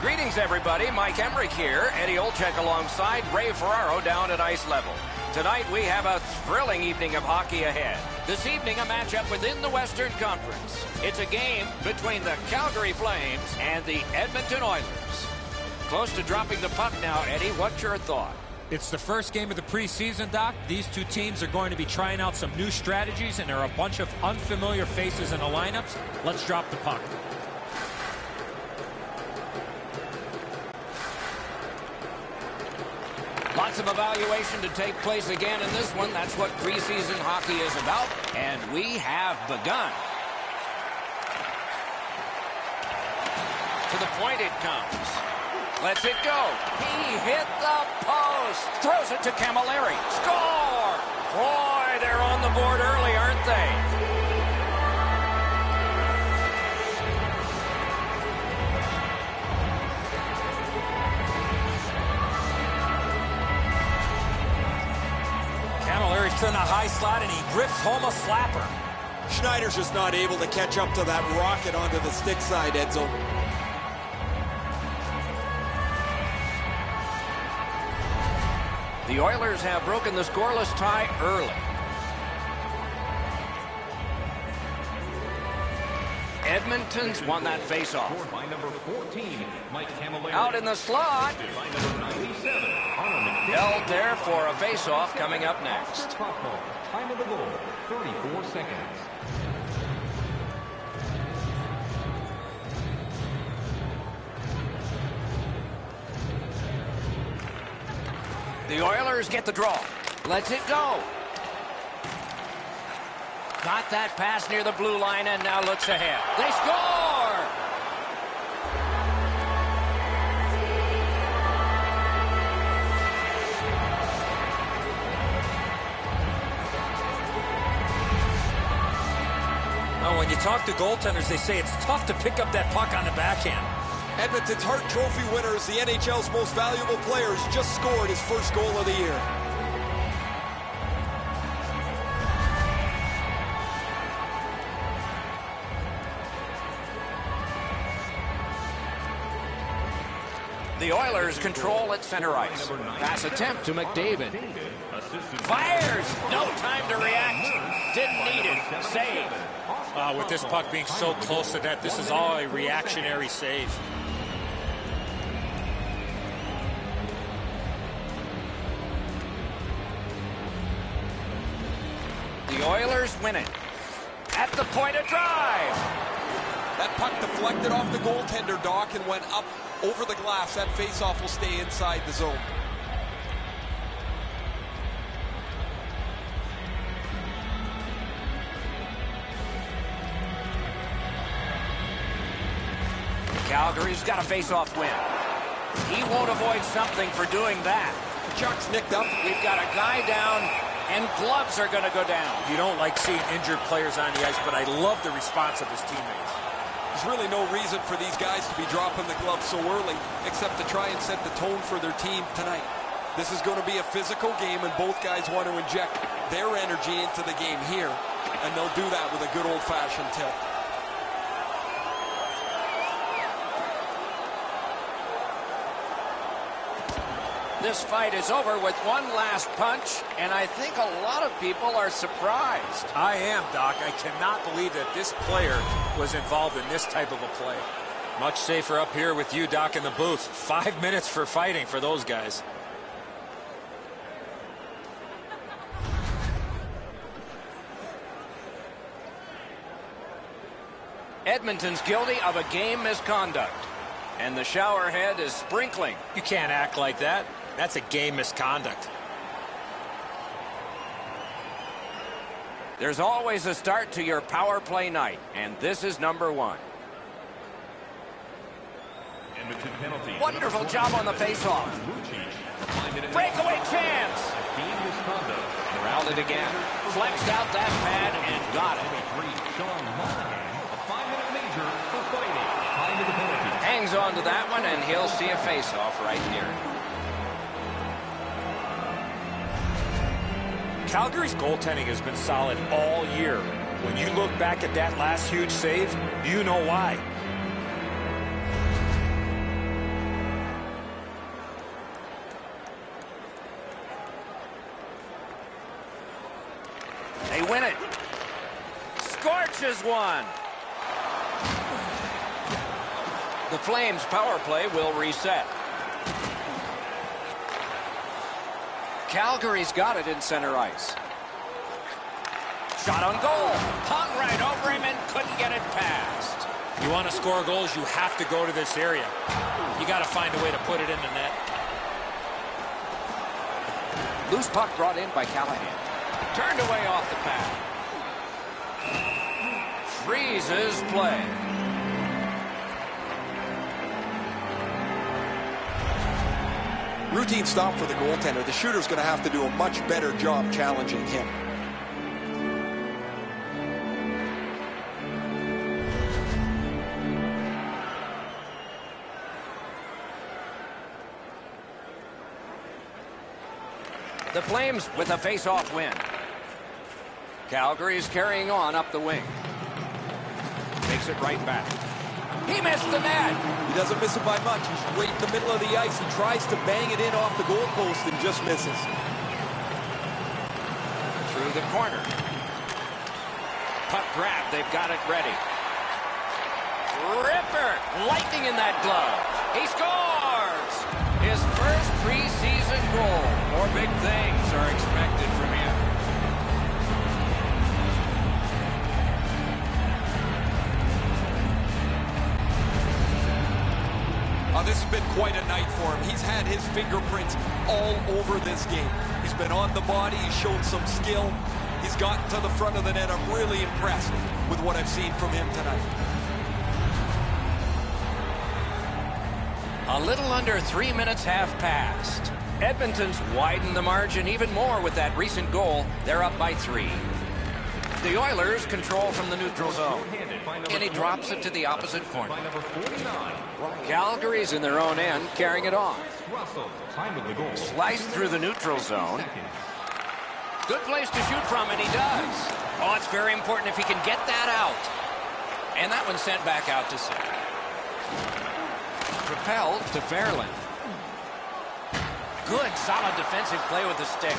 Greetings, everybody. Mike Emmerich here. Eddie Olczyk alongside Ray Ferraro down at ice level. Tonight, we have a thrilling evening of hockey ahead. This evening, a matchup within the Western Conference. It's a game between the Calgary Flames and the Edmonton Oilers. Close to dropping the puck now, Eddie. What's your thought? It's the first game of the preseason, Doc. These two teams are going to be trying out some new strategies, and there are a bunch of unfamiliar faces in the lineups. Let's drop the puck. Lots of evaluation to take place again in this one. That's what preseason hockey is about, and we have begun. To the point it comes. Lets it go. He hit the post. Throws it to Camilleri. Score! Boy, they're on the board early, aren't they? Camilleri's in a high slot, and he rips home a slapper. Schneider's just not able to catch up to that rocket onto the stick side, Edzo. The Oilers have broken the scoreless tie early. Edmonton's won that faceoff. Out in the slot. Held there for a faceoff coming up next. Time of the goal, 34 seconds. The Oilers get the draw. Lets it go. Got that pass near the blue line and now looks ahead. They score! Well, when you talk to goaltenders, they say it's tough to pick up that puck on the backhand. Edmonton's Hart Trophy winners, the NHL's most valuable players, just scored his first goal of the year. The Oilers control at center ice. Pass attempt to McDavid. Fires! No time to react. Didn't need it. Save. With this puck being so close to net, this is all a reactionary save. The Oilers win it. At the point of drive. That puck deflected off the goaltender, Doc, and went up over the glass. That faceoff will stay inside the zone. Calgary's got a faceoff win. He won't avoid something for doing that. Chuck's nicked up. We've got a guy down, and gloves are going to go down. You don't like seeing injured players on the ice, but I love the response of his teammates. There's really no reason for these guys to be dropping the gloves so early, except to try and set the tone for their team tonight. This is going to be a physical game, and both guys want to inject their energy into the game here, and they'll do that with a good old-fashioned tilt. This fight is over with one last punch, and I think a lot of people are surprised. I am, Doc. I cannot believe that this player was involved in this type of a play. Much safer up here with you, Doc, in the booth. 5 minutes for fighting for those guys. Edmonton's guilty of a game misconduct, and the shower head is sprinkling. You can't act like that. That's a game misconduct. There's always a start to your power play night, and this is number one. Wonderful job on the faceoff. Breakaway chance. Corralled it again. Flexed out that pad and got it. Hangs on to that one, and he'll see a faceoff right here. Calgary's goaltending has been solid all year. When you look back at that last huge save, you know why. They win it. Scorches one. The Flames' power play will reset. Calgary's got it in center ice. Shot on goal. Hung right over him and couldn't get it past. You want to score goals, you have to go to this area. You got to find a way to put it in the net. Loose puck brought in by Callahan. Turned away off the pad. Freezes play. Routine stop for the goaltender. The shooter's going to have to do a much better job challenging him. The Flames with a face-off win. Calgary's carrying on up the wing. Takes it right back. He missed the net. He doesn't miss it by much. He's right in the middle of the ice. He tries to bang it in off the goalpost and just misses. Through the corner. Puck grab. They've got it ready. Ripper. Lightning in that glove. He scores. His first preseason goal. More big things are expected from him. This has been quite a night for him. He's had his fingerprints all over this game. He's been on the body. He's shown some skill. He's gotten to the front of the net. I'm really impressed with what I've seen from him tonight. A little under 3 minutes have passed. Edmonton's widened the margin even more with that recent goal. They're up by 3. The Oilers control from the neutral zone. And he drops it to the opposite corner. Calgary's in their own end, carrying it on. Sliced through the neutral zone. Good place to shoot from, and he does. Oh, it's very important if he can get that out. And that one's sent back out to center. Propelled to Fairland. Good, solid defensive play with the stick.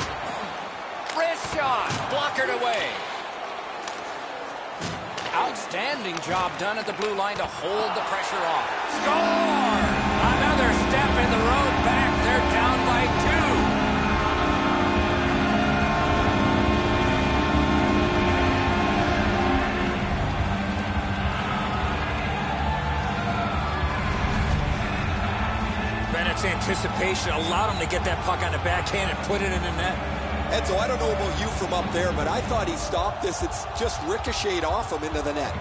Wrist shot, blockered away. Outstanding job done at the blue line to hold the pressure off. Score! Another step in the road back. They're down by 2. Bennett's anticipation allowed him to get that puck on the backhand and put it in the net. Edzo, I don't know about you from up there, but I thought he stopped this. It's just ricocheted off him into the net.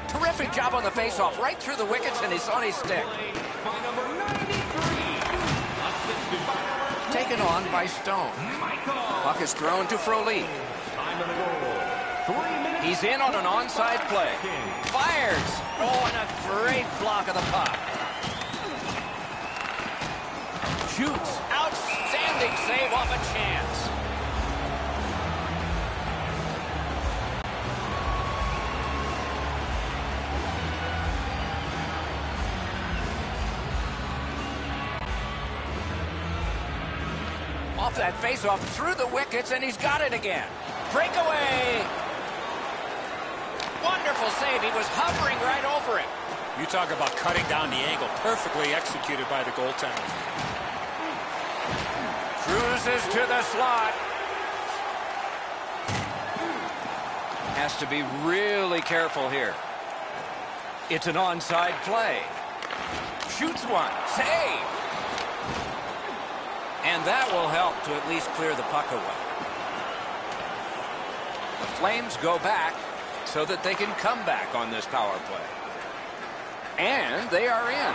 Terrific job on the faceoff, right through the wickets, and he's on his stick. Taken on by Stone. Puck is thrown to Frolik. He's in on an onside play. Fires. Oh, and a great block of the puck. Shoots. Outstanding save off a chance. Off that faceoff through the wickets, and he's got it again. Breakaway. Wonderful save. He was hovering right over it. You talk about cutting down the angle. Perfectly executed by the goaltender. Cruises to the slot. Has to be really careful here. It's an onside play. Shoots one. Save. And that will help to at least clear the puck away. The Flames go back so that they can come back on this power play. And they are in.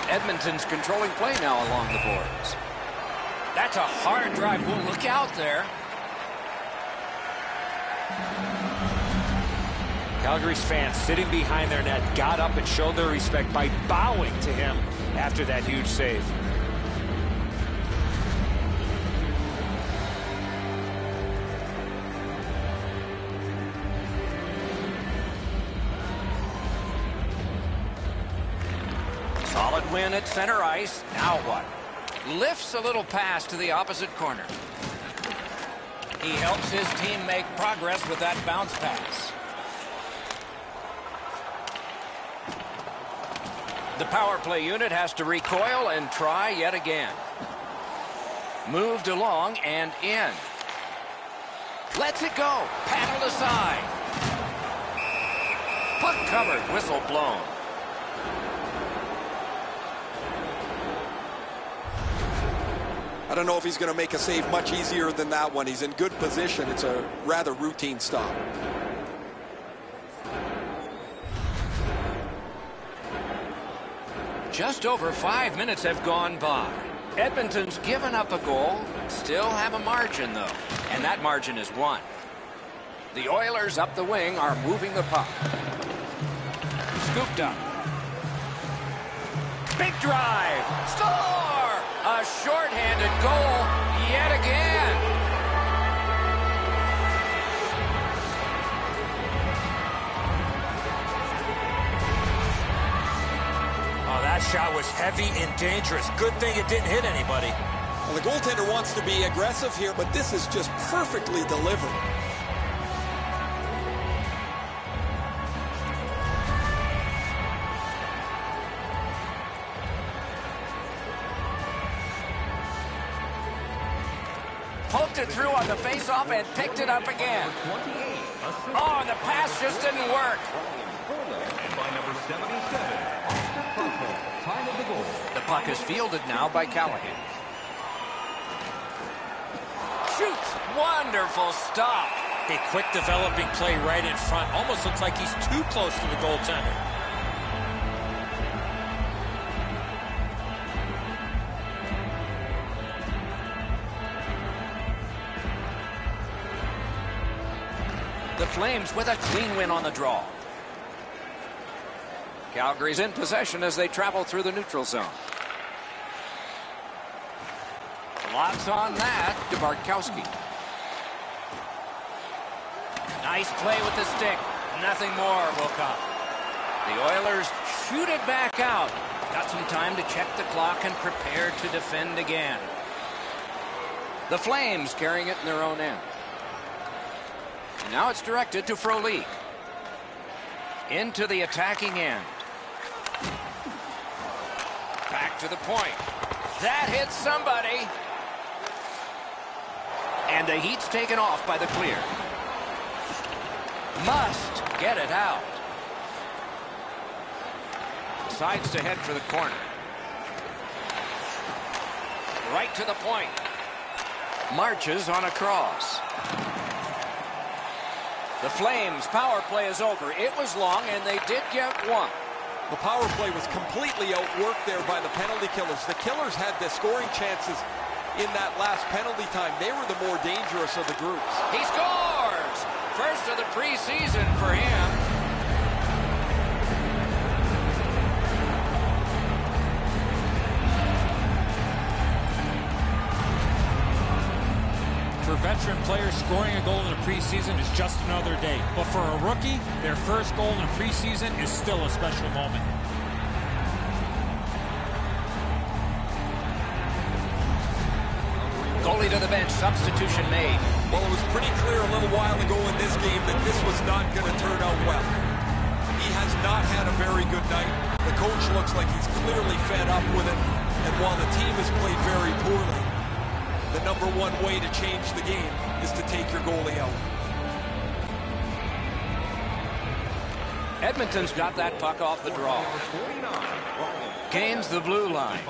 Edmonton's controlling play now along the boards. That's a hard drive. Well, look out there. Calgary's fans sitting behind their net got up and showed their respect by bowing to him after that huge save. solid win at center ice. Now what? Lifts a little pass to the opposite corner. He helps his team make progress with that bounce pass. The power play unit has to recoil and try yet again. Moved along and in. Lets it go. Paddled aside. Puck covered. Whistle blown. I don't know if he's going to make a save much easier than that one. He's in good position. It's a rather routine stop. Just over 5 minutes have gone by. Edmonton's given up a goal. Still have a margin, though. And that margin is 1. The Oilers up the wing are moving the puck. Scooped up. Big drive. Score! A shorthanded goal yet again. Oh, that shot was heavy and dangerous. Good thing it didn't hit anybody. Well, the goaltender wants to be aggressive here, but this is just perfectly delivered. Poked it through on the face-off and picked it up again. Oh, and the pass just didn't work. By number 77, time of the goal. The puck is fielded now by Callahan. Shoots. Wonderful stop. A quick developing play right in front. Almost looks like he's too close to the goaltender. The Flames with a clean win on the draw. Calgary's in possession as they travel through the neutral zone. Lots on that to Bartkowski. Nice play with the stick. Nothing more will come. The Oilers shoot it back out. Got some time to check the clock and prepare to defend again. The Flames carrying it in their own end. And now it's directed to Frolik. Into the attacking end. Back to the point. That hits somebody. And the heat's taken off by the clear. Must get it out. Decides to head for the corner. Right to the point. Marches on a cross. The Flames' power play is over. It was long, and they did get one. The power play was completely outworked there by the penalty killers. The killers had the scoring chances in that last penalty time. They were the more dangerous of the groups. He scores! First of the preseason for him. For veteran players, scoring a goal in the preseason is just another day. But for a rookie, their first goal in the preseason is still a special moment. Goalie to the bench, substitution made. Well, it was pretty clear a little while ago in this game that this was not going to turn out well. He has not had a very good night. The coach looks like he's clearly fed up with it. And while the team has played very poorly, the number one way to change the game is to take your goalie out. Edmonton's got that puck off the draw. Gains the blue line.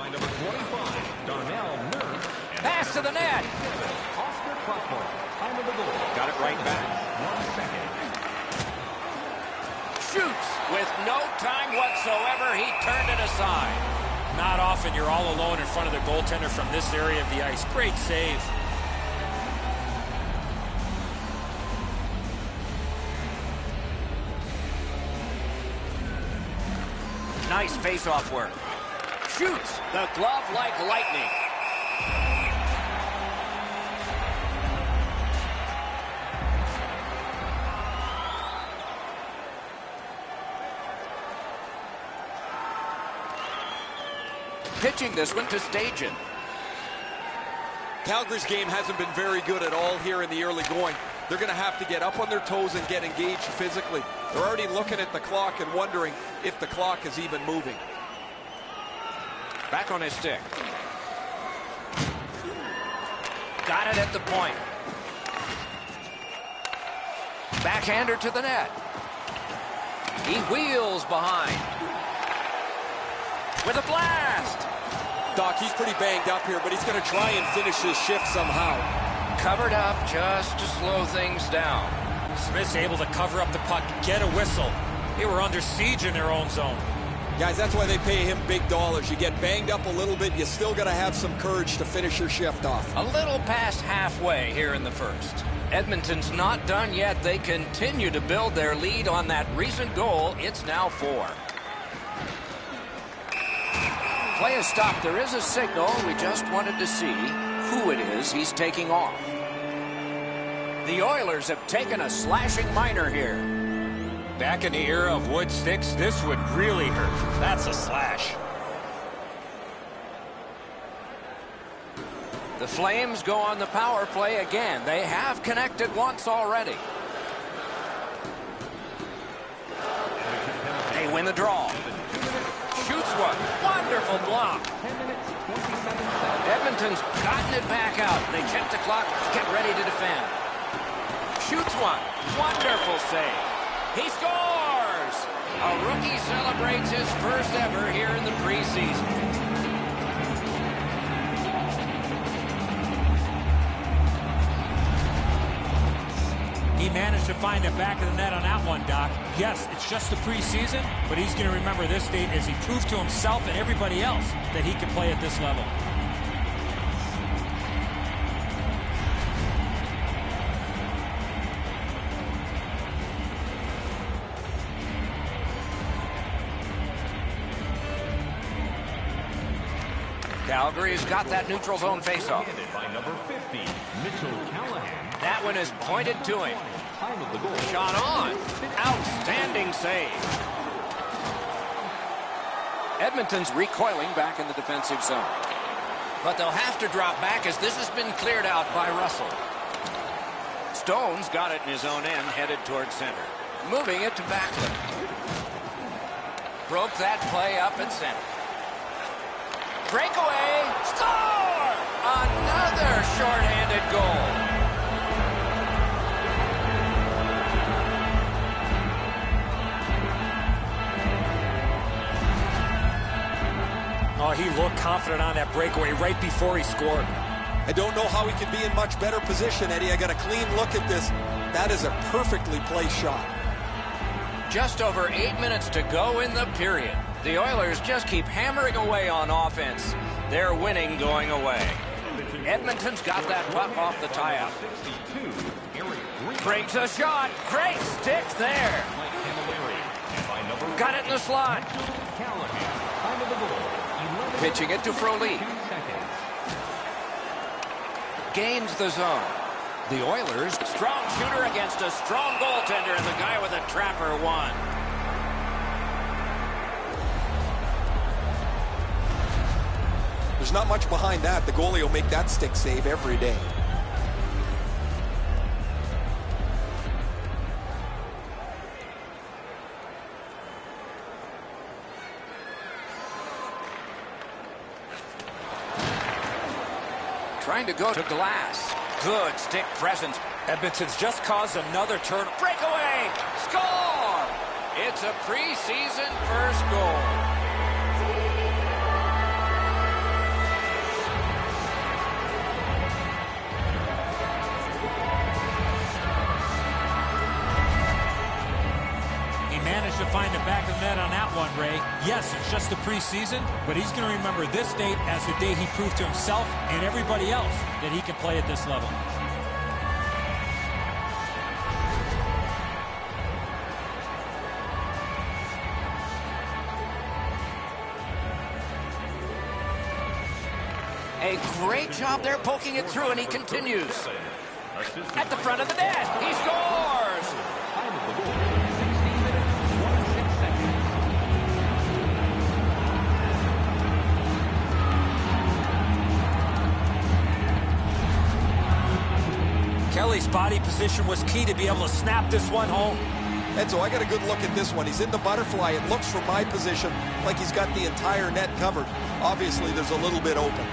Pass to the net. Got it right back. Shoots with no time whatsoever. He turned it aside. Not often you're all alone in front of the goaltender from this area of the ice. Great save. Nice face-off work. Shoots the glove like lightning. pitching this one to Stajan. Calgary's game hasn't been very good at all here in the early going. They're going to have to get up on their toes and get engaged physically. They're already looking at the clock and wondering if the clock is even moving. Back on his stick. Got it at the point. Backhander to the net. He wheels behind. With a blast. Doc, he's pretty banged up here, but he's going to try and finish his shift somehow. Covered up just to slow things down. Smith's able to cover up the puck, get a whistle. They were under siege in their own zone. Guys, that's why they pay him big dollars. You get banged up a little bit, you still got to have some courage to finish your shift off. A little past halfway here in the first. Edmonton's not done yet. They continue to build their lead on that recent goal. It's now 4. Play is stopped. There is a signal. We just wanted to see who it is he's taking off. The Oilers have taken a slashing minor here. Back in the era of wood sticks, this would really hurt. That's a slash. The Flames go on the power play again. They have connected once already. They win the draw. Shoots one. Wonderful block. Edmonton's gotten it back out. They check the clock, get ready to defend. Shoots one. Wonderful save. He scores! A rookie celebrates his first ever here in the preseason. He managed to find the back of the net on that one, Doc. Yes, it's just the preseason, but he's going to remember this date as he proved to himself and everybody else that he can play at this level. Calgary's got that neutral zone faceoff. By number 50, Mitchell Callahan. That one is pointed to him. Time of the goal. Shot on. Outstanding save. Edmonton's recoiling back in the defensive zone. But they'll have to drop back as this has been cleared out by Russell. Stone's got it in his own end, headed towards center. Moving it to Backlund. Broke that play up at center. Breakaway. Score! Another shorthanded goal. Oh, he looked confident on that breakaway right before he scored. I don't know how he could be in much better position, Eddie. I got a clean look at this. That is a perfectly placed shot. Just over 8 minutes to go in the period. The Oilers just keep hammering away on offense. They're winning going away. Edmonton's got that puck off the tie-up. Breaks a shot. Great stick there. Got it in the slot. Pitching it to Frolik. Gains the zone. The Oilers, strong shooter against a strong goaltender, and the guy with a trapper won. There's not much behind that. The goalie will make that stick save every day. Trying to go to glass. Good stick presence. Edmonton's just caused another turn. Breakaway! Score! It's a preseason first goal. Managed to find the back of the net on that one, Ray. Yes, it's just the preseason, but he's going to remember this date as the day he proved to himself and everybody else that he can play at this level. A great job there poking it through, and he continues. At the front of the net, he scores! body position was key to be able to snap this one home. And so I got a good look at this one. He's in the butterfly. It looks from my position like he's got the entire net covered. Obviously, there's a little bit open.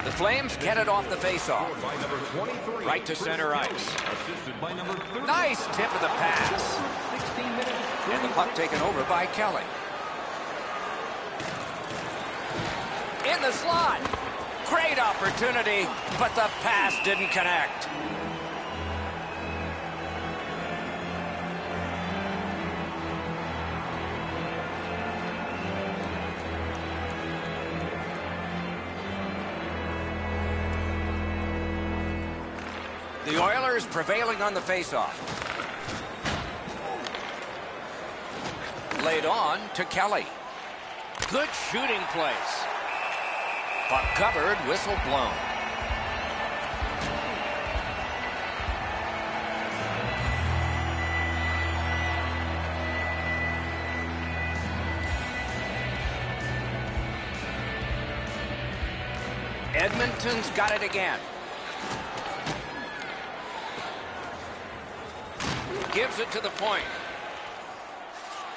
The Flames get it off the faceoff. Right to center ice. Nice tip of the pass. And the puck taken over by Kelly. In the slot. Great opportunity, but the pass didn't connect. The Oilers prevailing on the faceoff. Laid on to Kelly. Good shooting place. Puck covered, whistle blown. Edmonton's got it again. Gives it to the point.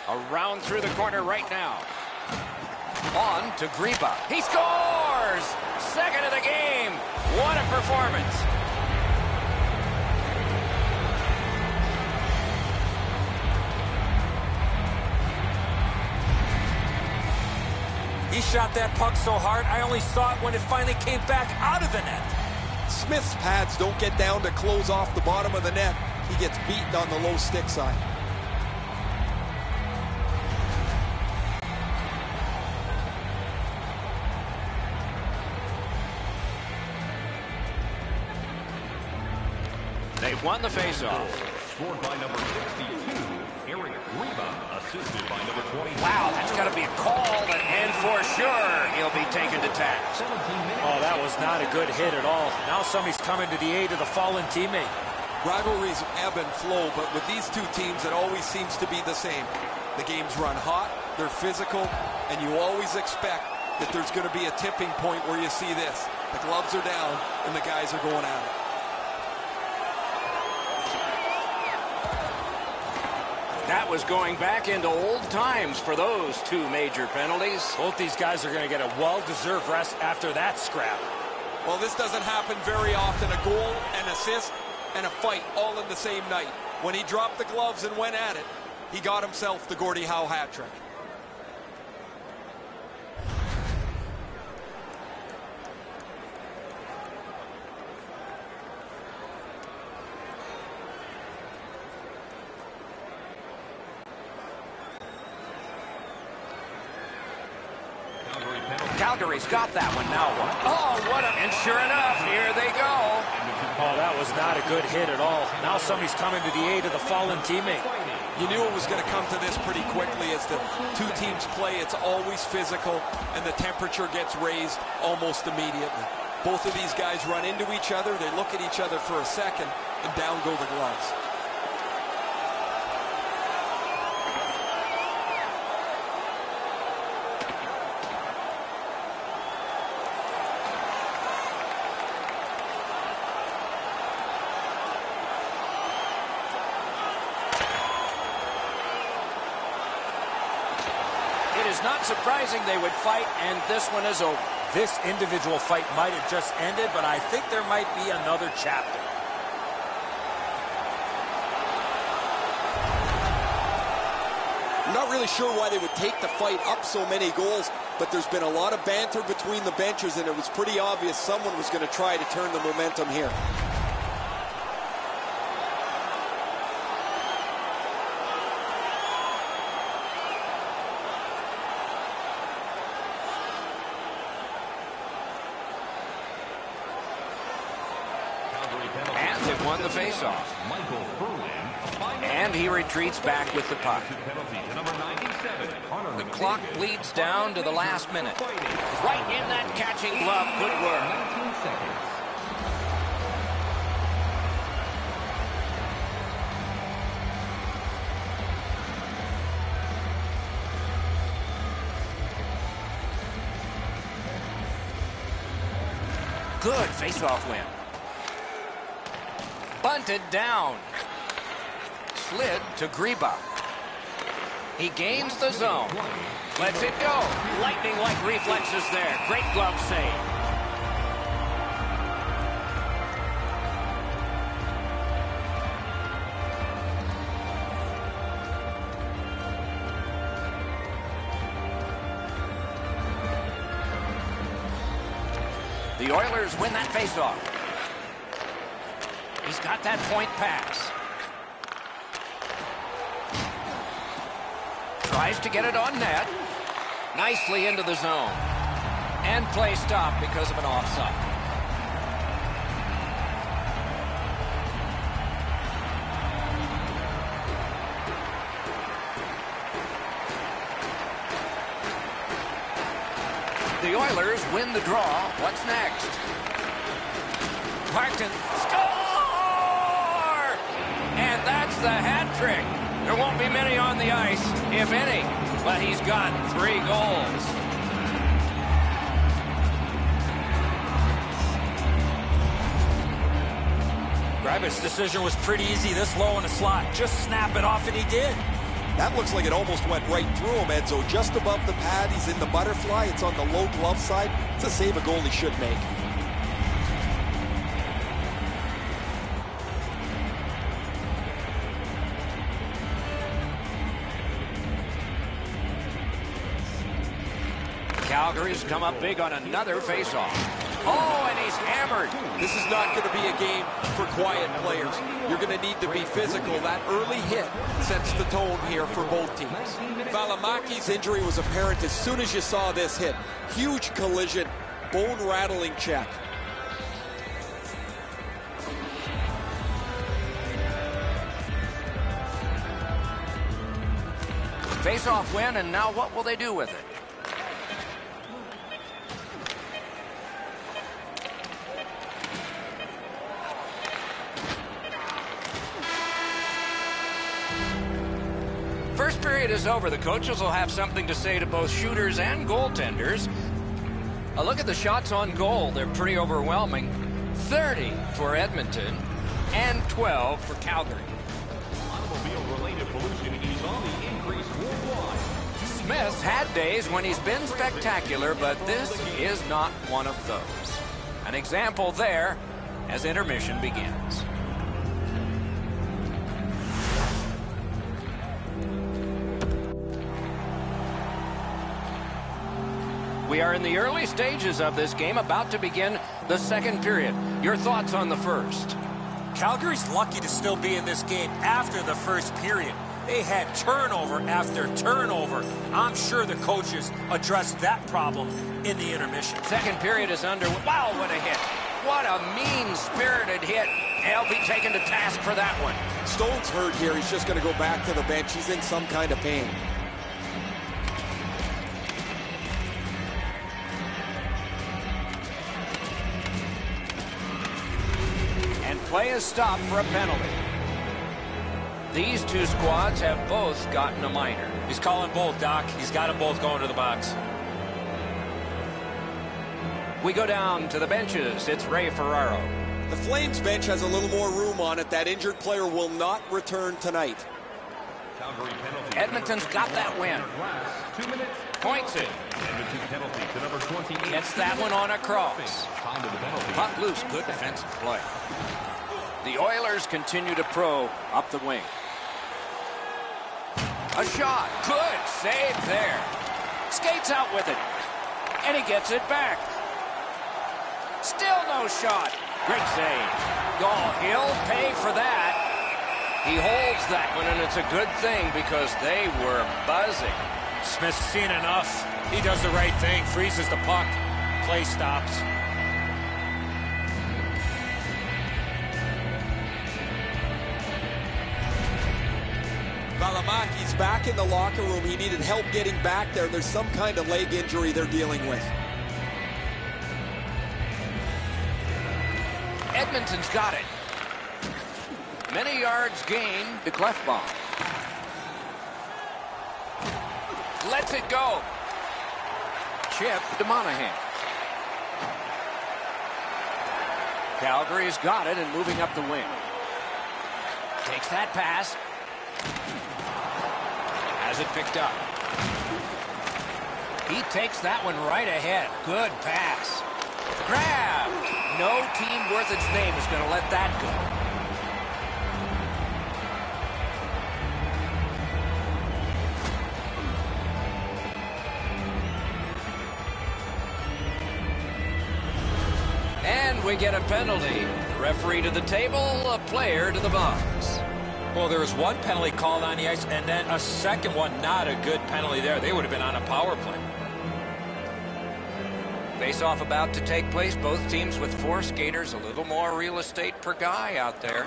Around through the corner right now. On to Greba. He scores! Second of the game. What a performance. He shot that puck so hard, I only saw it when it finally came back out of the net. Smith's pads don't get down to close off the bottom of the net. He gets beaten on the low stick side. They've won the faceoff. Scored by number 62, Eric Greba, assisted by number 20. Wow, that's got to be a call, and for sure he'll be taken to task. Oh, that was not a good hit at all. Now somebody's coming to the aid of the fallen teammate. Rivalries ebb and flow, but with these two teams, it always seems to be the same. The games run hot, they're physical, and you always expect that there's going to be a tipping point where you see this. The gloves are down, and the guys are going at it. That was going back into old times for those two major penalties. Both these guys are going to get a well-deserved rest after that scrap. Well, this doesn't happen very often. A goal, an assist, and a fight all in the same night. When he dropped the gloves and went at it, he got himself the Gordie Howe hat trick. Calgary's got that one. Now what? Oh, what a... And sure enough, here they go. Oh, that was not a good hit at all. Now somebody's coming to the aid of the fallen teammate. You knew it was going to come to this pretty quickly. As the two teams play, it's always physical, and the temperature gets raised almost immediately. Both of these guys run into each other. They look at each other for a second, and down go the gloves. Not surprising they would fight, and this one is over. This individual fight might have just ended, but I think there might be another chapter. I'm not really sure why they would take the fight up so many goals, but there's been a lot of banter between the benches, and it was pretty obvious someone was going to try to turn the momentum here. And they've won the faceoff. And he retreats back with the puck. The clock bleeds down to the last minute. Right in that catching glove. Good work. Good face-off win. Bunted down. Slid to Greba. He gains the zone. Lets it go. Lightning-like reflexes there. Great glove save. The Oilers win that faceoff. He's got that point pass. Tries to get it on net. Nicely into the zone. And play stopped because of an offside. The Oilers win the draw. What's next? Parkton score! And that's the hat trick. There won't be many on the ice, if any, but he's got 3 goals. Grabich's decision was pretty easy this low in the slot. Just snap it off, and he did. That looks like it almost went right through him, Edzo. Just above the pad, he's in the butterfly. It's on the low glove side. It's a save a goalie should make. Calgary's come up big on another faceoff. Oh, and he's hammered. This is not going to be a game for quiet players. You're going to need to be physical. That early hit sets the tone here for both teams. Valimaki's injury was apparent as soon as you saw this hit. Huge collision, bone-rattling check. Face-off win, and now what will they do with it? First period is over. The coaches will have something to say to both shooters and goaltenders. A look at the shots on goal. They're pretty overwhelming. 30 for Edmonton and 12 for Calgary. Automobile-related pollution is on the increase worldwide. Smith's had days when he's been spectacular, but this is not one of those. An example there as intermission begins. We are in the early stages of this game, about to begin the second period. Your thoughts on the first? Calgary's lucky to still be in this game after the first period. They had turnover after turnover. I'm sure the coaches addressed that problem in the intermission. Second period is under. Wow, what a hit. What a mean-spirited hit. They'll be taken to task for that one. Stone's hurt here. He's just going to go back to the bench. He's in some kind of pain. Play is stopped for a penalty. These two squads have both gotten a minor. He's calling both, Doc. He's got them both going to the box. We go down to the benches. It's Ray Ferraro. The Flames bench has a little more room on it. That injured player will not return tonight. Edmonton's got that win. 2 minutes. Points it. Edmonton penalty to number 28. Gets that one on a cross. Time to the penalty. Puck loose. Good defensive play. The Oilers continue to probe up the wing. A shot. Good save there. Skates out with it. And he gets it back. Still no shot. Great save. Oh, he'll pay for that. He holds that one, and it's a good thing because they were buzzing. Smith's seen enough. He does the right thing. Freezes the puck. Play stops. Valimaki's back in the locker room. He needed help getting back there. There's some kind of leg injury they're dealing with. Edmonton's got it. Many yards gained to Clefbaum. Lets it go. Chip to Monahan. Calgary's got it and moving up the wing. Takes that pass. Has it picked up. He takes that one right ahead. Good pass. Grab. No team worth its name is going to let that go. And we get a penalty. The referee to the table, a player to the box. Well, there was one penalty called on the ice, and then a second one, not a good penalty there. They would have been on a power play. Face-off about to take place. Both teams with 4 skaters, a little more real estate per guy out there.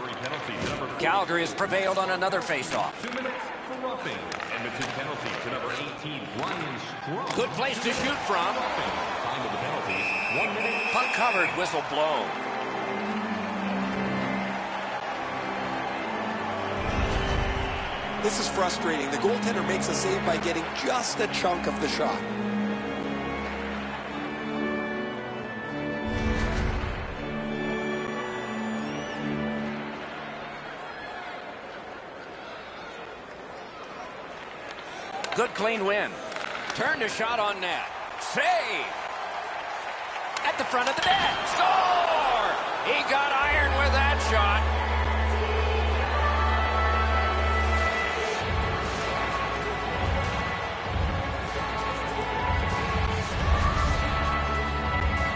Calgary has prevailed on another face-off. 2 minutes for roughing. Edmonton penalty to number 18, Ryan Strome. Good place to shoot from. Time of the penalty, 1 minute. Puck covered, whistle blown. This is frustrating. The goaltender makes a save by getting just a chunk of the shot. Good clean win. Turned a shot on net. Save. At the front of the net. Score! He got iron with that shot.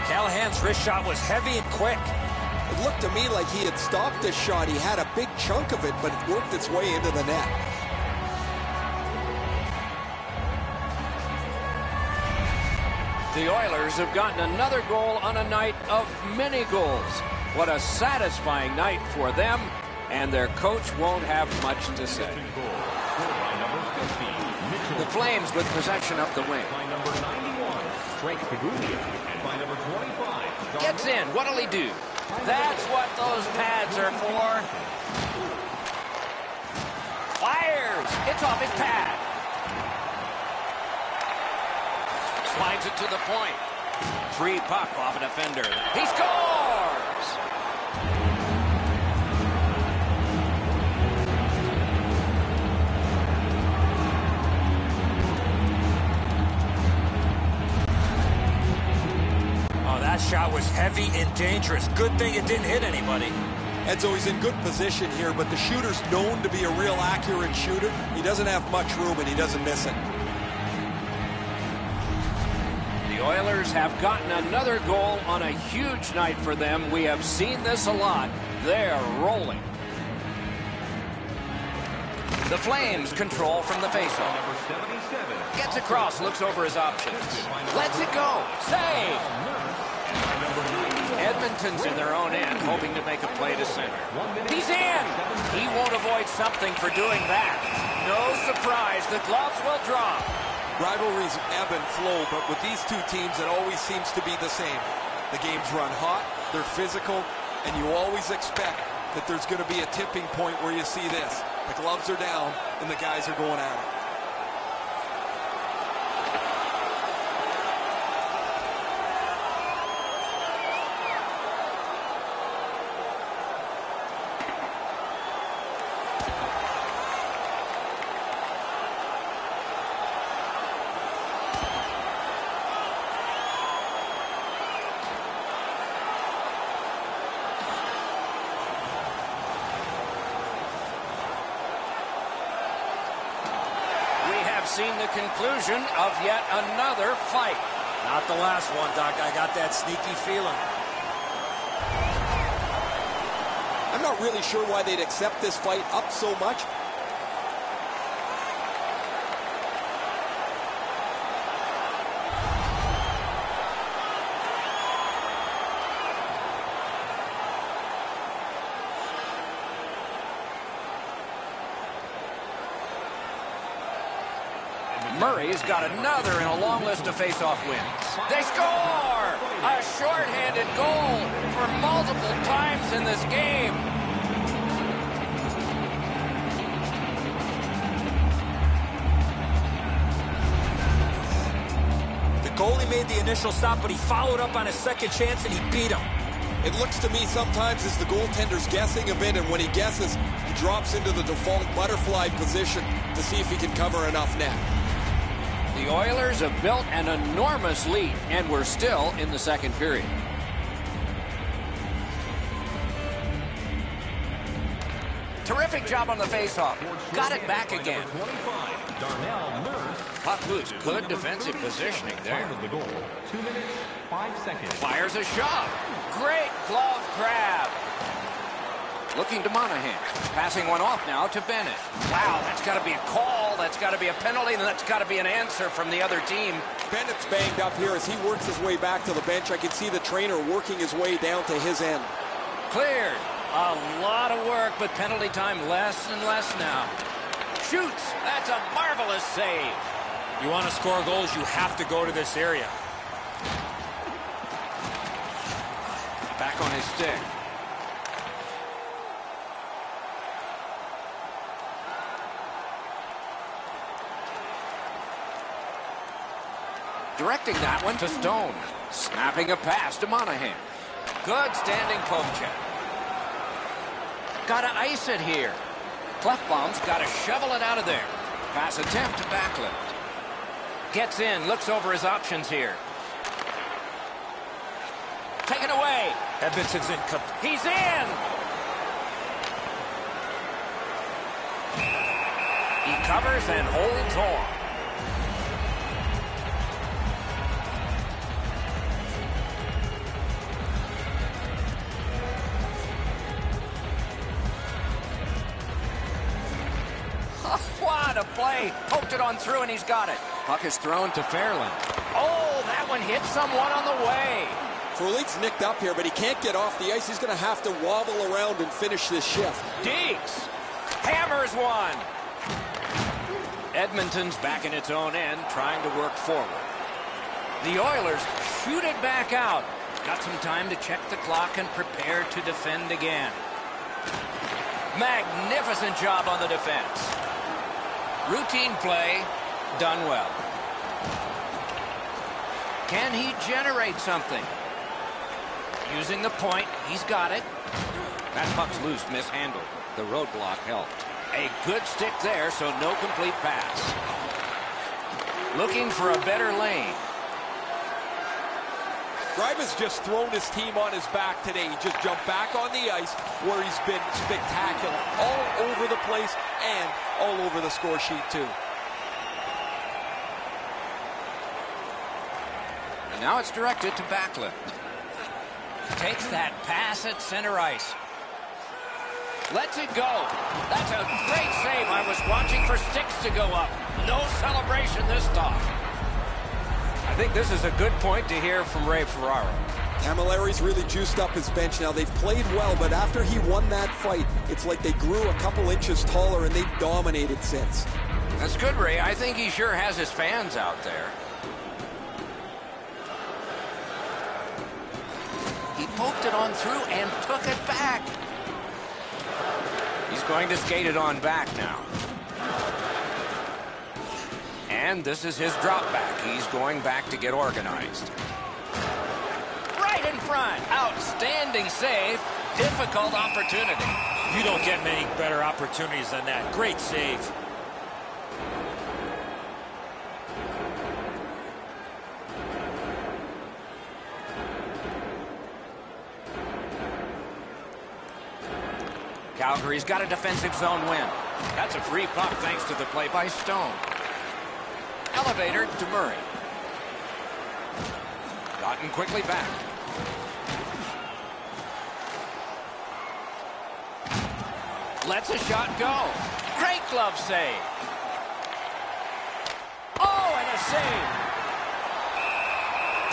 Callahan's wrist shot was heavy and quick. It looked to me like he had stopped this shot. He had a big chunk of it, but it worked its way into the net. The Oilers have gotten another goal on a night of many goals. What a satisfying night for them, and their coach won't have much to say. The Flames with possession up the wing. By number 91, Frank Paguglia. And by number 25, Gets in. What'll he do? That's what those pads are for. Fires. It's off his pad. Slides it to the point. Free puck off a defender. He scores! Oh, that shot was heavy and dangerous. Good thing it didn't hit anybody. Edzo, he's in good position here, but the shooter's known to be a real accurate shooter. He doesn't have much room, and he doesn't miss it. The Oilers have gotten another goal on a huge night for them. We have seen this a lot. They're rolling. The Flames control from the faceoff. number 77, Gets across, looks over his options. Lets it go. Save! Edmonton's in their own end, hoping to make a play to center. He's in! He won't avoid something for doing that. No surprise, the gloves will drop. Rivalries ebb and flow, but with these two teams, it always seems to be the same. The games run hot, they're physical, and you always expect that there's going to be a tipping point where you see this. The gloves are down, and the guys are going at it. Seen the conclusion of yet another fight. Not the last one, Doc. I got that sneaky feeling. I'm not really sure why they'd accept this fight up so much. Murray's got another in a long list of face-off wins. They score! A shorthanded goal for multiple times in this game. The goalie made the initial stop, but he followed up on his second chance and he beat him. It looks to me sometimes as the goaltender's guessing a bit, and when he guesses, he drops into the default butterfly position to see if he can cover enough net. The Oilers have built an enormous lead, and we're still in the second period. Terrific job on the faceoff. Got it back again. Puck loose. Good defensive positioning there. 2 minutes, 5 seconds. Fires a shot. Great glove grab. Looking to Monahan. Passing one off now to Bennett. Wow, that's got to be a call. That's got to be a penalty, and that's got to be an answer from the other team. Bennett's banged up here as he works his way back to the bench. I can see the trainer working his way down to his end. Cleared. A lot of work, but penalty time less and less now. Shoots. That's a marvelous save. You want to score goals, you have to go to this area. Back on his stick. Directing that one to Stone. Snapping a pass to Monahan. Good standing poke check. Got to ice it here. Clefbaum's got to shovel it out of there. Pass attempt to Backlund. Gets in, looks over his options here. Taken away. Edmonton's in. He's in. He covers and holds on. What a play. Poked it on through, and he's got it. Puck is thrown to Fairland. Oh, that one hit someone on the way. Frolik's nicked up here, but he can't get off the ice. He's going to have to wobble around and finish this shift. Deeks hammers one. Edmonton's back in its own end, trying to work forward. The Oilers shoot it back out. Got some time to check the clock and prepare to defend again. Magnificent job on the defense. Routine play, done well. Can he generate something? Using the point, he's got it. That puck's loose, mishandled. The roadblock helped. A good stick there, so no complete pass. Looking for a better lane. Greiba's just thrown his team on his back today. He just jumped back on the ice where he's been spectacular. All over the place and all over the score sheet too. And now it's directed to Backlund. Takes that pass at center ice. Lets it go. That's a great save. I was watching for sticks to go up. No celebration this time. I think this is a good point to hear from Ray Ferraro. Camilleri's really juiced up his bench now. They've played well, but after he won that fight, it's like they grew a couple inches taller and they've dominated since. That's good, Ray. I think he sure has his fans out there. He poked it on through and took it back. He's going to skate it on back now. And this is his drop back. He's going back to get organized. Right in front. Outstanding save. Difficult opportunity. You don't get many better opportunities than that. Great save. Calgary's got a defensive zone win. That's a free puck thanks to the play by Stone. Elevator to Murray. Gotten quickly back. Lets a shot go. Great glove save. Oh, and a save.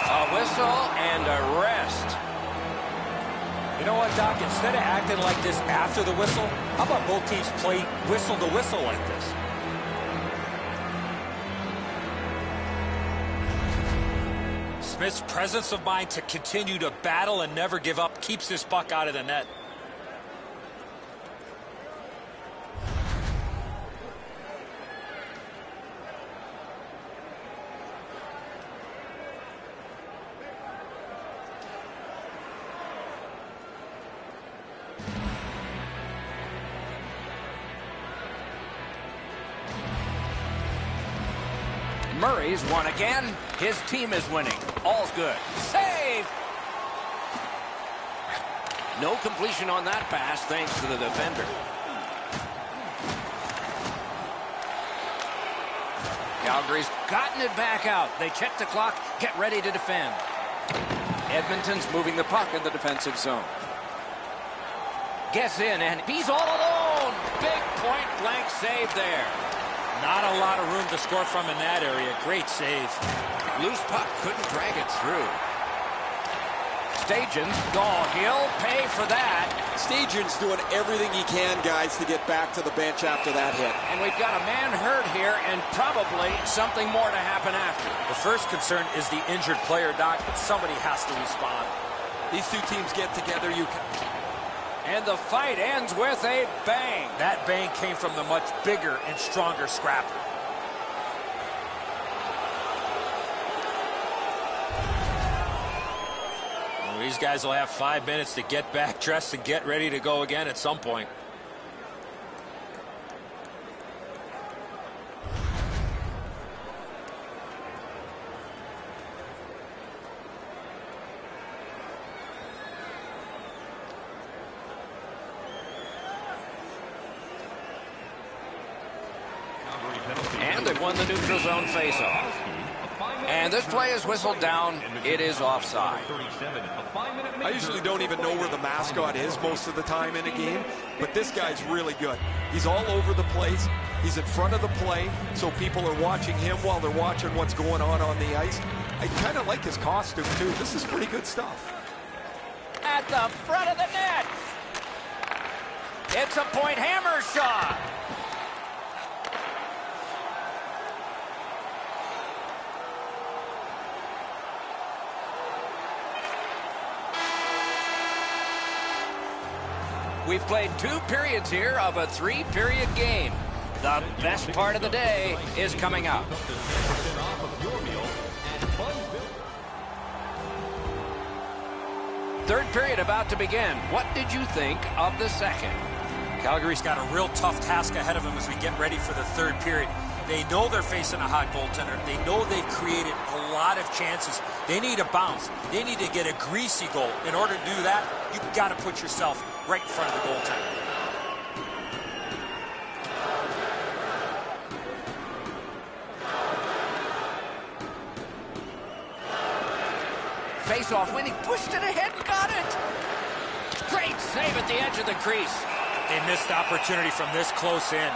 A whistle and a rest. You know what, Doc? Instead of acting like this after the whistle, how about both teams play whistle to whistle like this? Smith's presence of mind to continue to battle and never give up keeps this puck out of the net. Murray's won again. His team is winning. All's good. Save! No completion on that pass thanks to the defender. Calgary's gotten it back out. They check the clock, get ready to defend. Edmonton's moving the puck in the defensive zone. Gets in, and he's all alone. Big point-blank save there. Not a lot of room to score from in that area. Great save. Loose puck, couldn't drag it through. Stajan's, oh, he'll pay for that. Stajan's doing everything he can, guys, to get back to the bench after that hit. And we've got a man hurt here, and probably something more to happen after. The first concern is the injured player, Doc, but somebody has to respond. These two teams get together, And the fight ends with a bang. That bang came from the much bigger and stronger scrapper. Well, these guys will have 5 minutes to get back dressed and get ready to go again at some point. And they've won the neutral zone faceoff. And this play is whistled down. It is offside. I usually don't even know where the mascot is most of the time in a game, but this guy's really good. He's all over the place. He's in front of the play, so people are watching him while they're watching what's going on the ice. I kind of like his costume, too. This is pretty good stuff. At the front of the net. It's a point hammer shot. We've played 2 periods here of a 3-period game. The best part of the day is coming up. Third period about to begin. What did you think of the second? Calgary's got a real tough task ahead of them as we get ready for the third period. They know they're facing a hot goaltender. They know they've created a lot of chances. They need a bounce. They need to get a greasy goal. In order to do that, you've got to put yourself right in front of the goaltender. Face-off winning, pushed it ahead and got it. Great save at the edge of the crease. They missed the opportunity from this close in.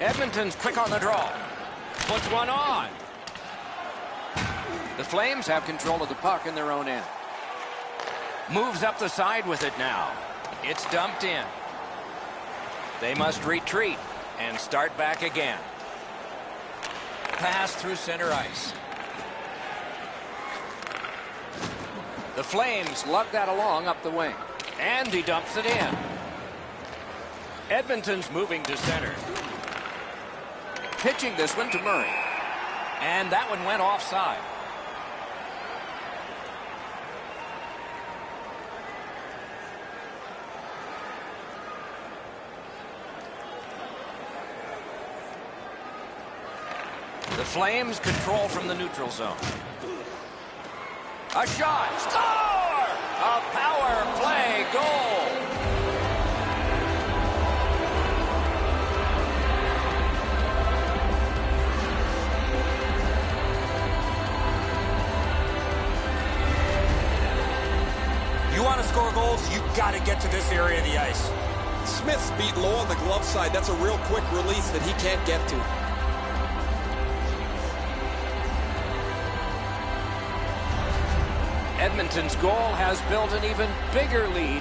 Edmonton's quick on the draw. Puts one on. The Flames have control of the puck in their own end. Moves up the side with it now. It's dumped in. They must retreat and start back again. Pass through center ice. The Flames lug that along up the wing. And he dumps it in. Edmonton's moving to center. Pitching this one to Murray. And that one went offside. The Flames control from the neutral zone. A shot. Score! A power play goal. You want to score goals, you've got to get to this area of the ice. Smith's beat low on the glove side. That's a real quick release that he can't get to. Edmonton's goal has built an even bigger lead.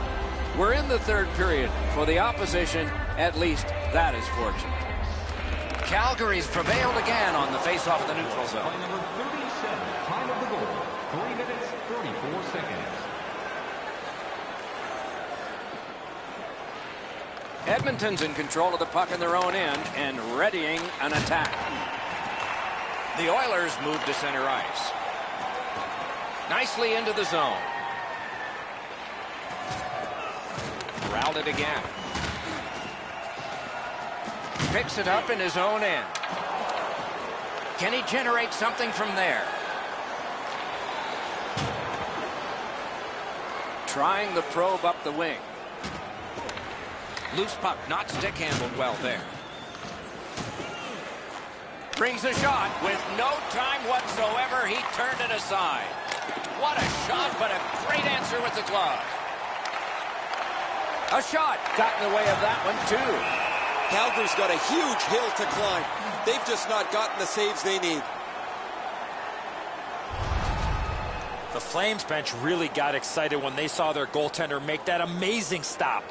We're in the third period. For the opposition, at least that is fortunate. Calgary's prevailed again on the face-off of the neutral zone. By number 37, time of the goal, 3 minutes, 34 seconds. Edmonton's in control of the puck in their own end and readying an attack. The Oilers move to center ice. Nicely into the zone. Corralled it again. Picks it up in his own end. Can he generate something from there? Trying the probe up the wing. Loose puck, not stick handled well there. Brings a shot with no time whatsoever. He turned it aside. What a shot, but a great answer with the glove. A shot got in the way of that one too. Calgary's got a huge hill to climb. They've just not gotten the saves they need. The Flames bench really got excited when they saw their goaltender make that amazing stop.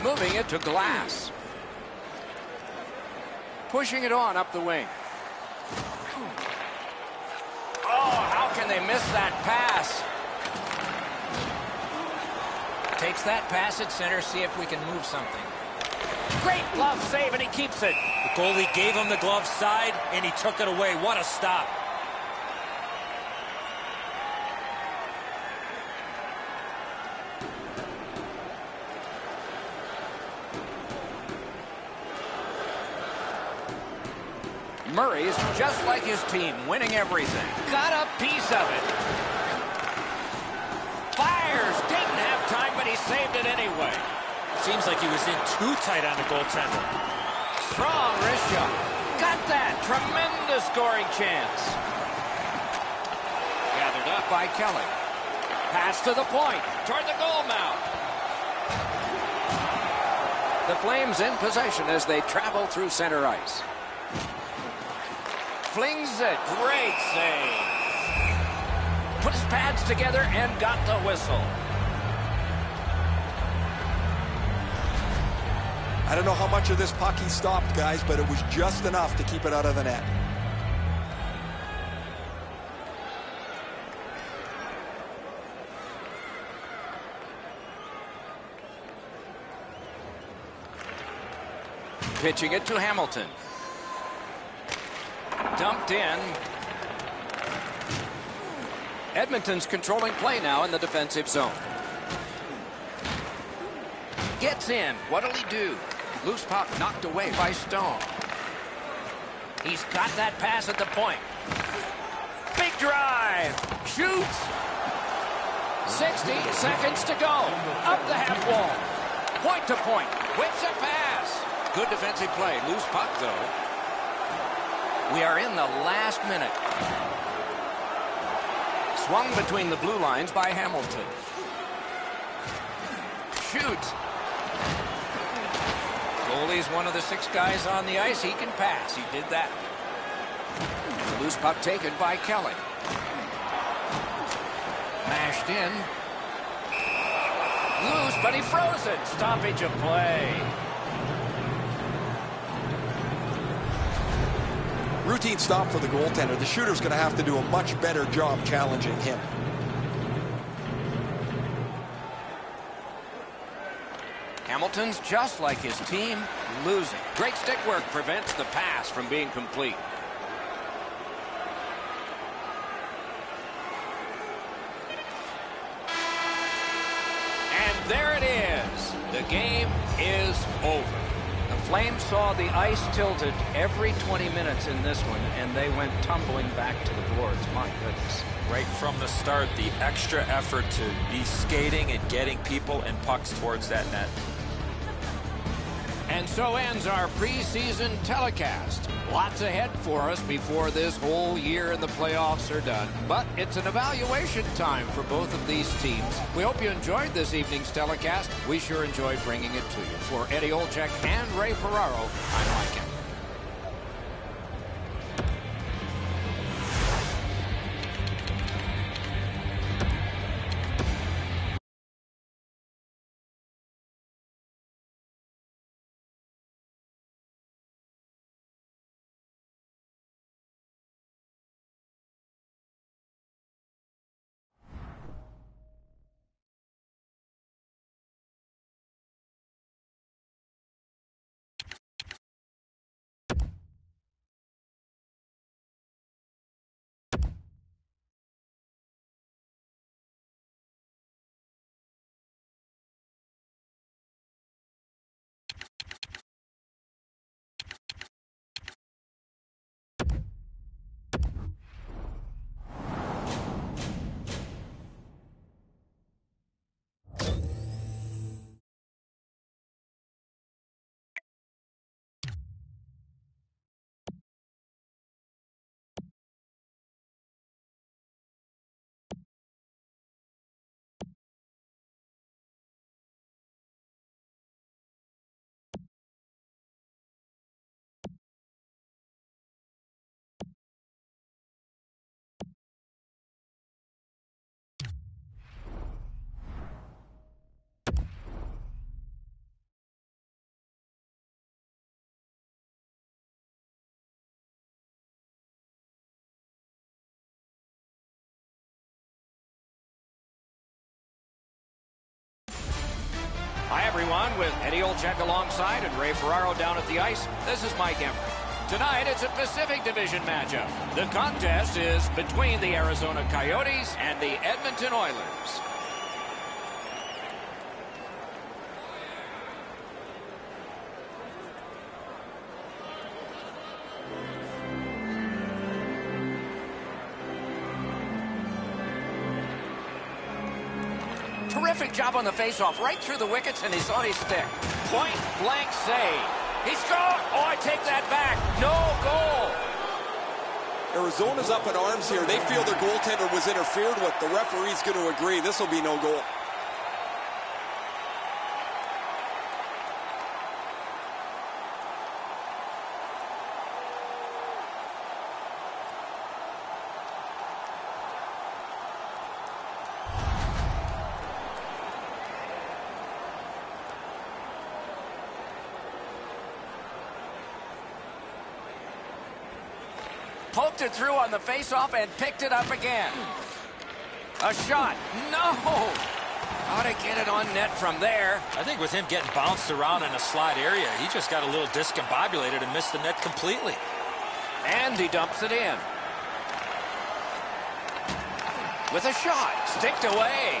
Moving it to Glass. Pushing it on up the wing. Oh, how can they miss that pass? Takes that pass at center, see if we can move something. Great glove save, and he keeps it. The goalie gave him the glove side, and he took it away. What a stop. Murray's just like his team, winning everything. Got a piece of it. Fires, didn't have time, but he saved it anyway. Seems like he was in too tight on the goaltender. Strong wrist shot. Got that. Tremendous scoring chance. Gathered up by Kelly. Pass to the point, toward the goal mouth. The Flames in possession as they travel through center ice. Flings it. Great save. Put his pads together and got the whistle. I don't know how much of this puck he stopped, guys, but it was just enough to keep it out of the net. Pitching it to Hamilton. Dumped in. Edmonton's controlling play now in the defensive zone. Gets in. What'll he do? Loose puck knocked away by Stone. He's got that pass at the point. Big drive. Shoots. 60 seconds to go. Up the half wall. Point to point. Whips a pass. Good defensive play. Loose puck, though. We are in the last minute. Swung between the blue lines by Hamilton. Shoots. Goalie's one of the 6 guys on the ice. He can pass. He did that. Loose puck taken by Kelly. Mashed in. Loose, but he froze it. Stoppage of play. Routine stop for the goaltender. The shooter's going to have to do a much better job challenging him. Hamilton's just like his team, losing. Great stick work prevents the pass from being complete. And there it is. The game is over. The Flames saw the ice tilted every 20 minutes in this one, and they went tumbling back to the boards. My goodness. Right from the start, the extra effort to be skating and getting people and pucks towards that net. And so ends our preseason telecast. Lots ahead for us before this whole year and the playoffs are done. But it's an evaluation time for both of these teams. We hope you enjoyed this evening's telecast. We sure enjoyed bringing it to you. For Eddie Olczyk and Ray Ferraro, I'm Mike Emmer. Hi, everyone, with Eddie Olczyk alongside and Ray Ferraro down at the ice. This is Mike Emery. Tonight, it's a Pacific Division matchup. The contest is between the Arizona Coyotes and the Edmonton Oilers. Terrific job on the faceoff, right through the wickets, and he's on his stick. Point blank save. He scored. Oh, I take that back. No goal. Arizona's up in arms here. They feel their goaltender was interfered with. The referee's going to agree. This will be no goal. Poked it through on the faceoff and picked it up again. A shot. No! How to get it on net from there. I think with him getting bounced around in a slide area, he just got a little discombobulated and missed the net completely. And he dumps it in. With a shot. Sticked away.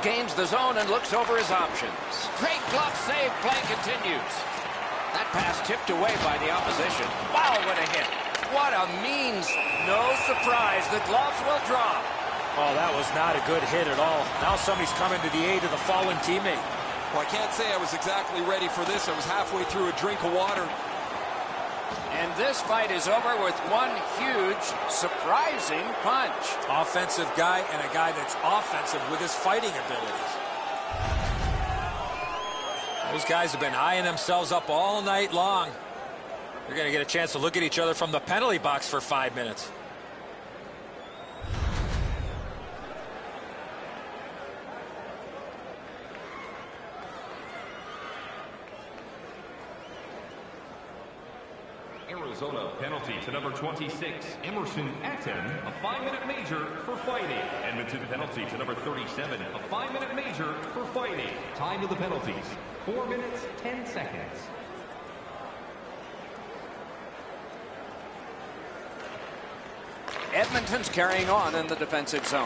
Gains the zone and looks over his options. Great glove save. Play continues. That pass tipped away by the opposition. Wow, what a hit. What a means. No surprise. The gloves will drop. Oh, that was not a good hit at all. Now somebody's coming to the aid of the fallen teammate. Well, I can't say I was exactly ready for this. I was halfway through a drink of water. And this fight is over with one huge, surprising punch. Offensive guy and a guy that's offensive with his fighting abilities. Those guys have been eyeing themselves up all night long. They're going to get a chance to look at each other from the penalty box for 5 minutes. Arizona penalty to number 26, Emerson Atten, a 5-minute major for fighting. Edmonton penalty to number 37, a 5-minute major for fighting. Time of the penalties, 4 minutes, 10 seconds. Edmonton's carrying on in the defensive zone.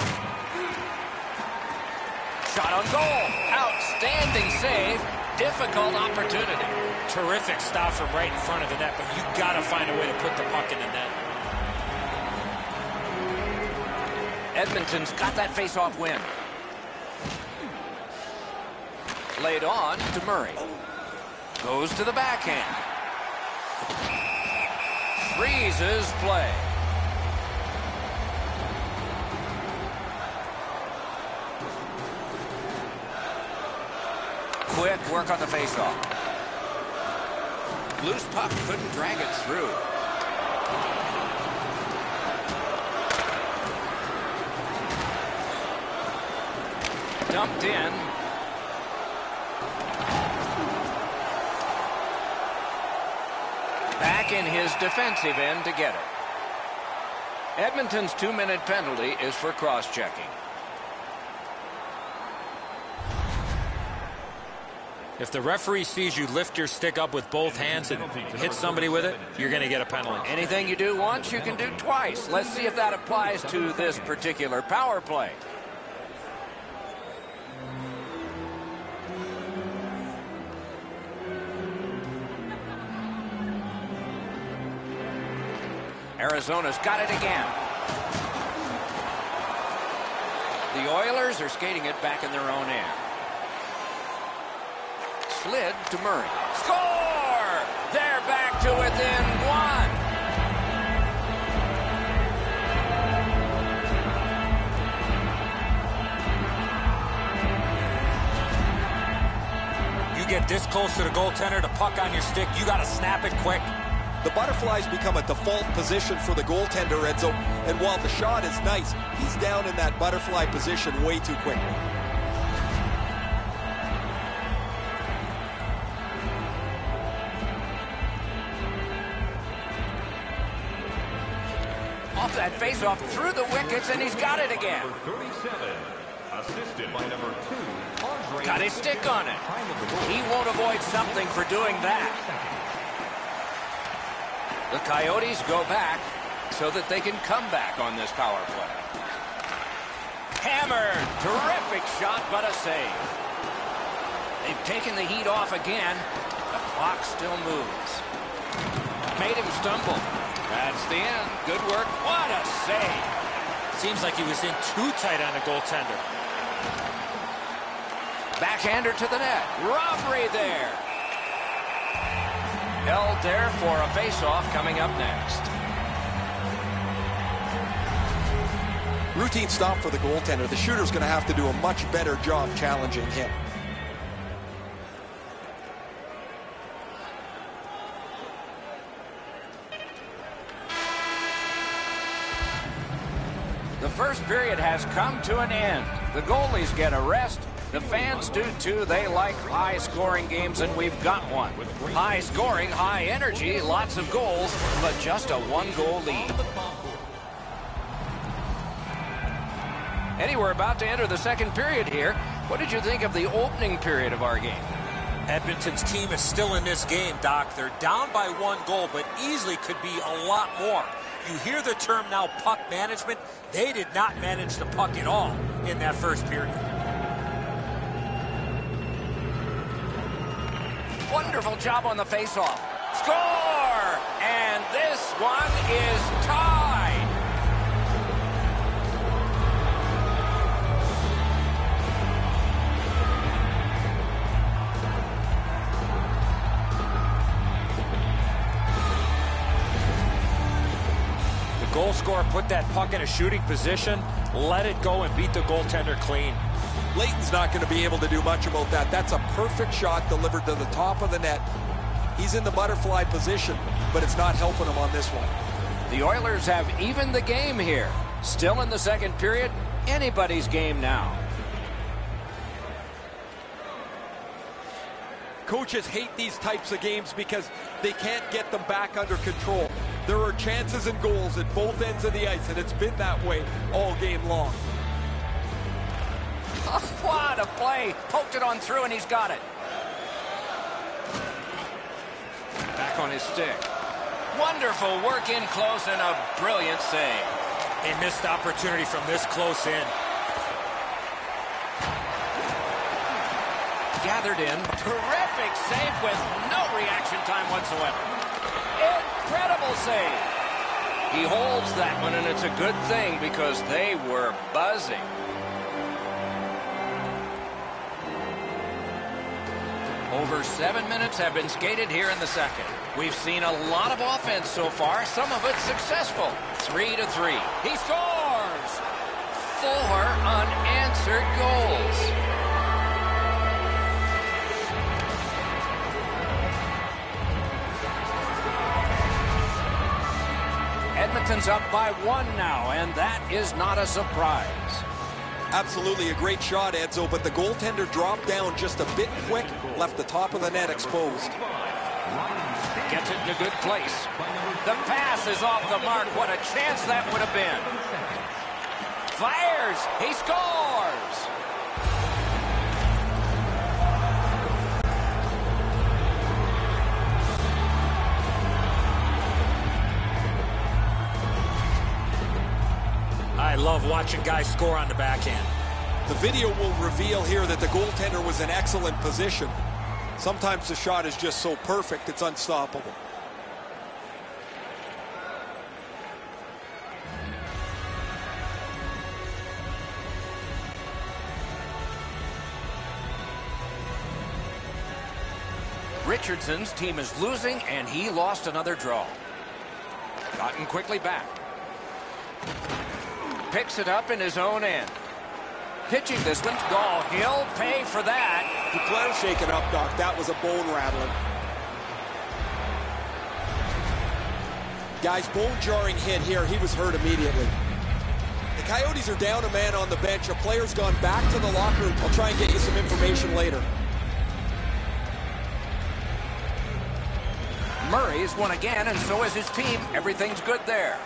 Shot on goal. Outstanding save. Difficult opportunity. Terrific stop from right in front of the net, but you got to find a way to put the puck in the net. Edmonton's got that face-off win. Laid on to Murray. Goes to the backhand. Freezes play. Quick work on the faceoff. Loose puck, couldn't drag it through. Dumped in. Back in his defensive end to get it. Edmonton's 2-minute penalty is for cross-checking. If the referee sees you lift your stick up with both hands and hit somebody with it, you're going to get a penalty. Anything you do once, you can do twice. Let's see if that applies to this particular power play. Arizona's got it again. The Oilers are skating it back in their own end. Slid to Murray. Score! They're back to within one. You get this close to the goaltender, the puck on your stick, you got to snap it quick. The butterflies become a default position for the goaltender, Edzo. And while the shot is nice, he's down in that butterfly position way too quickly. Off that faceoff through the wickets, and he's got it again. Number 37, assisted by number 2, Andre. Got his stick on it. He won't avoid something for doing that. The Coyotes go back so that they can come back on this power play. Hammered. Terrific shot, but a save. They've taken the heat off again. The clock still moves. Made him stumble. That's the end. Good work. What a save. Seems like he was in too tight on the goaltender. Backhander to the net. Robbery there. Held there for a face-off coming up next. Routine stop for the goaltender. The shooter's going to have to do a much better job challenging him. The first period has come to an end. The goalies get a rest. The fans do too. They like high-scoring games, and we've got one. High-scoring, high energy, lots of goals, but just a one-goal lead. Eddie, we're about to enter the second period here. What did you think of the opening period of our game? Edmonton's team is still in this game, Doc. They're down by 1 goal, but easily could be a lot more. You hear the term now, puck management. They did not manage the puck at all in that first period. Wonderful job on the faceoff. Score! And this one is tied. The goal scorer put that puck in a shooting position, let it go, and beat the goaltender clean. Leighton's not going to be able to do much about that. That's a perfect shot delivered to the top of the net. He's in the butterfly position, but it's not helping him on this one. The Oilers have evened the game here. Still in the second period, anybody's game now. Coaches hate these types of games because they can't get them back under control. There are chances and goals at both ends of the ice, and it's been that way all game long. Oh, what a play. Poked it on through, and he's got it. Back on his stick. Wonderful work in close and a brilliant save. A missed opportunity from this close in. Gathered in. Terrific save with no reaction time whatsoever. Incredible save. He holds that one, and it's a good thing because they were buzzing. Over 7 minutes have been skated here in the second. We've seen a lot of offense so far, some of it successful. 3-3. He scores! 4 unanswered goals. Edmonton's up by 1 now, and that is not a surprise. Absolutely a great shot, Edzo, but the goaltender dropped down just a bit quick, left the top of the net exposed. Gets it in a good place. The pass is off the mark. What a chance that would have been. Fires. He scores. I love watching guys score on the backhand. The video will reveal here that the goaltender was in excellent position. Sometimes the shot is just so perfect, it's unstoppable. Richardson's team is losing, and he lost another draw. Gotten quickly back. Picks it up in his own end. Pitching this one. Oh, he'll pay for that. Duclair shaking up, Doc. That was a bone rattler. Guys, bone-jarring hit here. He was hurt immediately. The Coyotes are down a man on the bench. A player's gone back to the locker room. I'll try and get you some information later. Murray's won again, and so is his team. Everything's good there.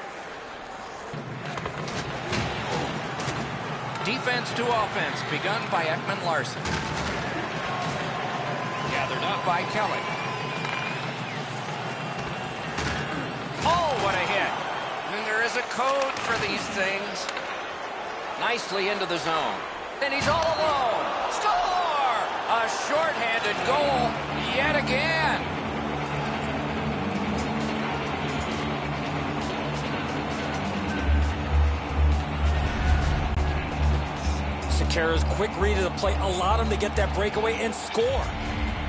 Defense to offense, begun by Ekman Larson. Gathered up by Kelly. Oh, what a hit. And there is a code for these things. Nicely into the zone. And he's all alone. Score! A shorthanded goal yet again. Sekera's quick read of the play allowed him to get that breakaway and score.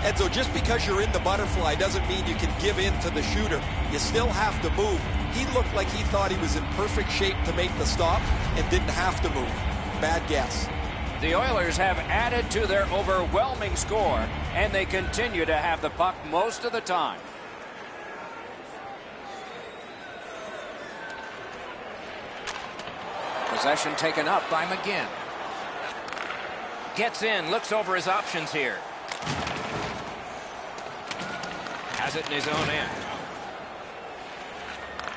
Enzo, just because you're in the butterfly doesn't mean you can give in to the shooter. You still have to move. He looked like he thought he was in perfect shape to make the stop and didn't have to move. Bad guess. The Oilers have added to their overwhelming score, and they continue to have the puck most of the time. Possession taken up by McGinn. Gets in, looks over his options here. Has it in his own end.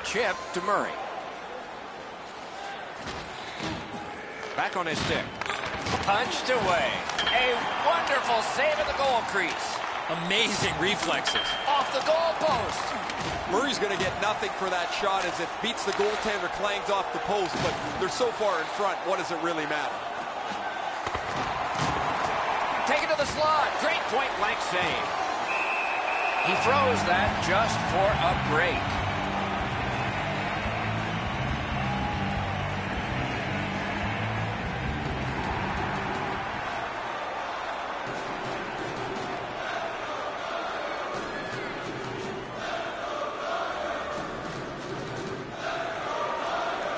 Chip to Murray. Back on his stick. Punched away. A wonderful save at the goal crease. Amazing reflexes. Off the goal post. Murray's going to get nothing for that shot as it beats the goaltender, clangs off the post, but they're so far in front, what does it really matter? Taken to the slot. Great point-blank save. He throws that just for a break.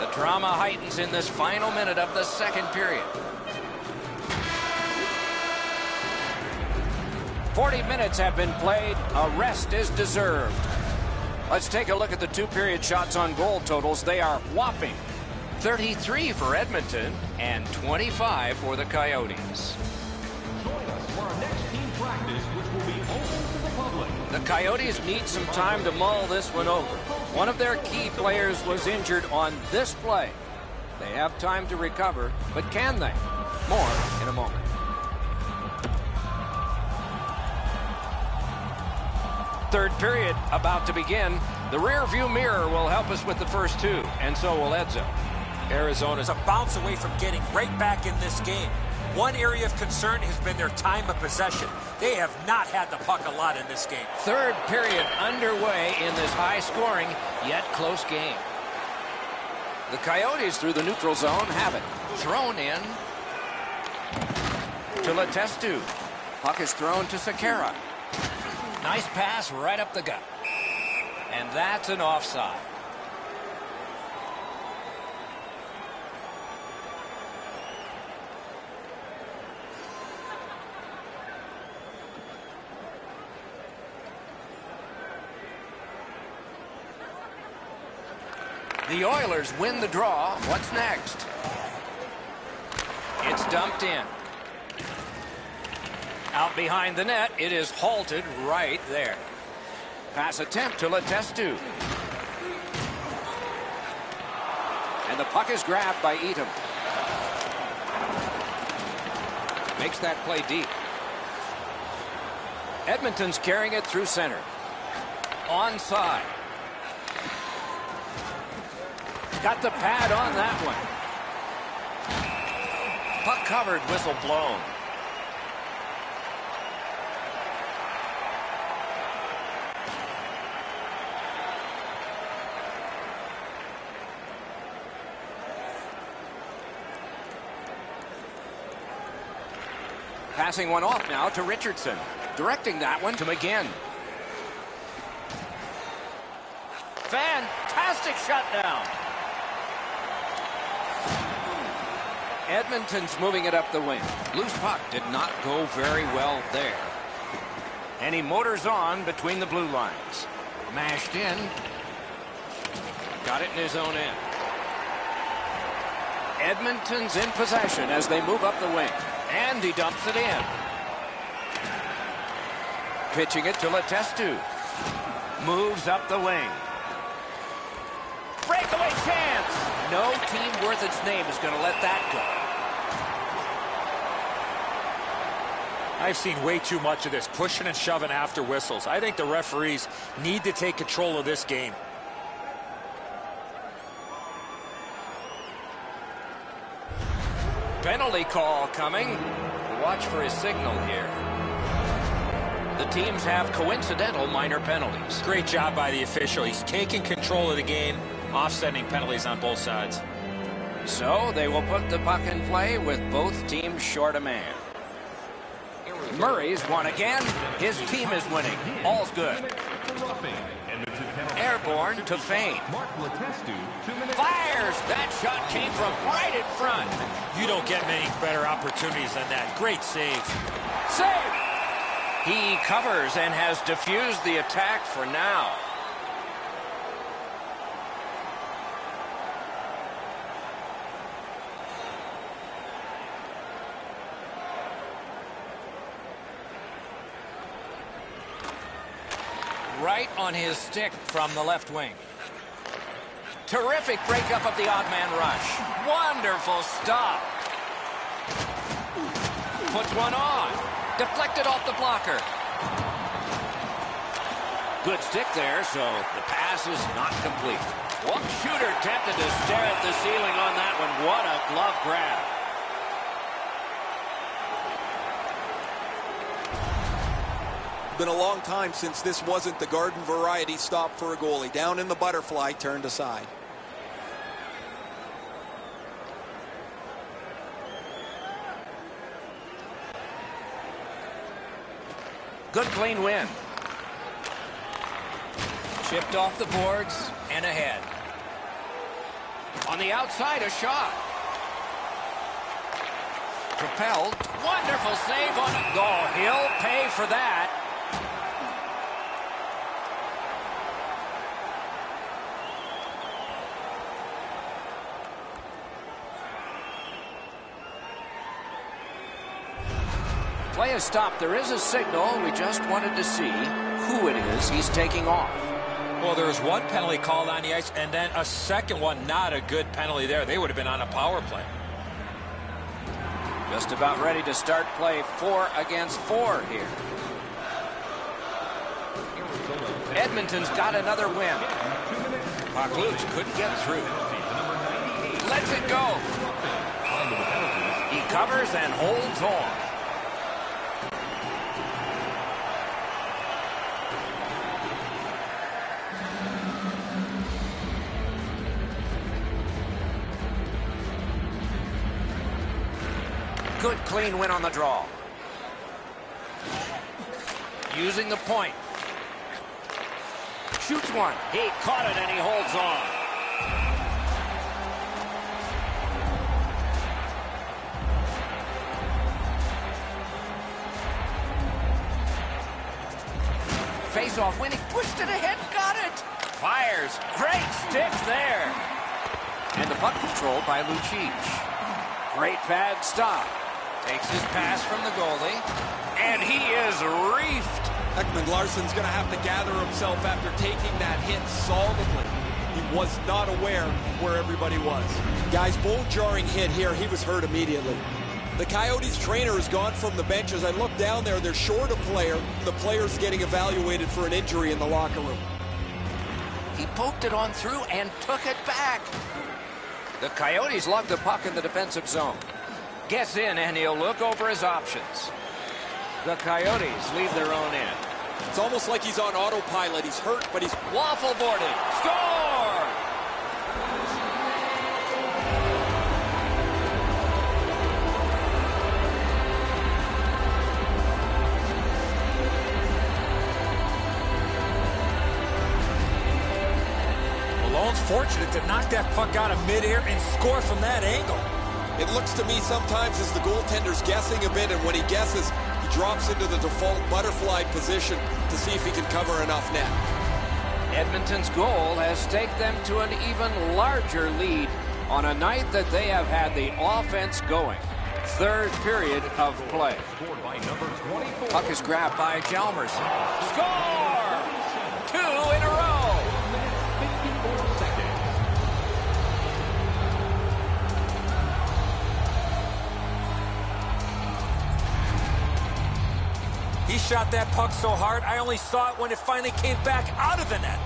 The drama heightens in this final minute of the second period. 40 minutes have been played. A rest is deserved. Let's take a look at the two-period shots on goal totals. They are whopping. 33 for Edmonton and 25 for the Coyotes. Join us for our next team practice, which will be open to the public. The Coyotes need some time to mull this one over. One of their key players was injured on this play. They have time to recover, but can they? More in a moment. Third period about to begin. The rear view mirror will help us with the first two, and so will Edzo. Arizona's a bounce away from getting right back in this game. One area of concern has been their time of possession. They have not had the puck a lot in this game. Third period underway in this high-scoring, yet close game. The Coyotes through the neutral zone have it. Thrown in to Letestu. Puck is thrown to Sekera. Nice pass right up the gut. And that's an offside. The Oilers win the draw. What's next? It's dumped in. Out behind the net, it is halted right there. Pass attempt to Letestu. And the puck is grabbed by Edom. Makes that play deep. Edmonton's carrying it through center. Onside. Got the pad on that one. Puck covered, whistle blown. Passing one off now to Richardson. Directing that one to McGinn. Fantastic shutdown. Edmonton's moving it up the wing. Loose puck did not go very well there. And he motors on between the blue lines. Mashed in. Got it in his own end. Edmonton's in possession as they move up the wing. And he dumps it in. Pitching it to Letestu. Moves up the wing. Breakaway chance. No team worth its name is going to let that go. I've seen way too much of this, pushing and shoving after whistles. I think the referees need to take control of this game. Penalty call coming. Watch for his signal here. The teams have coincidental minor penalties. Great job by the official. He's taking control of the game, offsetting penalties on both sides. So they will put the puck in play with both teams short a man. Murray's won again. His team is winning. All's good. Airborne to feint. Fires! That shot came from right in front. You don't get many better opportunities than that. Great save. Save! He covers and has diffused the attack for now. Right on his stick from the left wing. Terrific breakup of the odd man rush. Wonderful stop. Puts one on. Deflected off the blocker. Good stick there, so the pass is not complete. One shooter tempted to stare at the ceiling on that one. What a glove grab. Been a long time since this wasn't the garden variety stop for a goalie. Down in the butterfly, turned aside. Good clean win. Chipped off the boards and ahead. On the outside, a shot. Propelled. Wonderful save on it. Oh, he'll pay for that. Play is stopped. There is a signal. We just wanted to see who it is he's taking off. Well, there was one penalty called on the ice, and then a second one. Not a good penalty there. They would have been on a power play. Just about ready to start play 4 against 4 here. Edmonton's got another win. Puck loose, couldn't get through. Lets it go. He covers and holds on. Good clean win on the draw. Using the point. Shoots one. He caught it and he holds on. Face-off winning. Pushed it ahead. Got it. Fires. Great stick there. And the puck controlled by Lucic. Great pad stop. Takes his pass from the goalie, and he is reefed. Ekman Larsson's going to have to gather himself after taking that hit solidly. He was not aware where everybody was. Guys, bone-jarring hit here. He was hurt immediately. The Coyotes trainer has gone from the bench. As I look down there, they're short a player. The player's getting evaluated for an injury in the locker room. He poked it on through and took it back. The Coyotes lug the puck in the defensive zone. Gets in, and he'll look over his options. The Coyotes leave their own end. It's almost like he's on autopilot. He's hurt, but he's waffle boarded. Score! Malone's fortunate to knock that puck out of midair and score from that angle. It looks to me sometimes as the goaltender's guessing a bit, and when he guesses, he drops into the default butterfly position to see if he can cover enough net. Edmonton's goal has taken them to an even larger lead on a night that they have had the offense going. Third period of play. Puck is grabbed by Chalmers. Score! 2 in a row. He shot that puck so hard, I only saw it when it finally came back out of the net.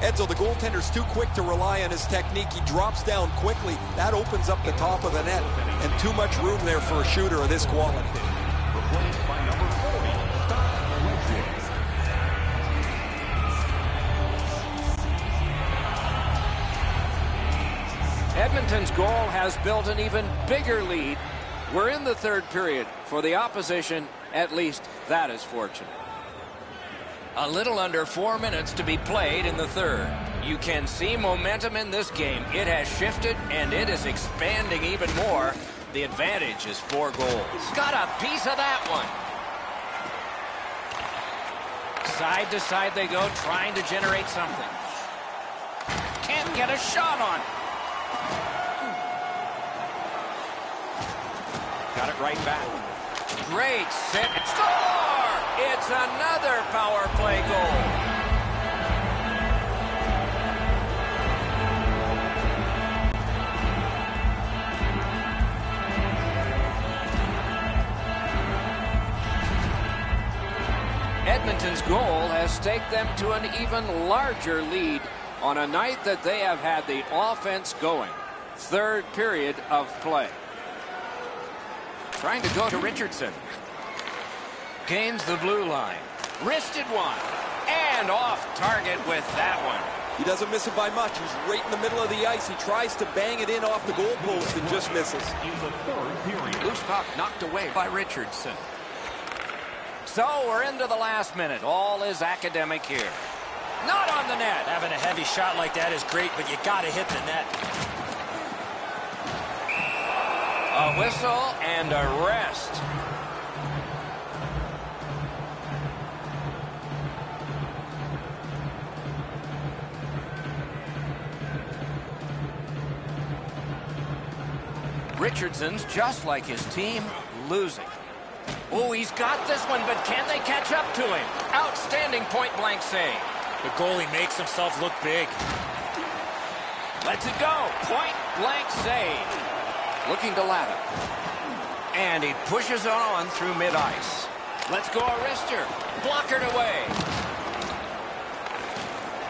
Edzo, the goaltender's too quick to rely on his technique. He drops down quickly. That opens up the top of the net, and too much room there for a shooter of this quality. Replaced by number 40, Edmonton's goal has built an even bigger lead. We're in the third period. For the opposition, at least that is fortunate. A little under 4 minutes to be played in the third. You can see momentum in this game. It has shifted, and it is expanding even more. The advantage is 4 goals. Got a piece of that one. Side to side they go, trying to generate something. Can't get a shot on. Got it right back. Great set. Score! It's another power play goal. Edmonton's goal has staked them to an even larger lead on a night that they have had the offense going. Third period of play. Trying to go to Richardson. Gains the blue line. Wristed one. And off target with that one. He doesn't miss it by much. He's right in the middle of the ice. He tries to bang it in off the goalpost and just misses. in the third period. Loose puck knocked away by Richardson. So we're into the last minute. All is academic here. Not on the net. Having a heavy shot like that is great, but you got to hit the net. A whistle and a rest. Richardson's just like his team, losing. Oh, he's got this one, but can they catch up to him? Outstanding point-blank save. The goalie makes himself look big. Lets it go. Point-blank save. Looking to ladder. And he pushes on through mid-ice. Let's go a wrister. Blockered away.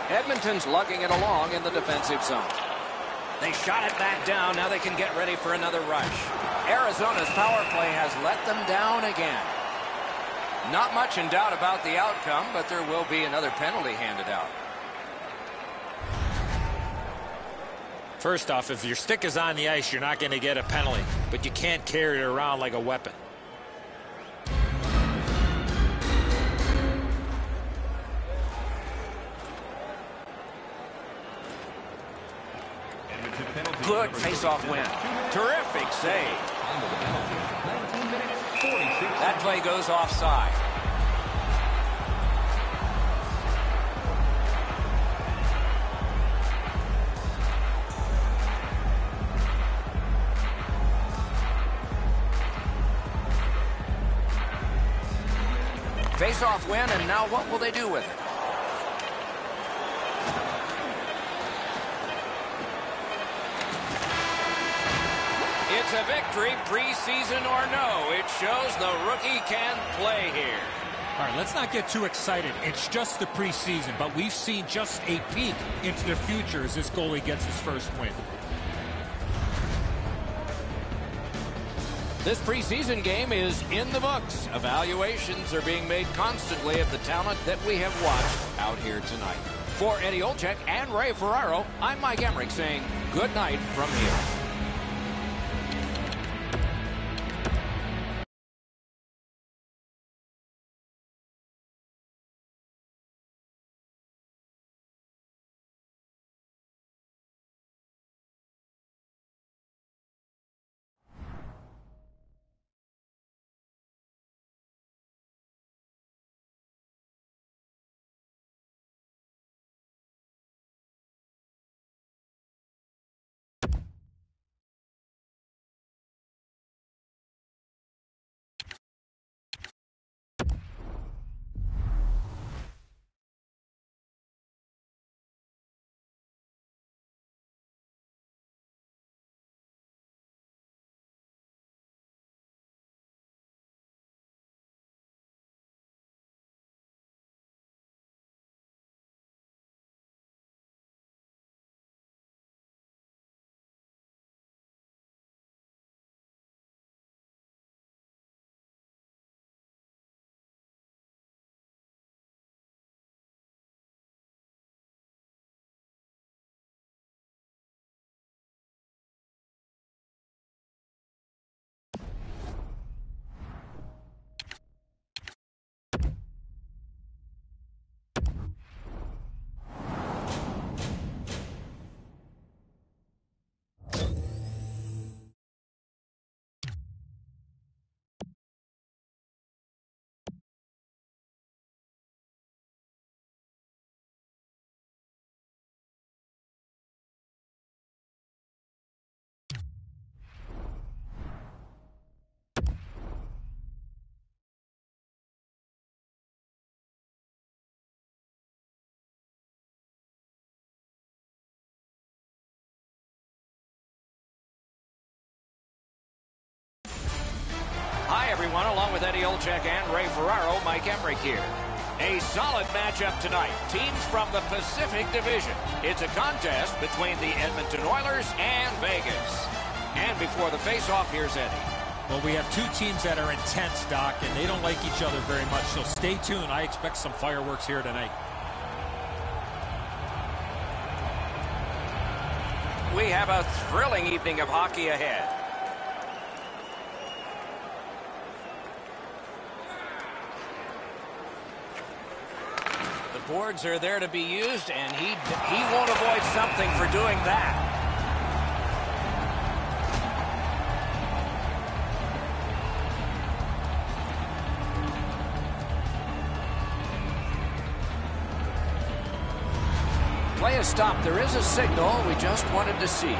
Edmonton's lugging it along in the defensive zone. They shot it back down. Now they can get ready for another rush. Arizona's power play has let them down again. Not much in doubt about the outcome, but there will be another penalty handed out. First off, if your stick is on the ice, you're not going to get a penalty, but you can't carry it around like a weapon. Good face-off win. Terrific save. That play goes offside. Face-off win, and now what will they do with it? It's a victory, preseason or no. It shows the rookie can play here. All right, let's not get too excited. It's just the preseason, but we've seen just a peek into the future as this goalie gets his first win. This preseason game is in the books. Evaluations are being made constantly of the talent that we have watched out here tonight. For Eddie Olczyk and Ray Ferraro, I'm Mike Emmerich saying good night from here. everyone. Along with Eddie Olczyk and Ray Ferraro, Mike Emmerich here. A solid matchup tonight. Teams from the Pacific Division. It's a contest between the Edmonton Oilers and Vegas. And before the face-off, here's Eddie. Well, we have two teams that are intense, Doc, and they don't like each other very much. So stay tuned. I expect some fireworks here tonight. We have a thrilling evening of hockey ahead. The boards are there to be used, and he won't avoid something for doing that. Play is stopped. There is a signal. We just wanted to see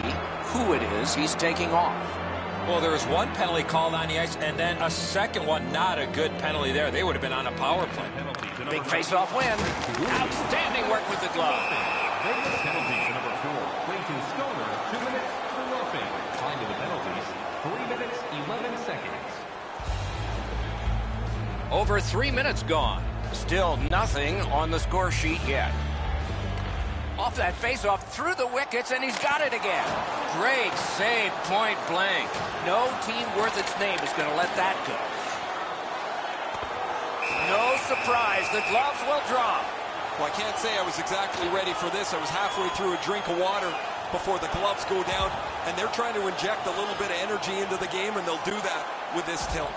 who it is he's taking off. Well, there was one penalty called on the ice, and then a second one. Not a good penalty there. They would have been on a power play. Big face-off win. Outstanding work with the glove. Penalty to number 4. Clayton Stoner, 2 minutes for roughing. Time to the penalties, 3 minutes, 11 seconds. Over 3 minutes gone. Still nothing on the score sheet yet. Off that face-off through the wickets, and he's got it again. Great save, point blank. No team worth its name is going to let that go. No surprise, the gloves will drop. Well, I can't say I was exactly ready for this. I was halfway through a drink of water before the gloves go down, and they're trying to inject a little bit of energy into the game, and they'll do that with this tilt.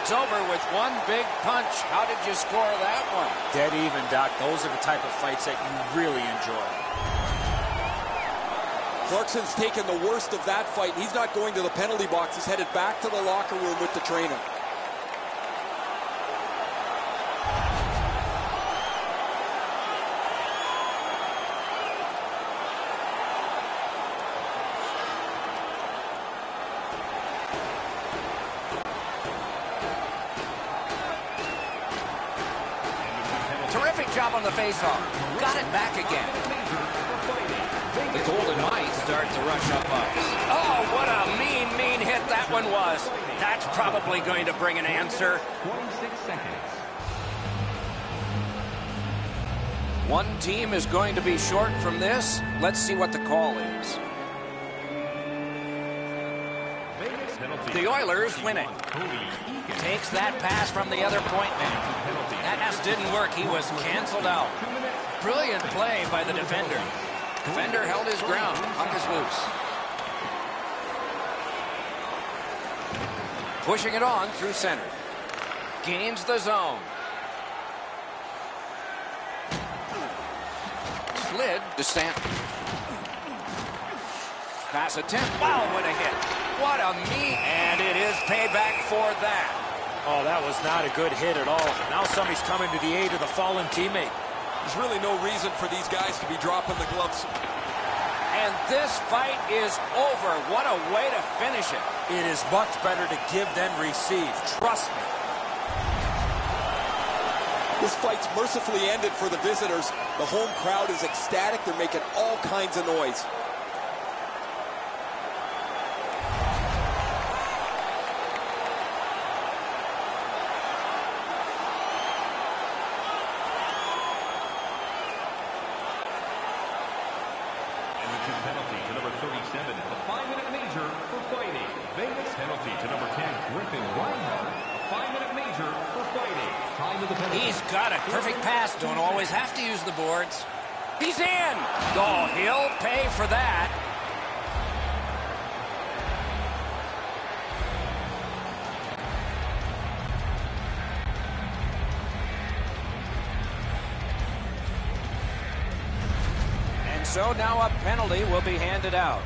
It's over with one big punch. How did you score that one? Dead even, Doc. Those are the type of fights that you really enjoy. Clarkson's taken the worst of that fight. He's not going to the penalty box. He's headed back to the locker room with the trainer. Terrific job on the faceoff. Got it back again. The Golden Knights start to rush up ice. Oh, what a mean hit that one was. That's probably going to bring an answer. 26 seconds. One team is going to be short from this. Let's see what the call is. The Oilers win it. Takes that pass from the other point man. That pass didn't work. He was canceled out. Brilliant play by the defender. Defender held his ground. Puck is loose. Pushing it on through center. Gains the zone. Slid to Stanton. Pass attempt. Wow, what a hit. What a mean. And it is payback for that. Oh, that was not a good hit at all. Now somebody's coming to the aid of the fallen teammate. There's really no reason for these guys to be dropping the gloves. And this fight is over. What a way to finish it. It is much better to give than receive. Trust me. This fight's mercifully ended for the visitors. The home crowd is ecstatic. They're making all kinds of noise. Penalty to number 37, a 5-minute major for fighting. Vegas penalty to number 10, Griffin Reinhardt, a 5-minute major for fighting. Time to the penalty. He's got a perfect pass. Don't always have to use the boards. He's in. Oh, he'll pay for that. So now a penalty will be handed out.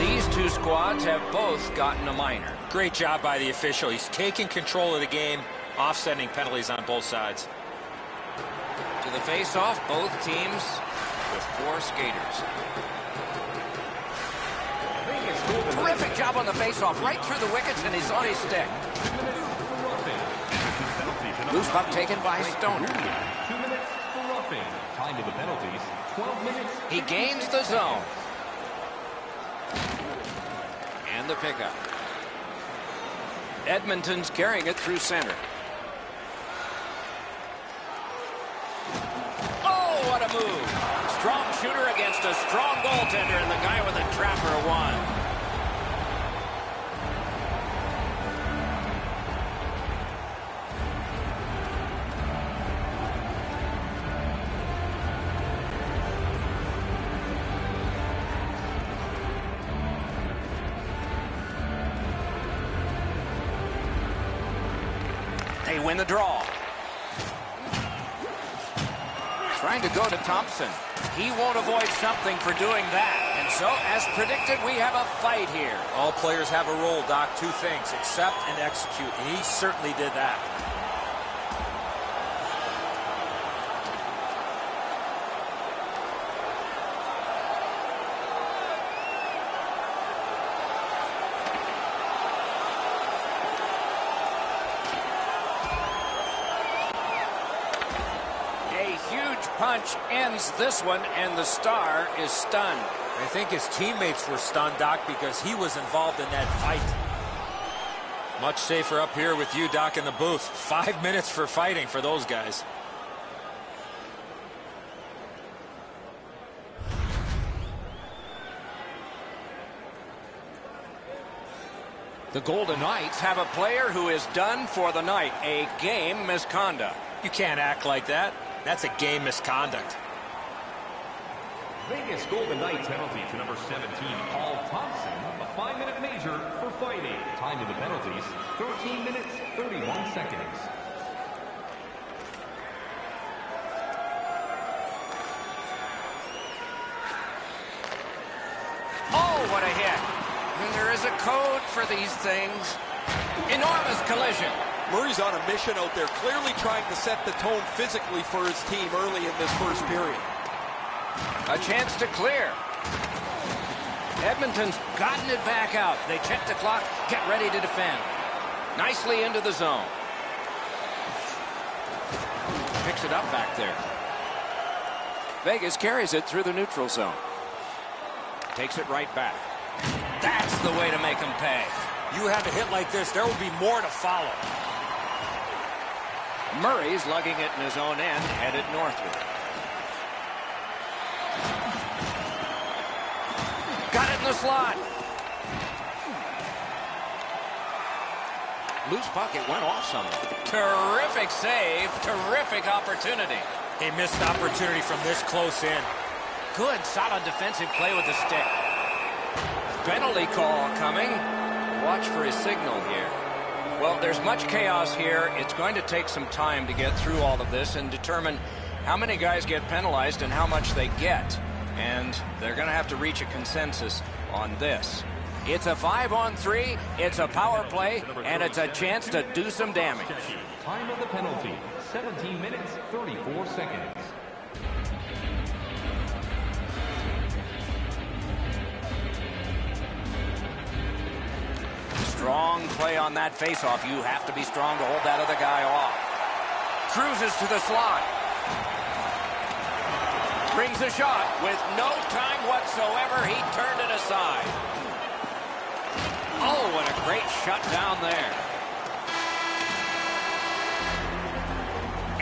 These two squads have both gotten a minor. Great job by the official. He's taking control of the game, offsetting penalties on both sides. To the face-off, both teams with 4 skaters. Terrific job on the face-off, right through the wickets, and he's on his stick. Loose puck taken by Stoner. 2 minutes for roughing. Time to the penalties, 12 minutes. He gains the zone. And the pickup. Edmonton's carrying it through center. Oh, what a move. Strong shooter against a strong goaltender, and the guy with a trapper won. They win the draw. Trying to go to Thompson. He won't avoid something for doing that. And so, as predicted, we have a fight here. All players have a role, Doc. 2 things, accept and execute. And he certainly did that. Punch ends this one, and the Star is stunned. I think his teammates were stunned, Doc, because he was involved in that fight. Much safer up here with you, Doc, in the booth. 5 minutes for fighting for those guys. The Golden Knights have a player who is done for the night. A game misconduct. You can't act like that. That's a game misconduct. Vegas Golden Knights penalty to number 17, Paul Thompson. A 5-minute major for fighting. Time to the penalties, 13 minutes, 31 seconds. Oh, what a hit. And there is a code for these things. Enormous collision. Murray's on a mission out there, clearly trying to set the tone physically for his team early in this first period. A chance to clear. Edmonton's gotten it back out. They check the clock, get ready to defend. Nicely into the zone. Picks it up back there. Vegas carries it through the neutral zone. Takes it right back. That's the way to make them pay. You have a hit like this, there will be more to follow. Murray's lugging it in his own end, headed northward. Got it in the slot. Loose puck, it went off somewhere. Terrific save, terrific opportunity. A missed opportunity from this close in. Good, solid defensive play with the stick. Penalty call coming. Watch for his signal here. Well, there's much chaos here. It's going to take some time to get through all of this and determine how many guys get penalized and how much they get. And they're going to have to reach a consensus on this. It's a 5-on-3, it's a power play, and it's a chance to do some damage. Time of the penalty, 17 minutes, 34 seconds. Strong play on that faceoff. You have to be strong to hold that other guy off. Cruises to the slot. Brings a shot with no time whatsoever. He turned it aside. Oh, what a great shut down there.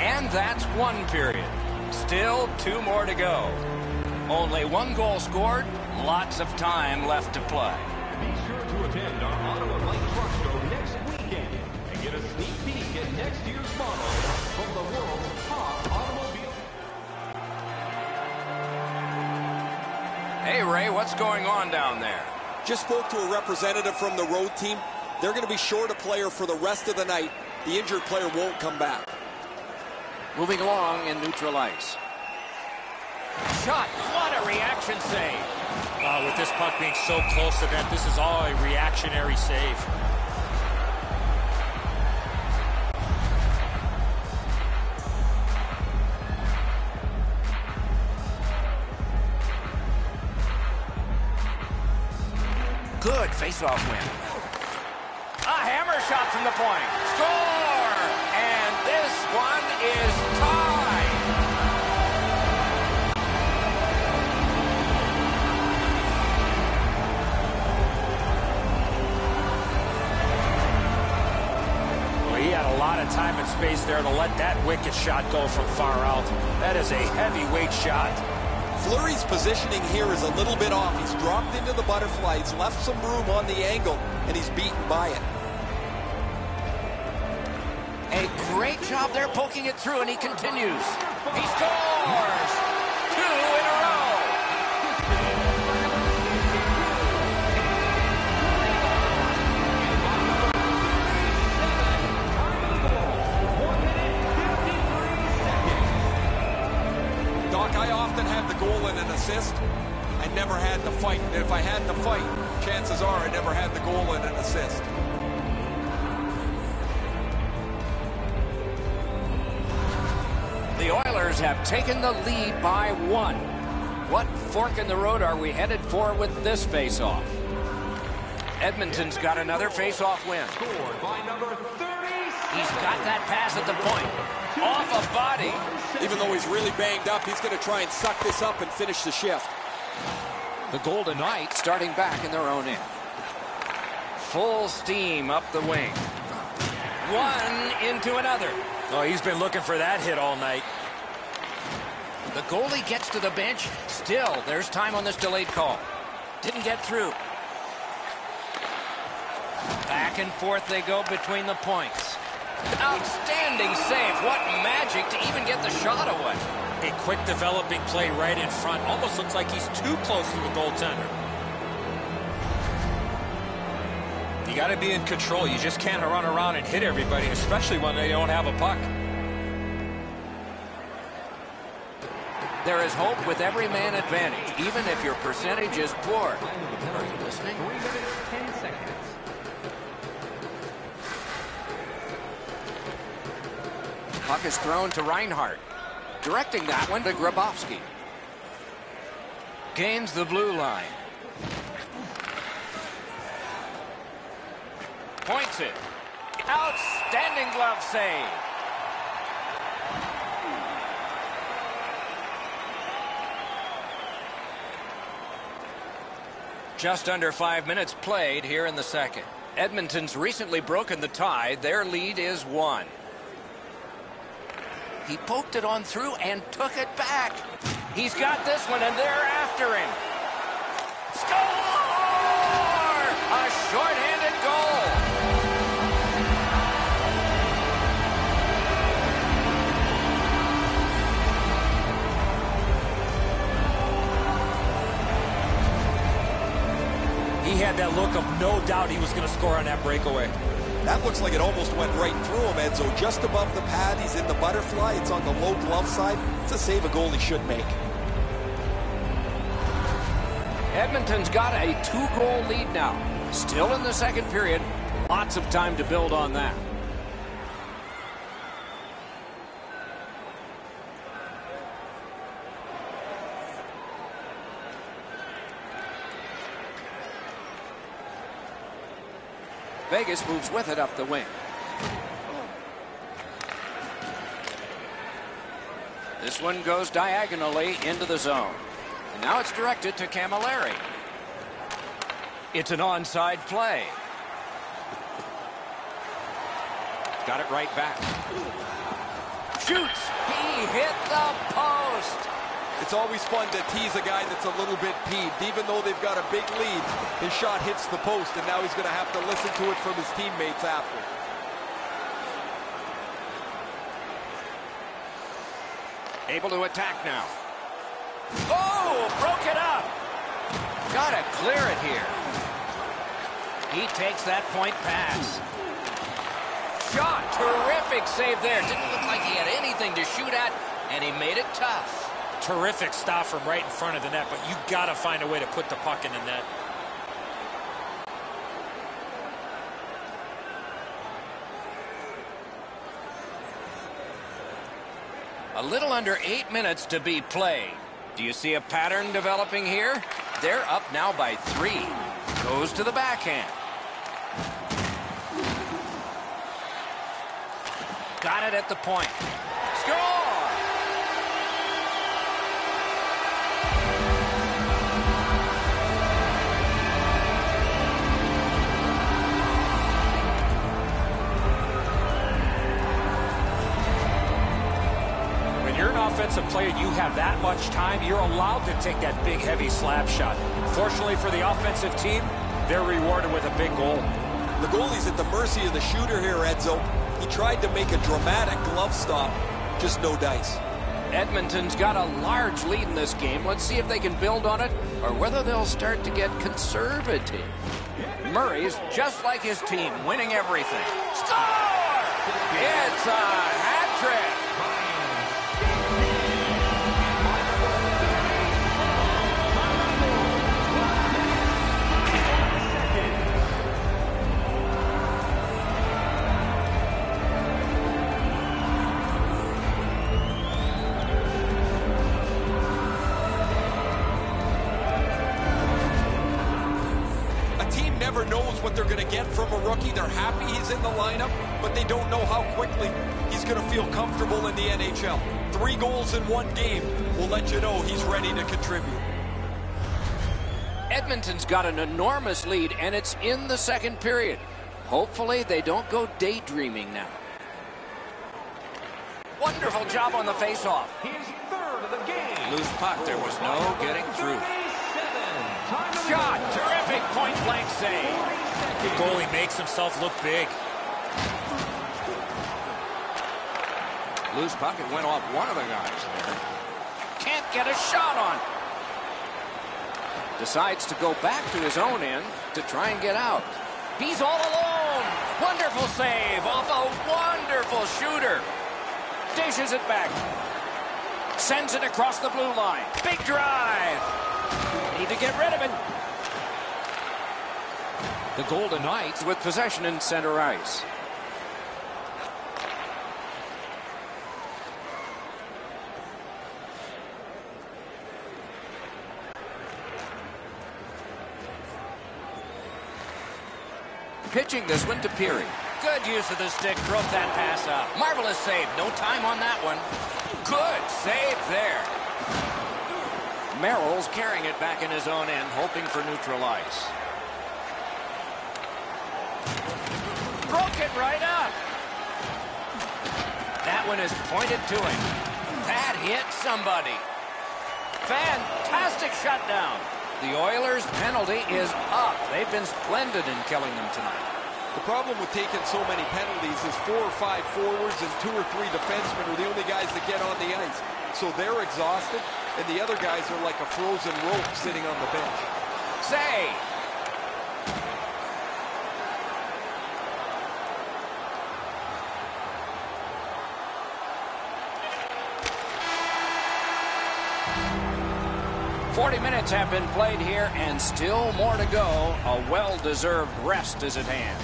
And that's 1 period. Still 2 more to go. Only 1 goal scored. Lots of time left to play. Be sure to attend our Ottawa Light Truck Show next weekend and get a sneak peek at next year's model from the world's top automobile. Hey, Ray, what's going on down there? Just spoke to a representative from the road team. They're going to be short a player for the rest of the night. The injured player won't come back. Moving along in neutral ice. Shot. What a reaction save. With this puck being so close to that, this is all a reactionary save. Good face-off win. A hammer shot from the point. Score! And this one is tied. Well, he had a lot of time and space there to let that wicked shot go from far out. That is a heavyweight shot. Fleury's positioning here is a little bit off. He's dropped into the butterfly. He's left some room on the angle, and he's beaten by it. A great job there poking it through, and he continues. He scores! 2 in a row. Doc, I often had the goal and an assist. I never had the fight. And if I had the fight, chances are I never had the goal and an assist. The Oilers have taken the lead by 1. What fork in the road are we headed for with this face-off? Edmonton's got another face-off win. Scored by number 30. He's got that pass at the point. Off a body. Even though he's really banged up, he's going to try and suck this up and finish the shift. The Golden Knights starting back in their own end. Full steam up the wing. One into another. Oh, he's been looking for that hit all night. The goalie gets to the bench. Still, there's time on this delayed call. Didn't get through. Back and forth they go between the points. Outstanding save. What magic to even get the shot away. A quick developing play right in front. Almost looks like he's too close to the goaltender. You got to be in control. You just can't run around and hit everybody, especially when they don't have a puck. There is hope with every man advantage, even if your percentage is poor. Are you listening? 3 minutes, 10 seconds. Puck is thrown to Reinhart. Directing that one to Grabowski. Gains the blue line. Points it. Outstanding glove save. Just under 5 minutes played here in the second. Edmonton's recently broken the tie. Their lead is 1. He poked it on through and took it back. He's got this one, and they're after him. Score! A shorthanded goal. He had that look of no doubt he was going to score on that breakaway. That looks like it almost went right through him, Enzo. Just above the pad, he's in the butterfly. It's on the low glove side. It's a save a goalie should make. Edmonton's got a 2-goal lead now. Still in the second period. Lots of time to build on that. Vegas moves with it up the wing. This one goes diagonally into the zone. And now it's directed to Camilleri. It's an onside play. Got it right back. Shoots. He hit the post. It's always fun to tease a guy that's a little bit peeved. Even though they've got a big lead, his shot hits the post, and now he's going to have to listen to it from his teammates after. Able to attack now. Oh, broke it up. Got to clear it here. He takes that point pass. Shot. Terrific save there. Didn't look like he had anything to shoot at, and he made it tough. terrific stop from right in front of the net, but you got to find a way to put the puck in the net. A little under 8 minutes to be played. Do you see a pattern developing here? They're up now by 3. Goes to the backhand. Got it at the point. Score! When you're an offensive player, you have that much time, you're allowed to take that big, heavy slap shot. Fortunately for the offensive team, they're rewarded with a big goal. The goalie's at the mercy of the shooter here, Edzo. He tried to make a dramatic glove stop, just no dice. Edmonton's got a large lead in this game. Let's see if they can build on it or whether they'll start to get conservative. Murray's just like his team, winning everything. Score! It's a hat trick. Never knows what they're going to get from a rookie. They're happy he's in the lineup, but they don't know how quickly he's going to feel comfortable in the NHL. 3 goals in 1 game will let you know he's ready to contribute. Edmonton's got an enormous lead, and it's in the second period. Hopefully they don't go daydreaming now. Wonderful job on the faceoff. His third of the game. Loose puck. There was no getting through. Shot. Terrific point-blank save. The goalie makes himself look big. Loose puck. It went off one of the guys there. Can't get a shot on. Decides to go back to his own end to try and get out. He's all alone. Wonderful save off a wonderful shooter. Dishes it back. Sends it across the blue line. Big drive. Need to get rid of it. The Golden Knights with possession in center ice. Pitching this one to Peary. Good use of the stick. Broke that pass up. Marvelous save. No time on that one. Good save there. Merrill's carrying it back in his own end, hoping for neutral ice. Broke it right up. That one is pointed to him. That hit somebody. Fantastic shutdown. The Oilers' penalty is up. They've been splendid in killing them tonight. The problem with taking so many penalties is 4 or 5 forwards and 2 or 3 defensemen are the only guys that get on the ice. So they're exhausted, and the other guys are like a frozen rope sitting on the bench. Say. "40 minutes have been played here, and still more to go. A well-deserved rest is at hand."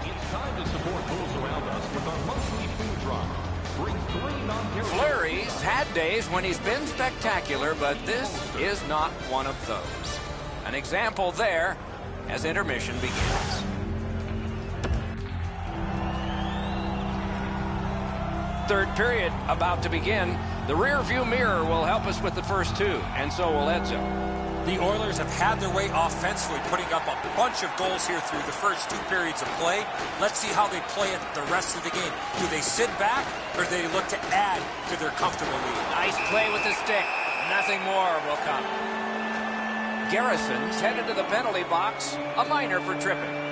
It's time to support those around us with our monthly food drive. Bring 3 non-perishable. Fleury's had days when he's been spectacular, but this is not one of those. An example there as intermission begins. Third period about to begin. The rear view mirror will help us with the first 2, and so will Edzo. The Oilers have had their way offensively, putting up a bunch of goals here through the first 2 periods of play. Let's see how they play it the rest of the game. Do they sit back, or do they look to add to their comfortable lead? Nice play with the stick. Nothing more will come. Garrison's headed to the penalty box. A minor for tripping.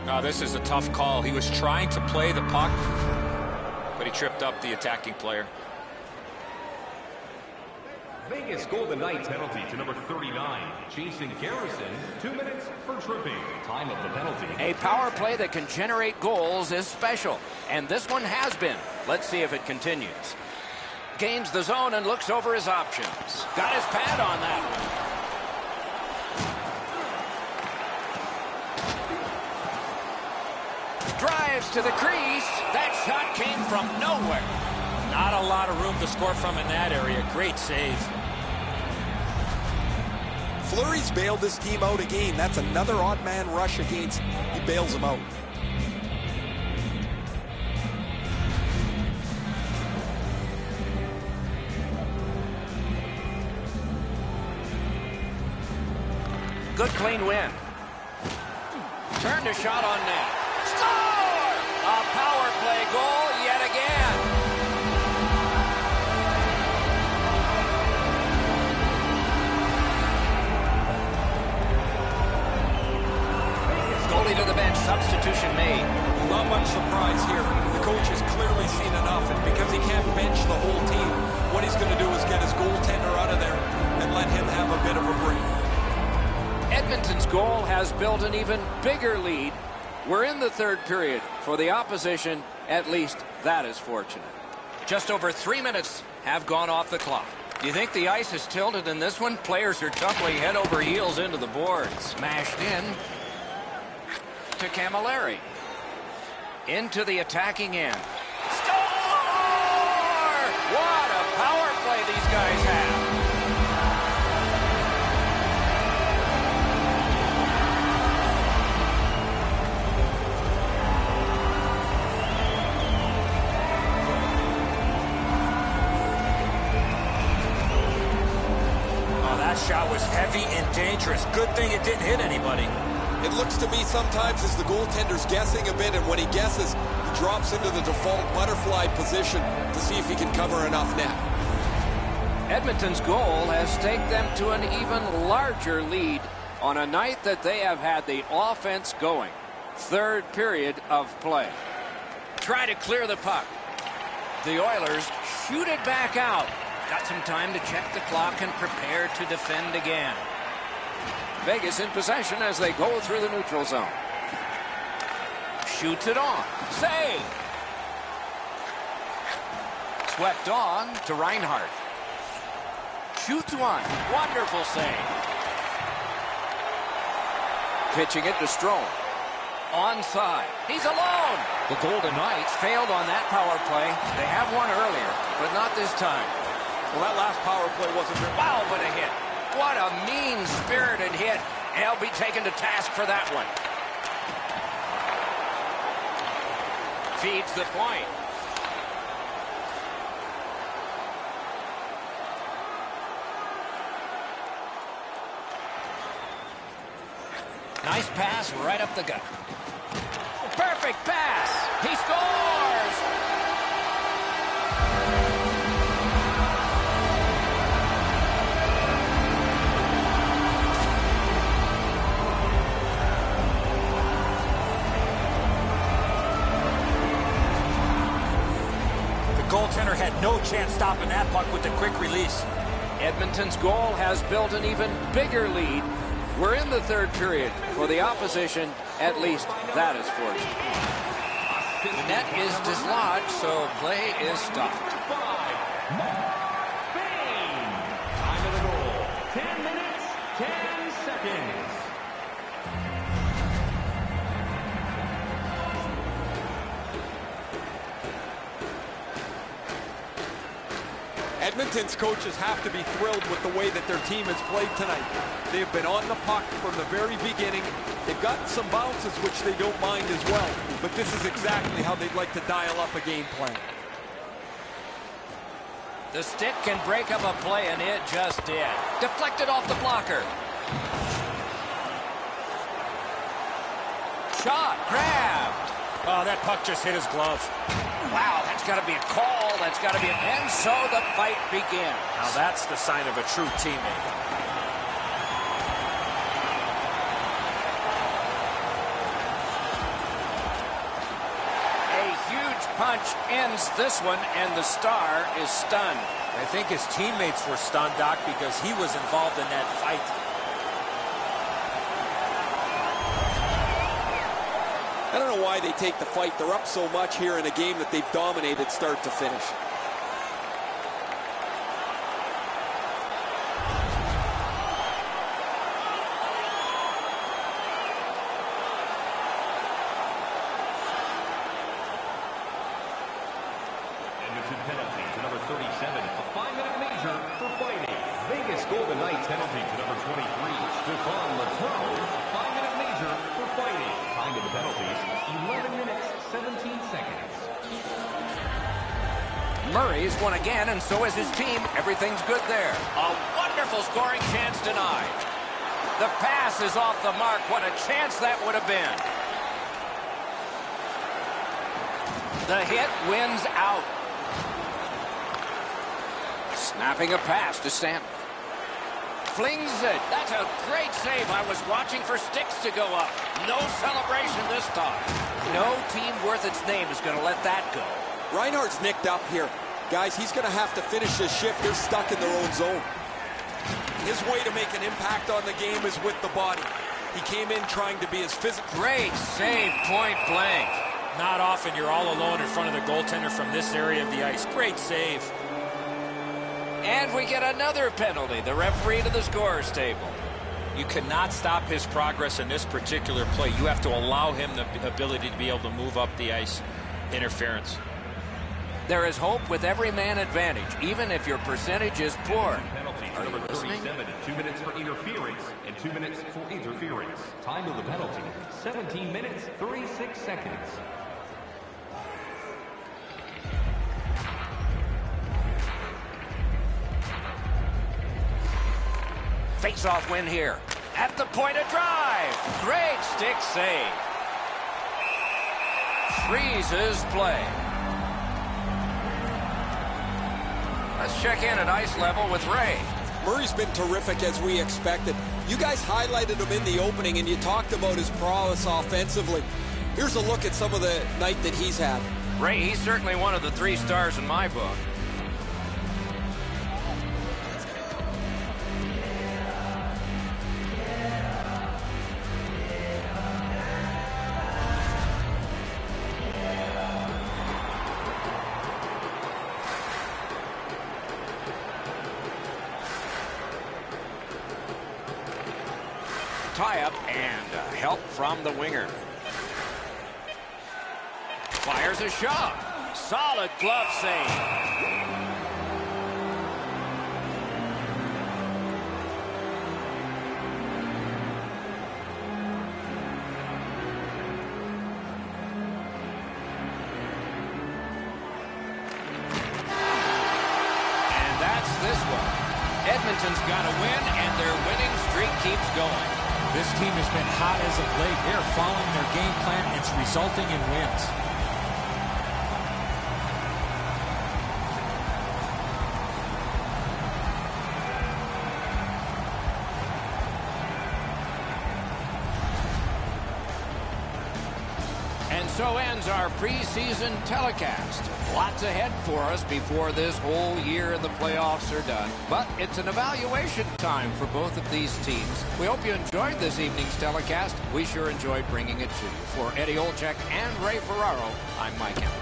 No, this is a tough call. He was trying to play the puck, but he tripped up the attacking player. Vegas Golden Knights penalty to number 39, Jason Garrison, 2 minutes for tripping. Time of the penalty. A power play that can generate goals is special, and this one has been. Let's see if it continues. Gains the zone and looks over his options. Got his pad on that one. Drives to the crease. That shot came from nowhere. Not a lot of room to score from in that area. Great save. Fleury's bailed this team out again. That's another odd man rush against. He bails him out. Good clean win. Turned a shot on net. Score! A power play goal yet again. Goalie to the bench. Substitution made. Not much surprise here. The coach has clearly seen enough, and because he can't bench the whole team, what he's going to do is get his goaltender out of there and let him have a bit of a break. Edmonton's goal has built an even bigger lead. We're in the third period. For the opposition, at least that is fortunate. Just over 3 minutes have gone off the clock. Do you think the ice is tilted in this one? Players are tumbling head over heels into the boards. Smashed in to Camilleri. Into the attacking end. Score! What a power play these guys have. Shot was heavy and dangerous. Good thing it didn't hit anybody. It looks to me sometimes as the goaltender's guessing a bit, and when he guesses, he drops into the default butterfly position to see if he can cover enough net. Edmonton's goal has taken them to an even larger lead on a night that they have had the offense going. Third period of play. Try to clear the puck. The Oilers shoot it back out. Got some time to check the clock and prepare to defend again. Vegas in possession as they go through the neutral zone. Shoots it on. Save. Swept on to Reinhart. Shoots one. Wonderful save. Pitching it to Strome. Onside. He's alone. The Golden Knights failed on that power play. They have one earlier, but not this time. Well, that last power play wasn't very... Wow, what a hit. What a mean-spirited hit. He'll be taken to task for that one. Feeds the point. Nice pass right up the gut. Perfect pass. He scores. Goaltender had no chance stopping that puck with the quick release. Edmonton's goal has built an even bigger lead. We're in the third period. For the opposition, at least that is fortunate. The net is dislodged, so play is stopped. Time of the goal, 10 minutes, 10 seconds. Edmonton's coaches have to be thrilled with the way that their team has played tonight. They have been on the puck from the very beginning. They've gotten some bounces, which they don't mind as well. But this is exactly how they'd like to dial up a game plan. The stick can break up a play, and it just did. Deflected off the blocker. Shot, grabbed. Oh, that puck just hit his glove. Wow, that's got to be a call. That's got to be and so the fight begins. Now that's the sign of a true teammate. A huge punch ends this one, and the Star is stunned. I think his teammates were stunned, Doc, because he was involved in that fight. I don't know why they take the fight. They're up so much here in a game that they've dominated start to finish. Edmonton penalty to number 37, a 5-minute major for fighting. Vegas Golden Knights penalty to number 23, Stefan Letourneau, a 5-minute major for fighting. Time of the penalties, 11 minutes, 17 seconds. Murray's won again, and so is his team. Everything's good there. A wonderful scoring chance denied. The pass is off the mark. What a chance that would have been. The hit wins out. Snapping a pass to Sam. Flings it. That's a great save. I was watching for sticks to go up. No celebration this time. No team worth its name is going to let that go. Reinhart's nicked up here. Guys, he's going to have to finish this shift. They're stuck in their own zone. His way to make an impact on the game is with the body. He came in trying to be as physical. Great save, point blank. Not often you're all alone in front of the goaltender from this area of the ice. Great save. And we get another penalty. The referee to the scorer's table. You cannot stop his progress in this particular play. You have to allow him the ability to be able to move up the ice. Interference. There is hope with every man advantage, even if your percentage is poor. Penalty to number 37, 2 minutes for interference and 2 minutes for interference. Time of the penalty, 17 minutes, 36 seconds. Face-off win here. At the point of drive. Great stick save. Freezes play. Let's check in at ice level with Ray. Murray's been terrific as we expected. You guys highlighted him in the opening, and you talked about his prowess offensively. Here's a look at some of the night that he's had. Ray, he's certainly one of the 3 stars in my book. Tie-up and help from the winger. Fires a shot. Solid glove save. And that's this one. Edmonton's got a win, and their winning streak keeps going. This team has been hot as of late. They're following their game plan. It's resulting in wins. And so ends our preseason telecast. Lots ahead for us before this whole year of the playoffs are done. But it's an evaluation time for both of these teams. We hope you enjoyed this evening's telecast. We sure enjoyed bringing it to you. For Eddie Olczyk and Ray Ferraro, I'm Mike Emmer.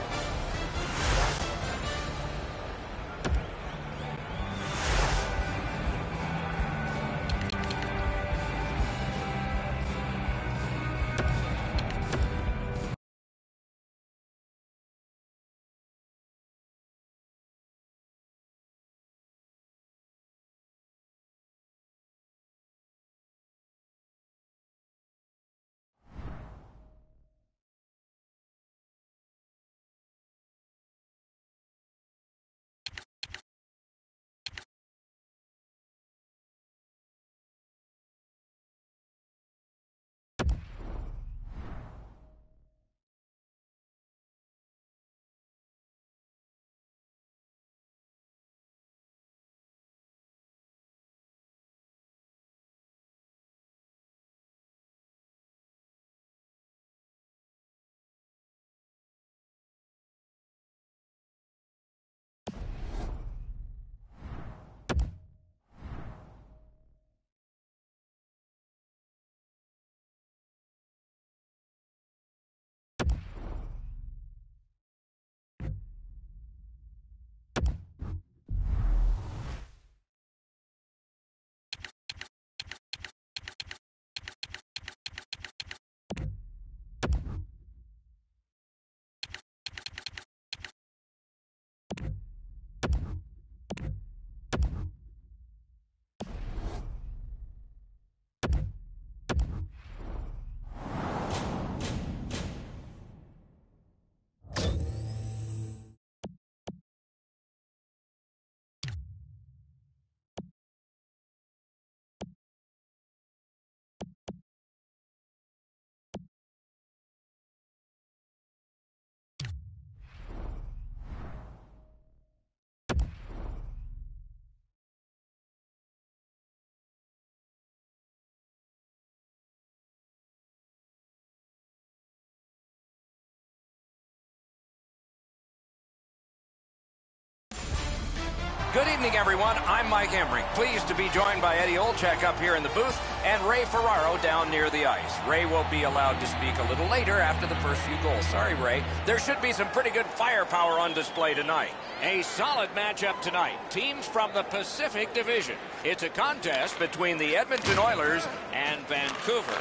Good evening, everyone. I'm Mike Emmerich. Pleased to be joined by Eddie Olczyk up here in the booth and Ray Ferraro down near the ice. Ray will be allowed to speak a little later after the first few goals. Sorry, Ray. There should be some pretty good firepower on display tonight. A solid matchup tonight. Teams from the Pacific Division. It's a contest between the Edmonton Oilers and Vancouver.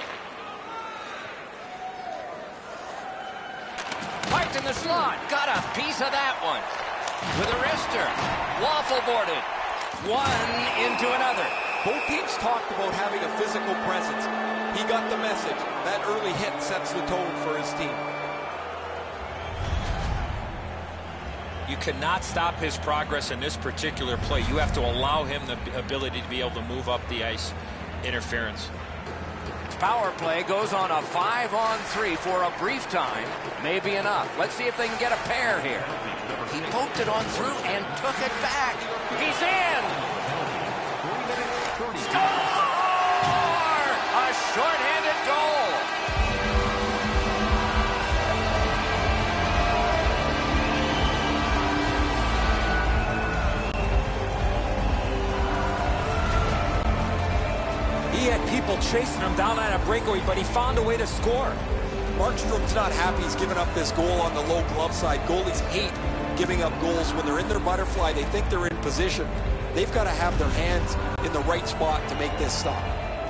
Parked in the slot. Got a piece of that one. With a wrister. Waffle boarded. One into another. Both teams talked about having a physical presence. He got the message. That early hit sets the tone for his team. You cannot stop his progress in this particular play. You have to allow him the ability to be able to move up the ice. Interference. Power play goes on a 5-on-3 for a brief time. May be enough. Let's see if they can get a pair here. He poked it on through and took it back. He's in! Score! A shorthanded goal. He had people chasing him down on a breakaway, but he found a way to score. Markstrom's not happy he's given up this goal on the low glove side. Goalies hate giving up goals. When they're in their butterfly, they think they're in position. They've got to have their hands in the right spot to make this stop.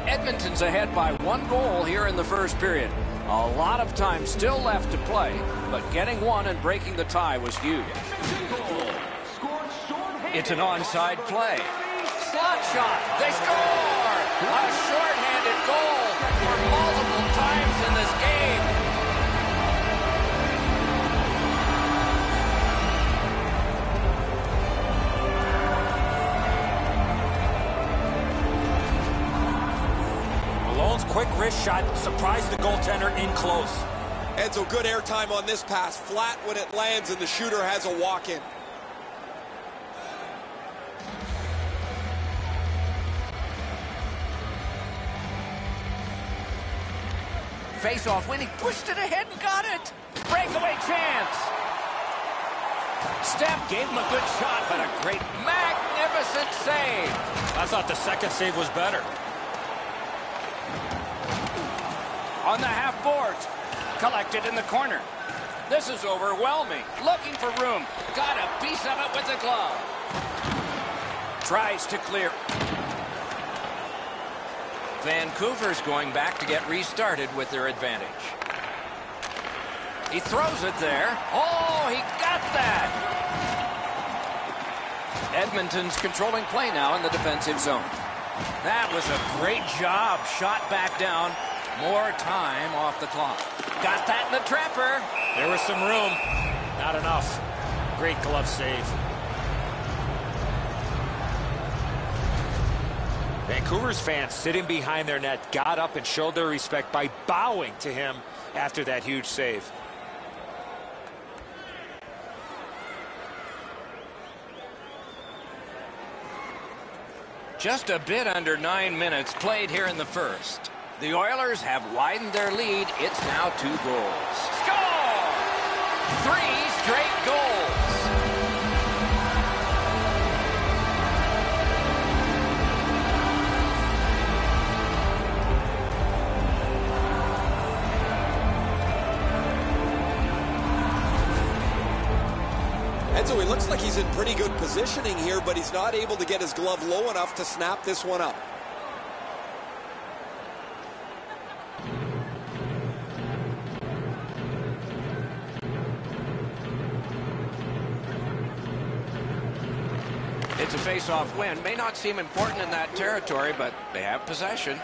Edmonton's ahead by 1 goal here in the first period. A lot of time still left to play, but getting one and breaking the tie was huge. It's an onside play. Slot shot. They score! A shorthanded goal for multiple times in this game. Malone's quick wrist shot surprised the goaltender in close. Edzo, good airtime on this pass. Flat when it lands, and the shooter has a walk-in. Face-off win. He pushed it ahead and got it. Breakaway chance. Step gave him a good shot, but a great, magnificent save. I thought the second save was better. On the half boards. Collected in the corner. This is overwhelming. Looking for room. Got a piece of it with the glove. Tries to clear. Vancouver's going back to get restarted with their advantage. He throws it there. Oh, he got that! Edmonton's controlling play now in the defensive zone. That was a great job. Shot back down. More time off the clock. Got that in the trapper. There was some room. Not enough. Great glove save. Vancouver's fans sitting behind their net got up and showed their respect by bowing to him after that huge save. Just a bit under 9 minutes played here in the first. The Oilers have widened their lead. It's now 2 goals. Score! 3 straight goals. Edzo, he looks like he's in pretty good positioning here, but he's not able to get his glove low enough to snap this one up. It's a face-off win. May not seem important in that territory, but they have possession.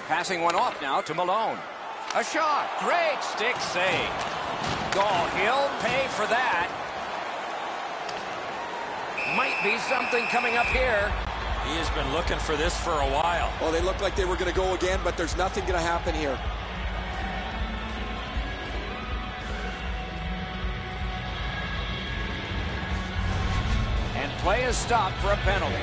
Passing one off now to Malone. A shot. Great stick save. Goal. He'll pay for that. Might be something coming up here. He has been looking for this for a while. Well, they looked like they were going to go again, but there's nothing going to happen here. And play is stopped for a penalty.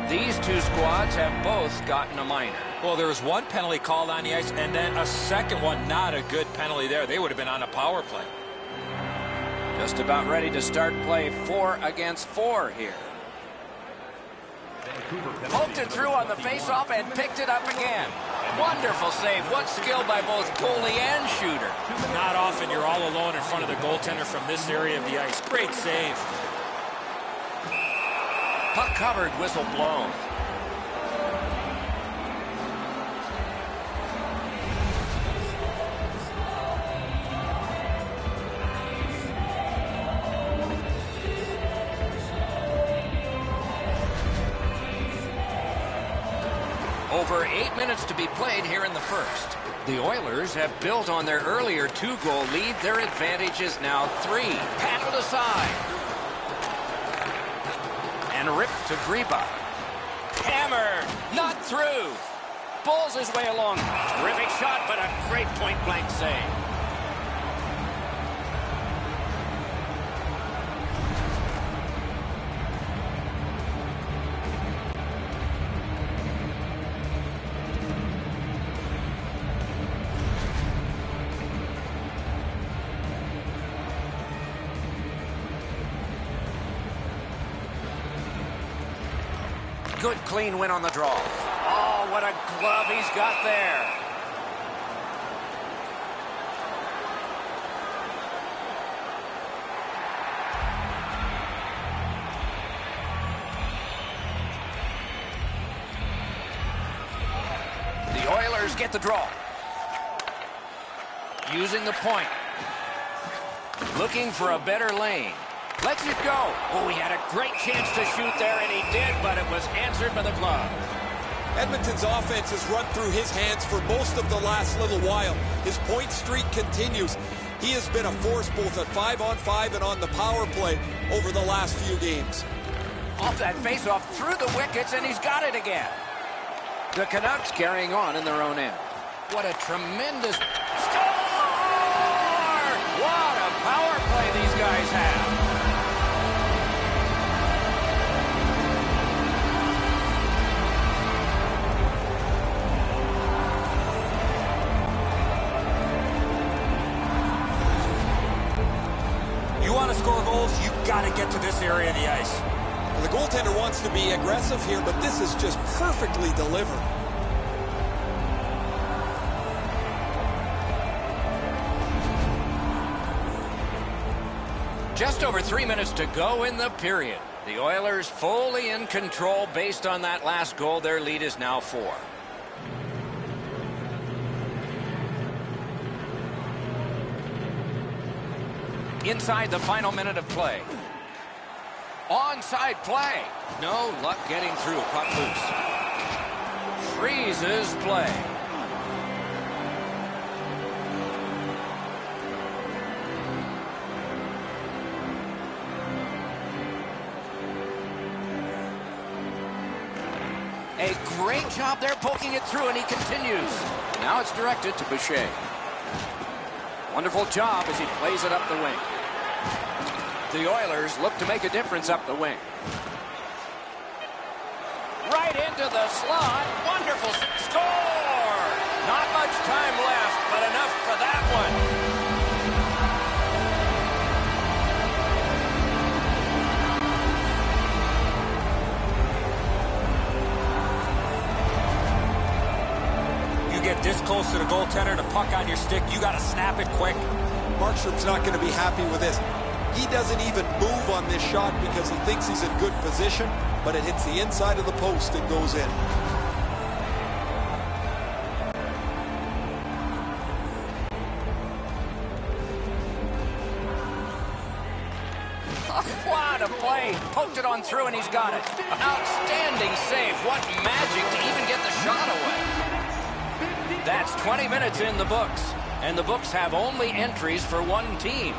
These two squads have both gotten a minor. Well, there was one penalty called on the ice, and then a second one, not a good penalty there. They would have been on a power play. Just about ready to start play 4 against 4 here. Poked it through on the faceoff and picked it up again. Wonderful save. What skill by both goalie and shooter. Not often you're all alone in front of the goaltender from this area of the ice. Great save. Puck covered, whistle blown. Over 8 minutes to be played here in the first. The Oilers have built on their earlier 2-goal lead. Their advantage is now 3. Pat to the side. And ripped to Greba. Hammered. Not through. Pulls his way along. Terrific shot, but a great point-blank save. Good clean win on the draw. Oh, what a glove he's got there. The Oilers get the draw. Using the point. Looking for a better lane. Lets it go. Oh, he had a great chance to shoot there, and he did, but it was answered by the glove. Edmonton's offense has run through his hands for most of the last little while. His point streak continues. He has been a force both at 5-on-5 and on the power play over the last few games. Off that faceoff through the wickets, and he's got it again. The Canucks carrying on in their own end. What a tremendous score! What a power play these guys have. You want to score goals, you got to get to this area of the ice. Well, the goaltender wants to be aggressive here, but this is just perfectly delivered. Just over 3 minutes to go in the period. The Oilers fully in control based on that last goal. Their lead is now 4. Inside the final minute of play. Onside play. No luck getting through. Puck loose. Freezes play. A great job there poking it through, and he continues. Now it's directed to Boucher. Wonderful job as he plays it up the wing. The Oilers look to make a difference up the wing. Right into the slot. Wonderful score! Not much time left, but enough for that one. Get this close to the goaltender, the puck on your stick, you got to snap it quick. Markstrom's not going to be happy with this. He doesn't even move on this shot because he thinks he's in good position, but it hits the inside of the post and goes in. What a play. Poked it on through, and he's got it. Outstanding save. What magic to even get the shot away. That's 20 minutes in the books, and the books have only entries for one team.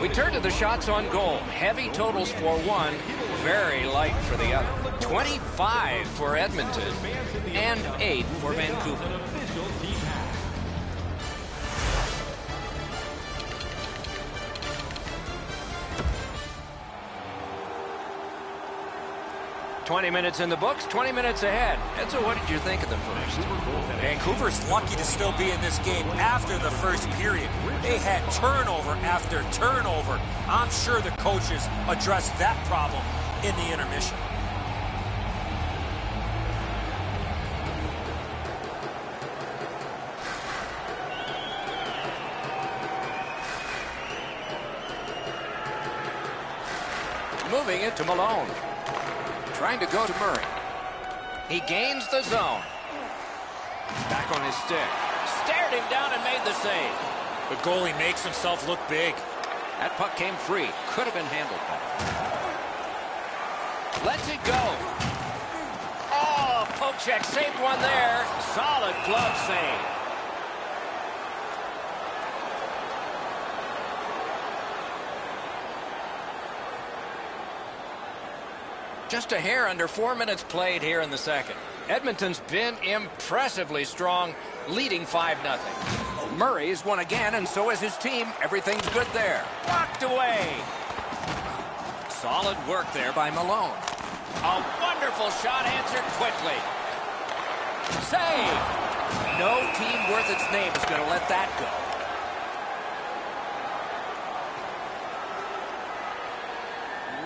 We turn to the shots on goal. Heavy totals for one, very light for the other. 25 for Edmonton and 8 for Vancouver. "20 minutes in the books, 20 minutes ahead." And so what did you think of the first? Vancouver's lucky to still be in this game after the first period. They had turnover after turnover. I'm sure the coaches addressed that problem in the intermission. moving it to Malone. Trying to go to Murray. He gains the zone. Back on his stick. Stared him down and made the save. The goalie makes himself look big. That puck came free. Could have been handled better. Lets it go. Oh, poke check. Saved one there. Solid glove save. Just a hair under 4 minutes played here in the second. Edmonton's been impressively strong, leading 5-0. Murray's won again, and so is his team. Everything's good there. Blocked away. Solid work there by Malone. A wonderful shot answered quickly. Save. No team worth its name is going to let that go.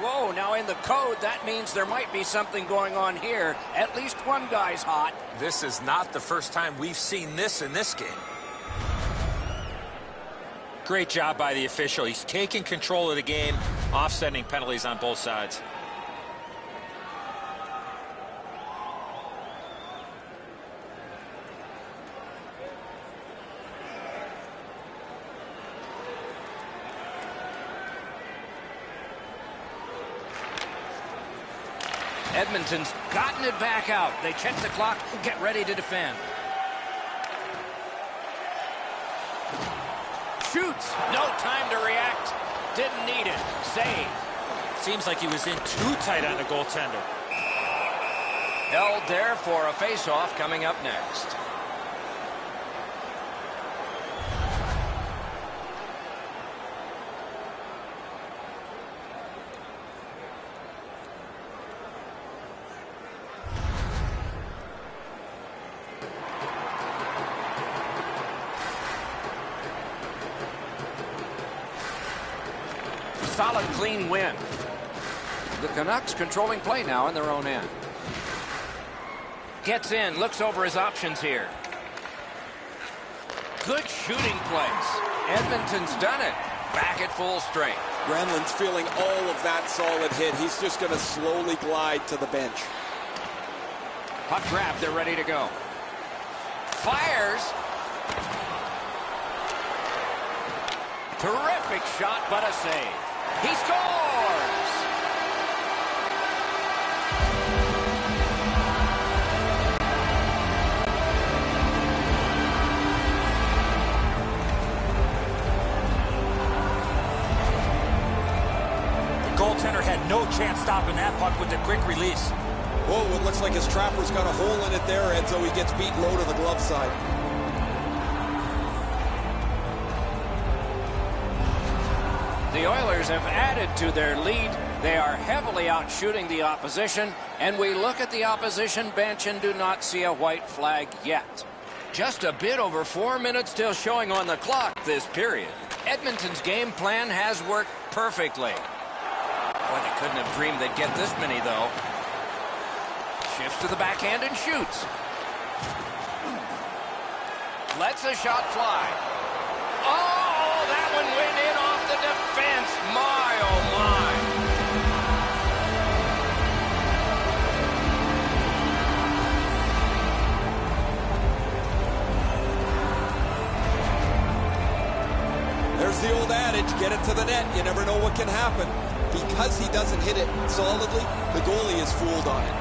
Whoa, now in the code, that means there might be something going on here. At least one guy's hot. This is not the first time we've seen this in this game. Great job by the official. He's taking control of the game, offsetting penalties on both sides. Edmonton's gotten it back out. They check the clock, get ready to defend. Shoots. No time to react. Didn't need it. Save. Seems like he was in too tight on the goaltender. Held there for a face-off coming up next. Solid, clean win. The Canucks controlling play now in their own end. Gets in, looks over his options here. Good shooting place. Edmonton's done it. Back at full strength. Granlund's feeling all of that solid hit. He's just going to slowly glide to the bench. Puck grab, they're ready to go. Fires. Terrific shot, but a save. He scores! The goaltender had no chance stopping that puck with the quick release. Whoa, it looks like his trapper's got a hole in it there, Edzo. He gets beat low to the glove side. The Oilers have added to their lead. They are heavily out shooting the opposition, and we look at the opposition bench and do not see a white flag yet. Just a bit over 4 minutes still showing on the clock this period. Edmonton's game plan has worked perfectly. Boy, they couldn't have dreamed they'd get this many, though. Shifts to the backhand and shoots. Lets a shot fly. Oh, that one went in off the defense. My, oh, my. There's the old adage, get it to the net. You never know what can happen. Because he doesn't hit it solidly, the goalie is fooled on it.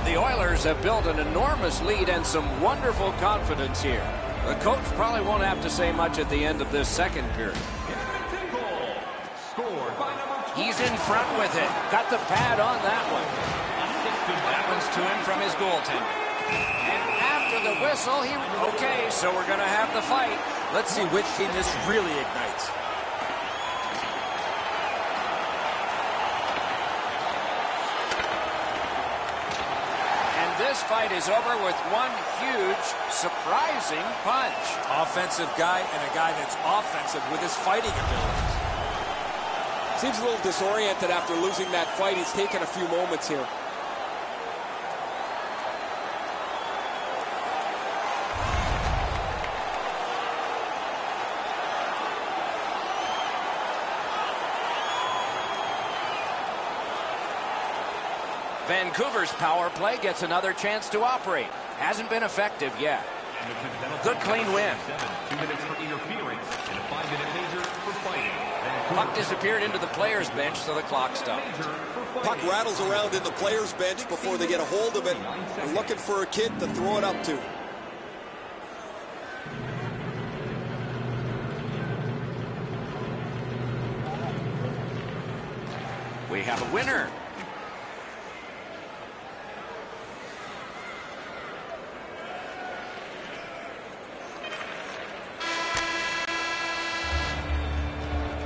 The Oilers have built an enormous lead and some wonderful confidence here. The coach probably won't have to say much at the end of this second period. He's in front with it. Got the pad on that one. Happens to him from his goaltender. And after the whistle, okay, so we're going to have the fight. Let's see which team this really ignites. This fight is over with one huge, surprising punch. Offensive guy and a guy that's offensive with his fighting abilities. Seems a little disoriented after losing that fight. He's taken a few moments here. Vancouver's power play gets another chance to operate. Hasn't been effective yet. Good clean win. 2 minutes for interference and a 5-minute major for fighting. Puck disappeared into the players' bench, so the clock stopped. Puck rattles around in the players' bench before they get a hold of it. They're looking for a kid to throw it up to. We have a winner.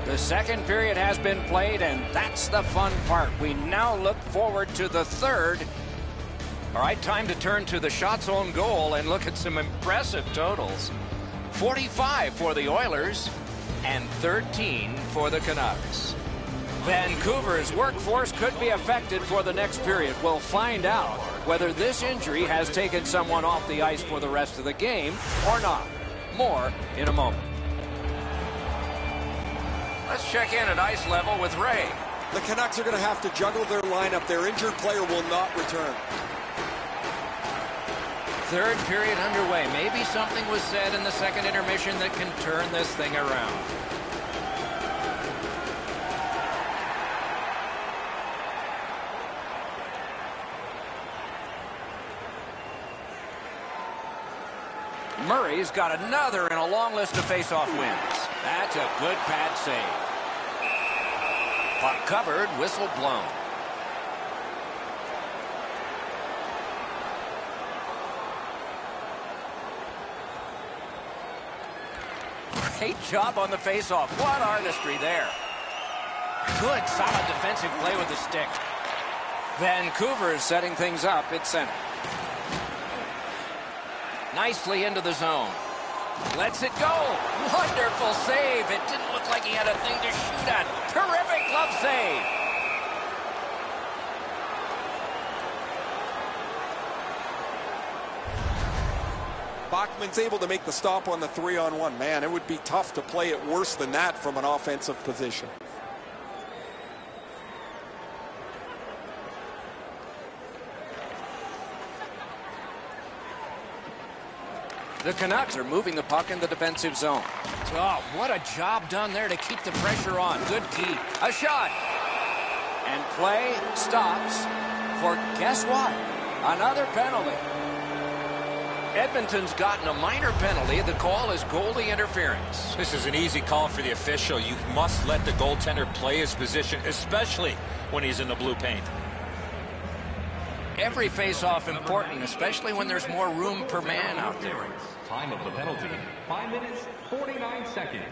The second period has been played, and that's the fun part. We now look forward to the third. All right, time to turn to the shots on goal and look at some impressive totals. 45 for the Oilers and 13 for the Canucks. Vancouver's workforce could be affected for the next period. We'll find out whether this injury has taken someone off the ice for the rest of the game or not. More in a moment. Let's check in at ice level with Ray. The Canucks are going to have to juggle their lineup. Their injured player will not return. Third period underway. Maybe something was said in the second intermission that can turn this thing around. Murray's got another in a long list of face-off wins. That's a good pad save. Puck covered, whistle blown. Great job on the face-off. What artistry there. Good, solid defensive play with the stick. Vancouver is setting things up at center. Nicely into the zone. Lets it go. Wonderful save. It didn't look like he had a thing to shoot at. Terrific glove save. Bachman's able to make the stop on the 3-on-1. Man, it would be tough to play it worse than that from an offensive position. The Canucks are moving the puck in the defensive zone. Oh, what a job done there to keep the pressure on. Good key. A shot. And play stops for, guess what? Another penalty. Edmonton's gotten a minor penalty. The call is goalie interference. This is an easy call for the official. You must let the goaltender play his position, especially when he's in the blue paint. Every face-off important, especially when there's more room per man out there. Time of the penalty, 5 minutes, 49 seconds.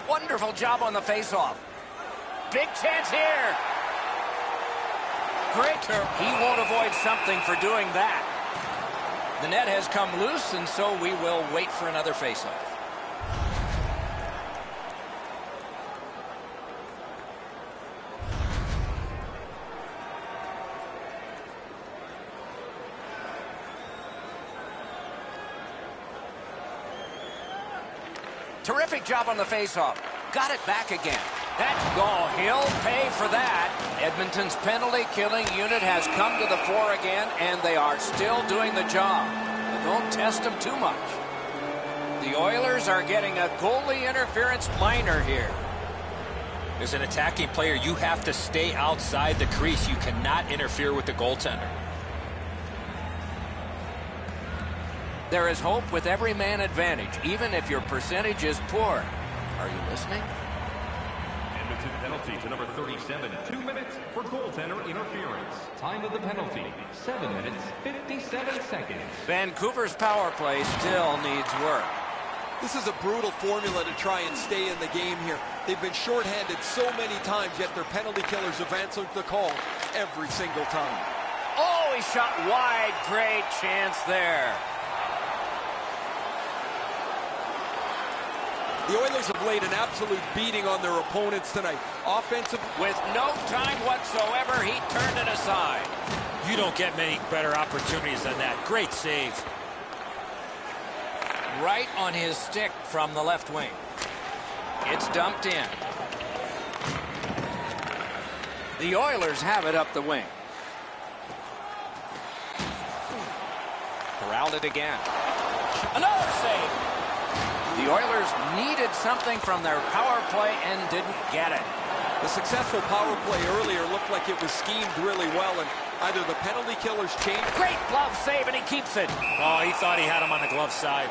Wonderful job on the face-off. Big chance here. Great turn. He won't avoid something for doing that. The net has come loose, and so we will wait for another face-off. Terrific job on the faceoff. Got it back again. That's goal. He'll pay for that. Edmonton's penalty-killing unit has come to the fore again, and they are still doing the job. But don't test them too much. The Oilers are getting a goalie interference minor here. As an attacking player, you have to stay outside the crease. You cannot interfere with the goaltender. There is hope with every man advantage, even if your percentage is poor. Are you listening? Edmonton penalty to number 37. 2 minutes for goaltender interference. Time of the penalty, 7 minutes, 57 seconds. Vancouver's power play still needs work. This is a brutal formula to try and stay in the game here. They've been shorthanded so many times, yet their penalty killers have answered the call every single time. Oh, he shot wide. Great chance there. The Oilers have laid an absolute beating on their opponents tonight. Offensive. With no time whatsoever, he turned it aside. You don't get many better opportunities than that. Great save. Right on his stick from the left wing. It's dumped in. The Oilers have it up the wing. Corralled it again. Another save. The Oilers needed something from their power play and didn't get it. The successful power play earlier looked like it was schemed really well, and either the penalty killers changed. Great glove save, and he keeps it. Oh, he thought he had him on the glove side.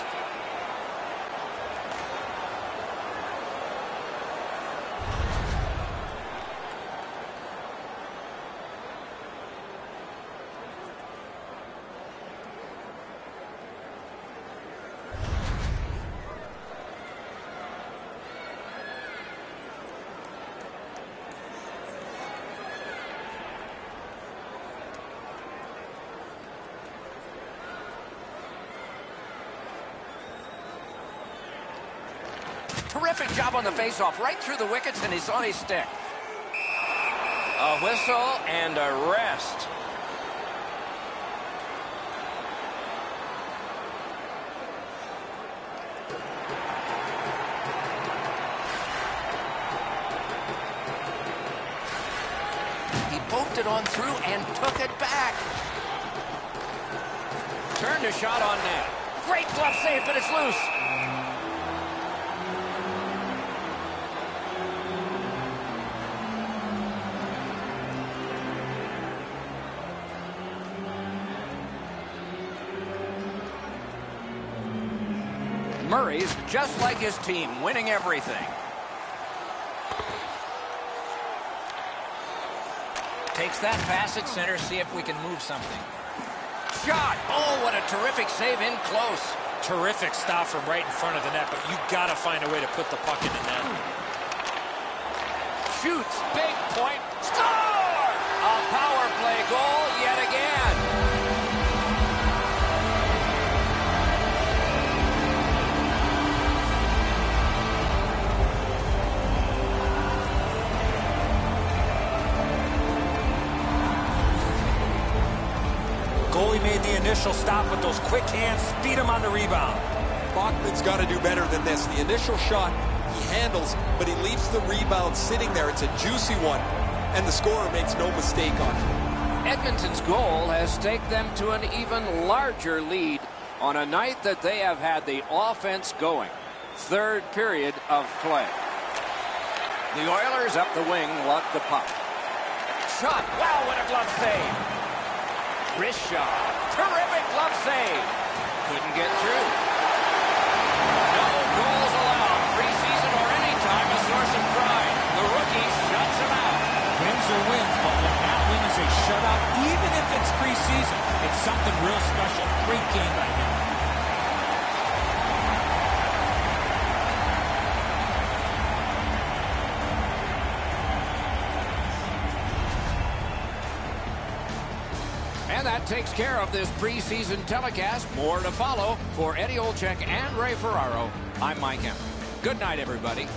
Terrific job on the faceoff, right through the wickets, and he's on his stick. A whistle and a rest. He poked it on through and took it back. Turned a shot on net. Great glove save, but it's loose. Murray's just like his team, winning everything. Takes that pass at center, see if we can move something. Shot! Oh, what a terrific save in close. Terrific stop from right in front of the net, but you got to find a way to put the puck in the net. Shoots, big point, score! A power play goal yet again. Goalie made the initial stop with those quick hands, speed him on the rebound. Bachman's got to do better than this. The initial shot he handles, but he leaves the rebound sitting there. It's a juicy one, and the scorer makes no mistake on it. Edmonton's goal has taken them to an even larger lead on a night that they have had the offense going. Third period of play. The Oilers up the wing luck the puck. Shot. Wow, what a glove save. Wrist shot. Terrific glove save. Couldn't get through. No goals allowed. Preseason or any time a source of pride. The rookie shuts him out. Wins are wins, but when that win is a shutout, even if it's preseason, it's something real special. Great game by him. And that takes care of this preseason telecast. More to follow. For Eddie Olczyk and Ray Ferraro, I'm Mike Emmer. Good night, everybody.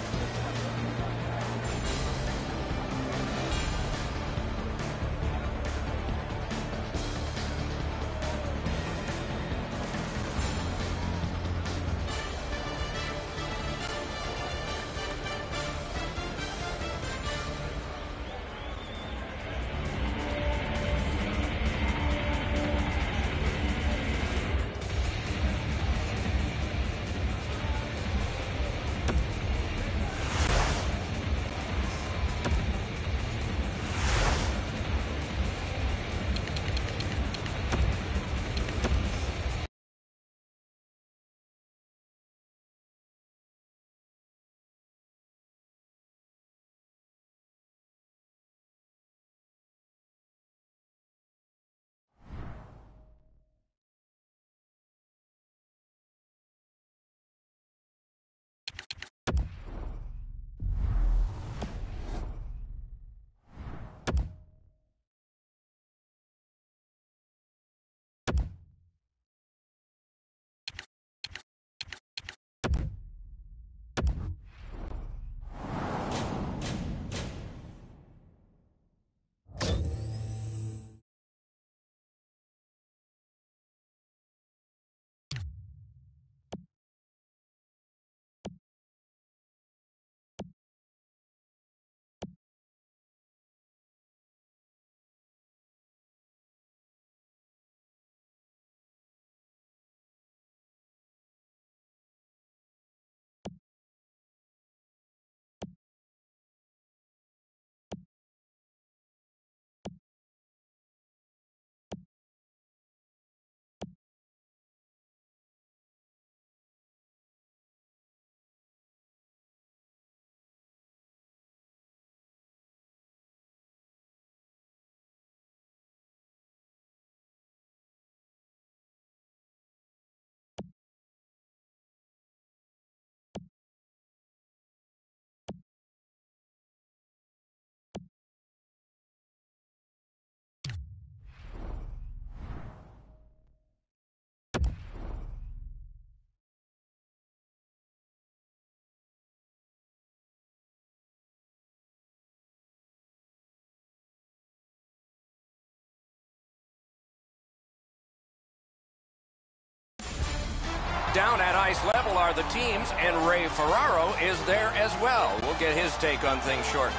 Down at ice level are the teams, and Ray Ferraro is there as well. We'll get his take on things shortly.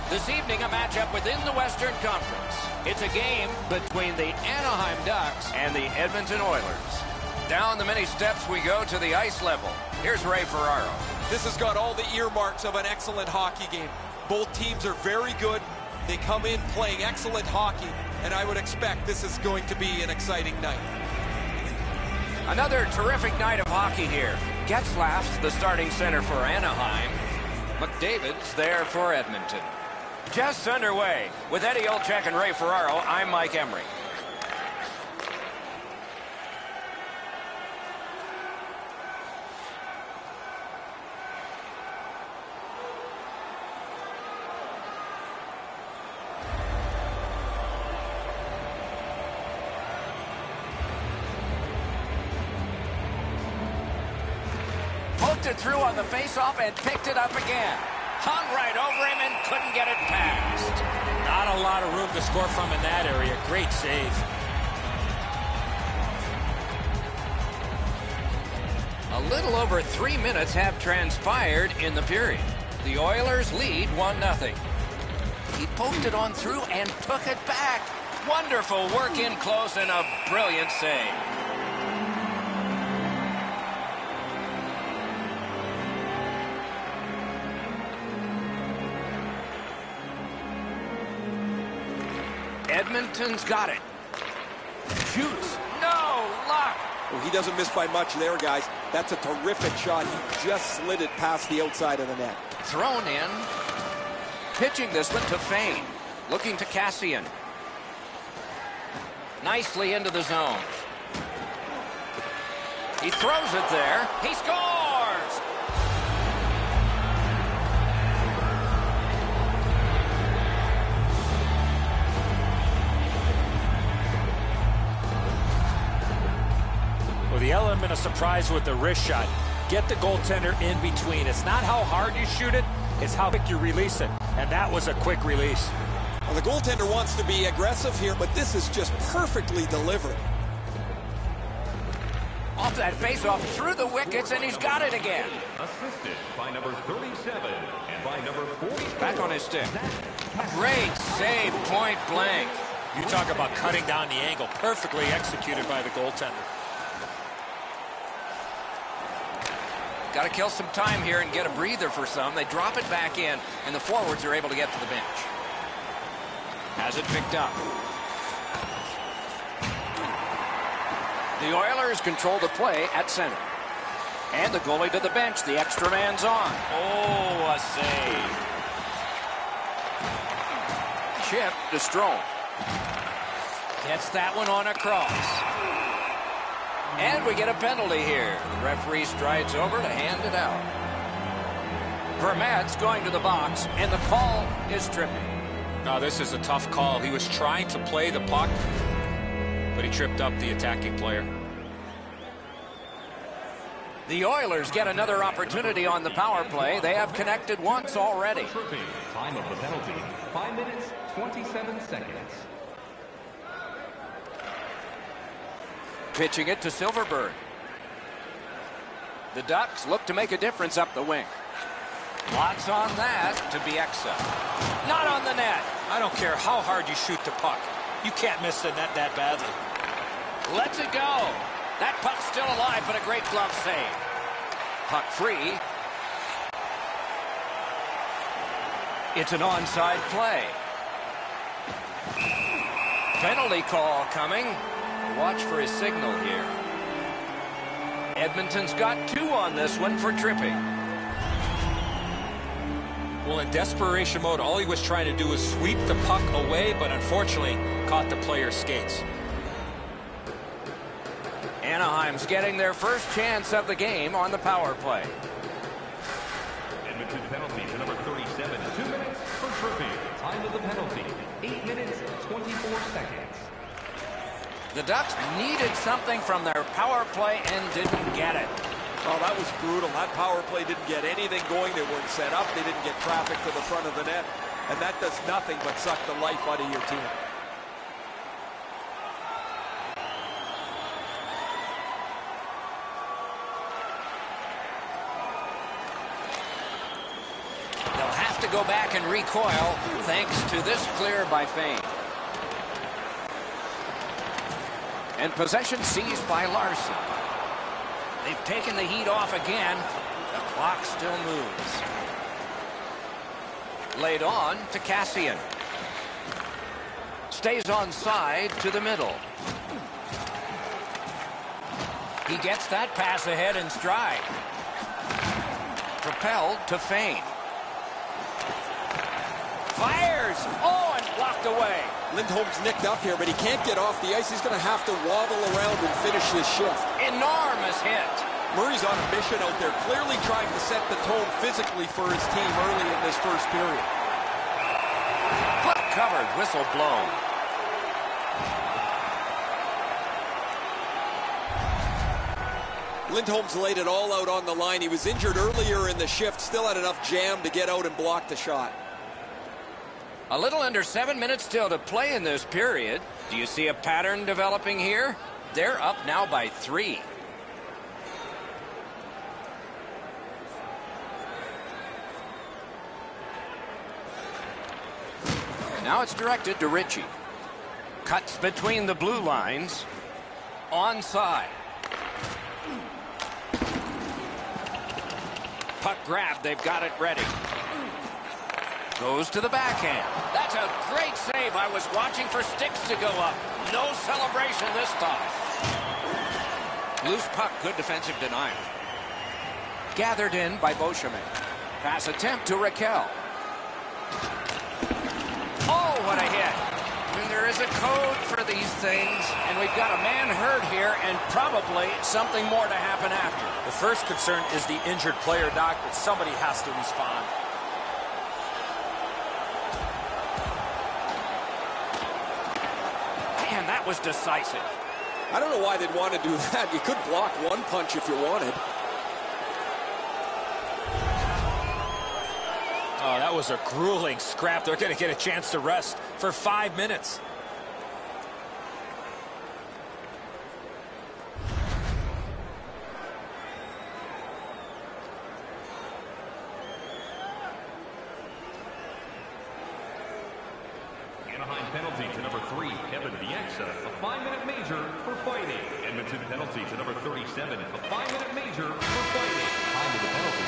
This evening, a matchup within the Western Conference. It's a game between the Anaheim Ducks and the Edmonton Oilers. Down the many steps we go to the ice level. Here's Ray Ferraro. This has got all the earmarks of an excellent hockey game. Both teams are very good. They come in playing excellent hockey, and I would expect this is going to be an exciting night. Another terrific night of hockey here. Getzlaf's the starting center for Anaheim. McDavid's there for Edmonton. Just underway. With Eddie Olczyk and Ray Ferraro, I'm Mike Emery. Poked it through on the faceoff and picked it up again. Hung right over him and couldn't get it past. Not a lot of room to score from in that area. Great save. A little over 3 minutes have transpired in the period. The Oilers lead 1-0. He poked it on through and took it back. Wonderful work in close and a brilliant save. Edmonton's got it. Shoots. No luck. Well, he doesn't miss by much there, guys. That's a terrific shot. He just slid it past the outside of the net. Thrown in. Pitching this one to Fane. Looking to Cassian. Nicely into the zone. He throws it there. He scores! Well, the element of surprise with the wrist shot. Get the goaltender in between. It's not how hard you shoot it, it's how quick you release it. And that was a quick release. Well, the goaltender wants to be aggressive here, but this is just perfectly delivered. Off that faceoff through the wickets, and he's got it again. Assisted by number 37 and by number 44. Back on his stick. Great save, point blank. You talk about cutting down the angle. Perfectly executed by the goaltender. Got to kill some time here and get a breather for some. They drop it back in, and the forwards are able to get to the bench. Has it picked up. The Oilers control the play at center. And the goalie to the bench. The extra man's on. Oh, a save. Chip to Strome. Gets that one on across. And we get a penalty here. The referee strides over to hand it out. Vermette's going to the box, and the call is tripping. No, this is a tough call. He was trying to play the puck, but he tripped up the attacking player. The Oilers get another opportunity on the power play. They have connected once already. Time of the penalty, 5 minutes, 27 seconds. Pitching it to Silverberg. The Ducks look to make a difference up the wing. Lots on that to Bieksa. Not on the net. I don't care how hard you shoot the puck. You can't miss the net that badly. Lets it go. That puck's still alive, but a great glove save. Puck free. It's an onside play. Penalty call coming. Watch for his signal here. Edmonton's got 2 on this one for tripping. Well, in desperation mode, all he was trying to do was sweep the puck away, but unfortunately caught the player's skates. Anaheim's getting their first chance of the game on the power play. Edmonton penalty to number 37. 2 minutes for tripping. Time of the penalty, 8 minutes, 24 seconds. The Ducks needed something from their power play and didn't get it. Oh, that was brutal. That power play didn't get anything going. They weren't set up. They didn't get traffic to the front of the net. And that does nothing but suck the life out of your team. to go back and recoil thanks to this clear by Fane. And possession seized by Larson. They've taken the heat off again. The clock still moves. Laid on to Cassian. Stays onside to the middle. He gets that pass ahead in stride. Propelled to Fane. Fires! Oh, and blocked away. Lindholm's nicked up here, but he can't get off the ice. He's going to have to waddle around and finish this shift. Enormous hit. Murray's on a mission out there, clearly trying to set the tone physically for his team early in this first period. Clip covered, whistle blown. Lindholm's laid it all out on the line. He was injured earlier in the shift, still had enough jam to get out and block the shot. A little under 7 minutes still to play in this period. Do you see a pattern developing here? They're up now by 3. Now it's directed to Ritchie. Cuts between the blue lines. Onside. Puck grab, they've got it ready. Goes to the backhand. That's a great save. I was watching for sticks to go up. No celebration this time. Loose puck, good defensive denial. Gathered in by Beauchemin. Pass attempt to Raquel. Oh, what a hit. And there is a code for these things, and we've got a man hurt here and probably something more to happen after. The first concern is the injured player, Doc, but somebody has to respond. Man, that was decisive. I don't know why they'd want to do that. You could block one punch if you wanted. Oh, that was a grueling scrap. They're going to get a chance to rest for 5 minutes. Anaheim penalty to number 3, Kevin Bieksa, a 5-minute major for fighting. Edmonton penalty to number 37, a 5-minute major for fighting. Time of the penalty,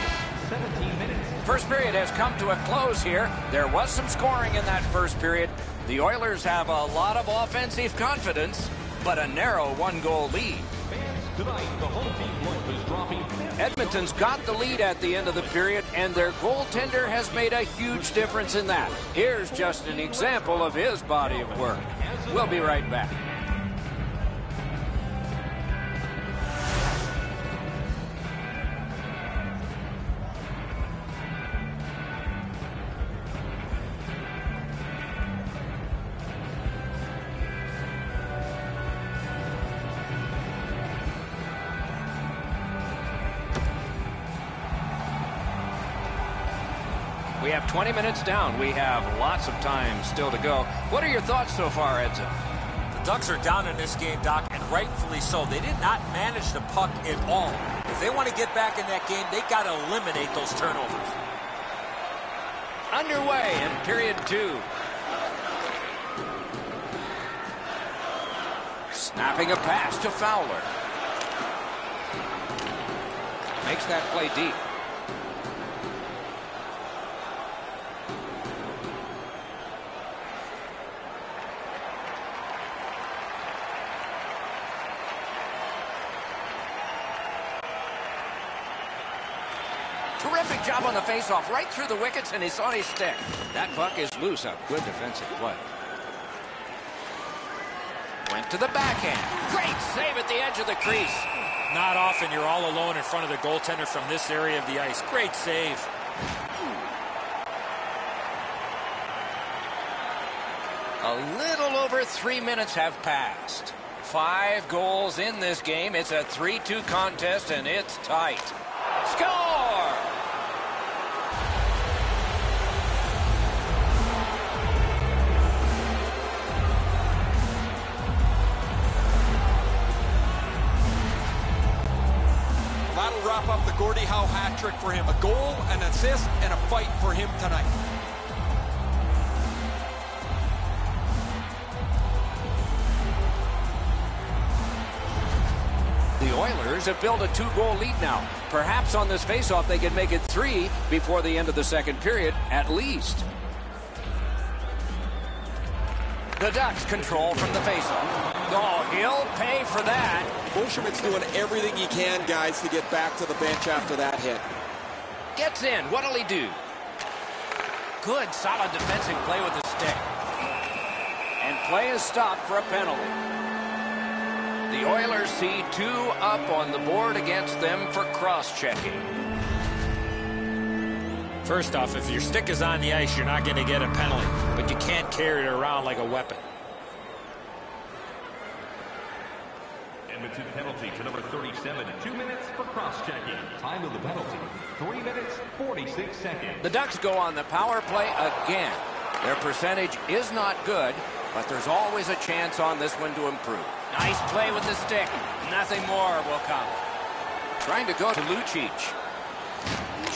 17 minutes. First period has come to a close here. There was some scoring in that first period. The Oilers have a lot of offensive confidence, but a narrow 1-goal lead. Tonight, the home team point is dropping. Edmonton's got the lead at the end of the period, and their goaltender has made a huge difference in that. Here's just an example of his body of work. We'll be right back. We have 20 minutes down. We have lots of time still to go. What are your thoughts so far, Edson? The Ducks are down in this game, Doc, and rightfully so. They did not manage the puck at all. If they want to get back in that game, they got to eliminate those turnovers. Underway in period 2. Snapping a pass to Fowler. Makes that play deep. Terrific job on the faceoff, right through the wickets, and he's on his stick. That puck is loose. A good defensive play. Went to the backhand. Great save at the edge of the crease. Not often you're all alone in front of the goaltender from this area of the ice. Great save. A little over 3 minutes have passed. 5 goals in this game. It's a 3-2 contest, and it's tight. Score! That'll wrap up the Gordy Howe hat trick for him. A goal, an assist, and a fight for him tonight. The Oilers have built a 2-goal lead now. Perhaps on this faceoff they can make it 3 before the end of the second period, at least. The Ducks control from the faceoff. Oh, he'll pay for that. Beauchemin's doing everything he can, guys, to get back to the bench after that hit. Gets in. What'll he do? Good, solid defensive play with the stick. And play is stopped for a penalty. The Oilers see 2 up on the board against them for cross-checking. First off, if your stick is on the ice, you're not going to get a penalty, but you can't carry it around like a weapon. Edmonton penalty to number 37. 2 minutes for cross-checking. Time of the penalty, 3 minutes, 46 seconds. The Ducks go on the power play again. Their percentage is not good, but there's always a chance on this one to improve. Nice play with the stick. Nothing more will come. Trying to go to Lucic.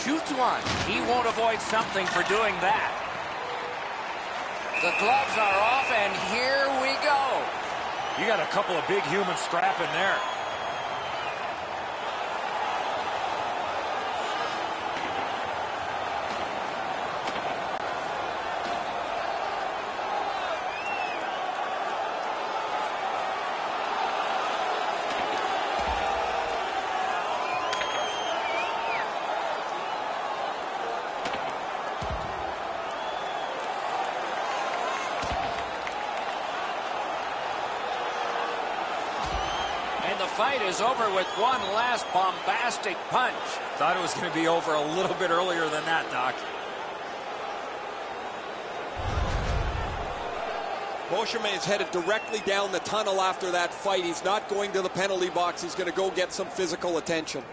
Shoots one. He won't avoid something for doing that. The gloves are off, and here we go. You got a couple of big humans scrapping there. Fight is over with one last bombastic punch. Thought it was going to be over a little bit earlier than that, Doc. Beauchemin is headed directly down the tunnel after that fight. He's not going to the penalty box. He's going to go get some physical attention.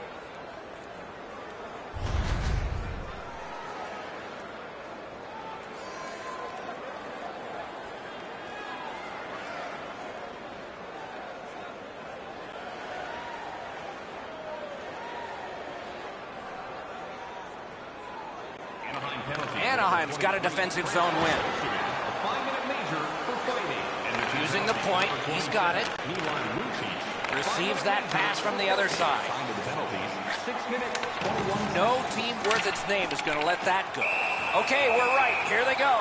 Anaheim's got a defensive zone win. A 5-minute major for fighting. Using the point, he's got it. Receives that pass from the other side. 6 minutes, 21 No team worth its name is going to let that go. Okay, we're right. Here they go.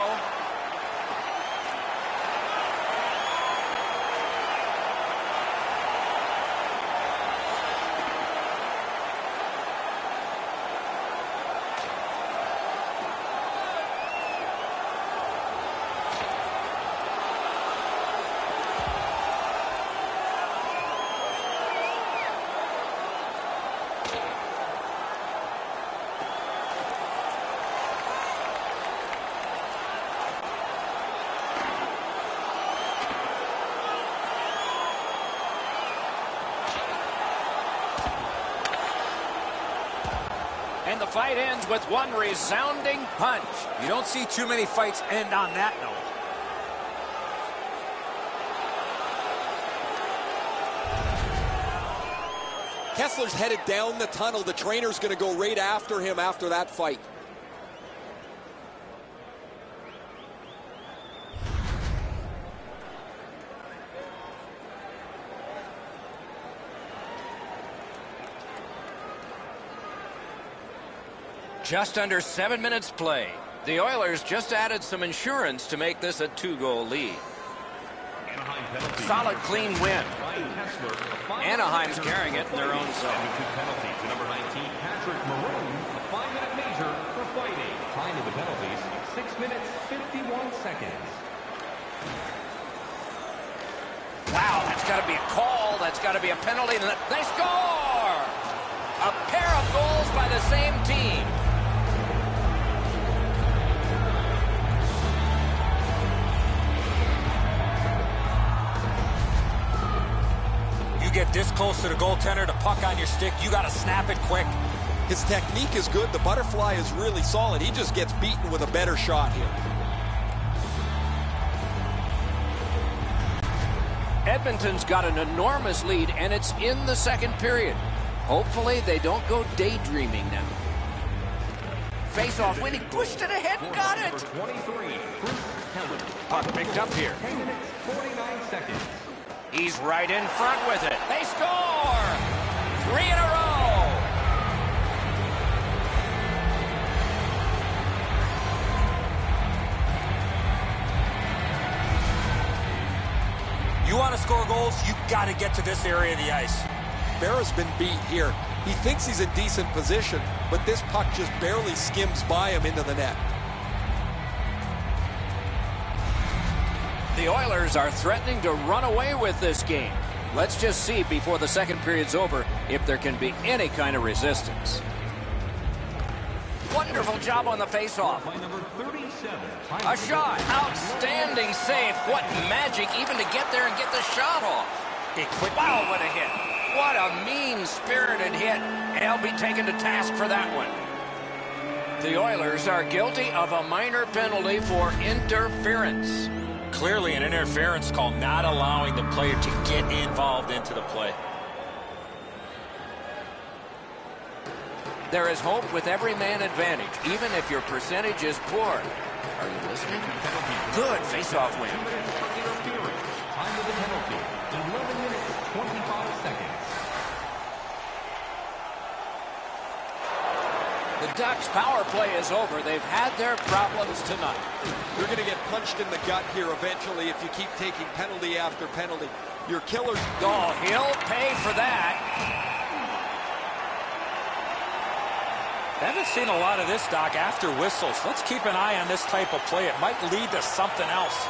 And the fight ends with one resounding punch. You don't see too many fights end on that note. Kessler's headed down the tunnel. The trainer's going to go right after him after that fight. Just under 7 minutes play. The Oilers just added some insurance to make this a 2-goal lead. Solid, clean win. Anaheim's carrying it in their own zone. Penalty to number 19, Patrick Maroon. A 5-minute major for fighting. Time of the penalties, 6 minutes, 51 seconds. Wow, that's got to be a call. That's got to be a penalty. And they score! A pair of goals by the same team. Get this close to the goaltender, the puck on your stick, you got to snap it quick. His technique is good. The butterfly is really solid. He just gets beaten with a better shot here. Edmonton's got an enormous lead, and it's in the second period. Hopefully they don't go daydreaming now. Face-off winning, pushed it ahead, got it! 23, Puck picked up here. 10 minutes, 49 seconds. He's right in front with it. They score! 3 in a row! You want to score goals, you got to get to this area of the ice. Barra's been beat here. He thinks he's in decent position, but this puck just barely skims by him into the net. The Oilers are threatening to run away with this game. Let's just see before the second period's over if there can be any kind of resistance. Wonderful job on the face-off. By number 37. A shot. Outstanding save. What magic even to get there and get the shot off. Wow, what a hit. What a mean-spirited hit. And he'll be taken to task for that one. The Oilers are guilty of a minor penalty for interference. Clearly an interference call, not allowing the player to get involved into the play. There is hope with every man advantage, even if your percentage is poor. Are you listening? Good face-off win. Time of the penalty, 11 minutes, 25 seconds. The Ducks' power play is over. They've had their problems tonight. You're going to get punched in the gut here eventually if you keep taking penalty after penalty. Your killers... Oh, he'll pay for that. Haven't seen a lot of this, Doc, after whistles. Let's keep an eye on this type of play. It might lead to something else.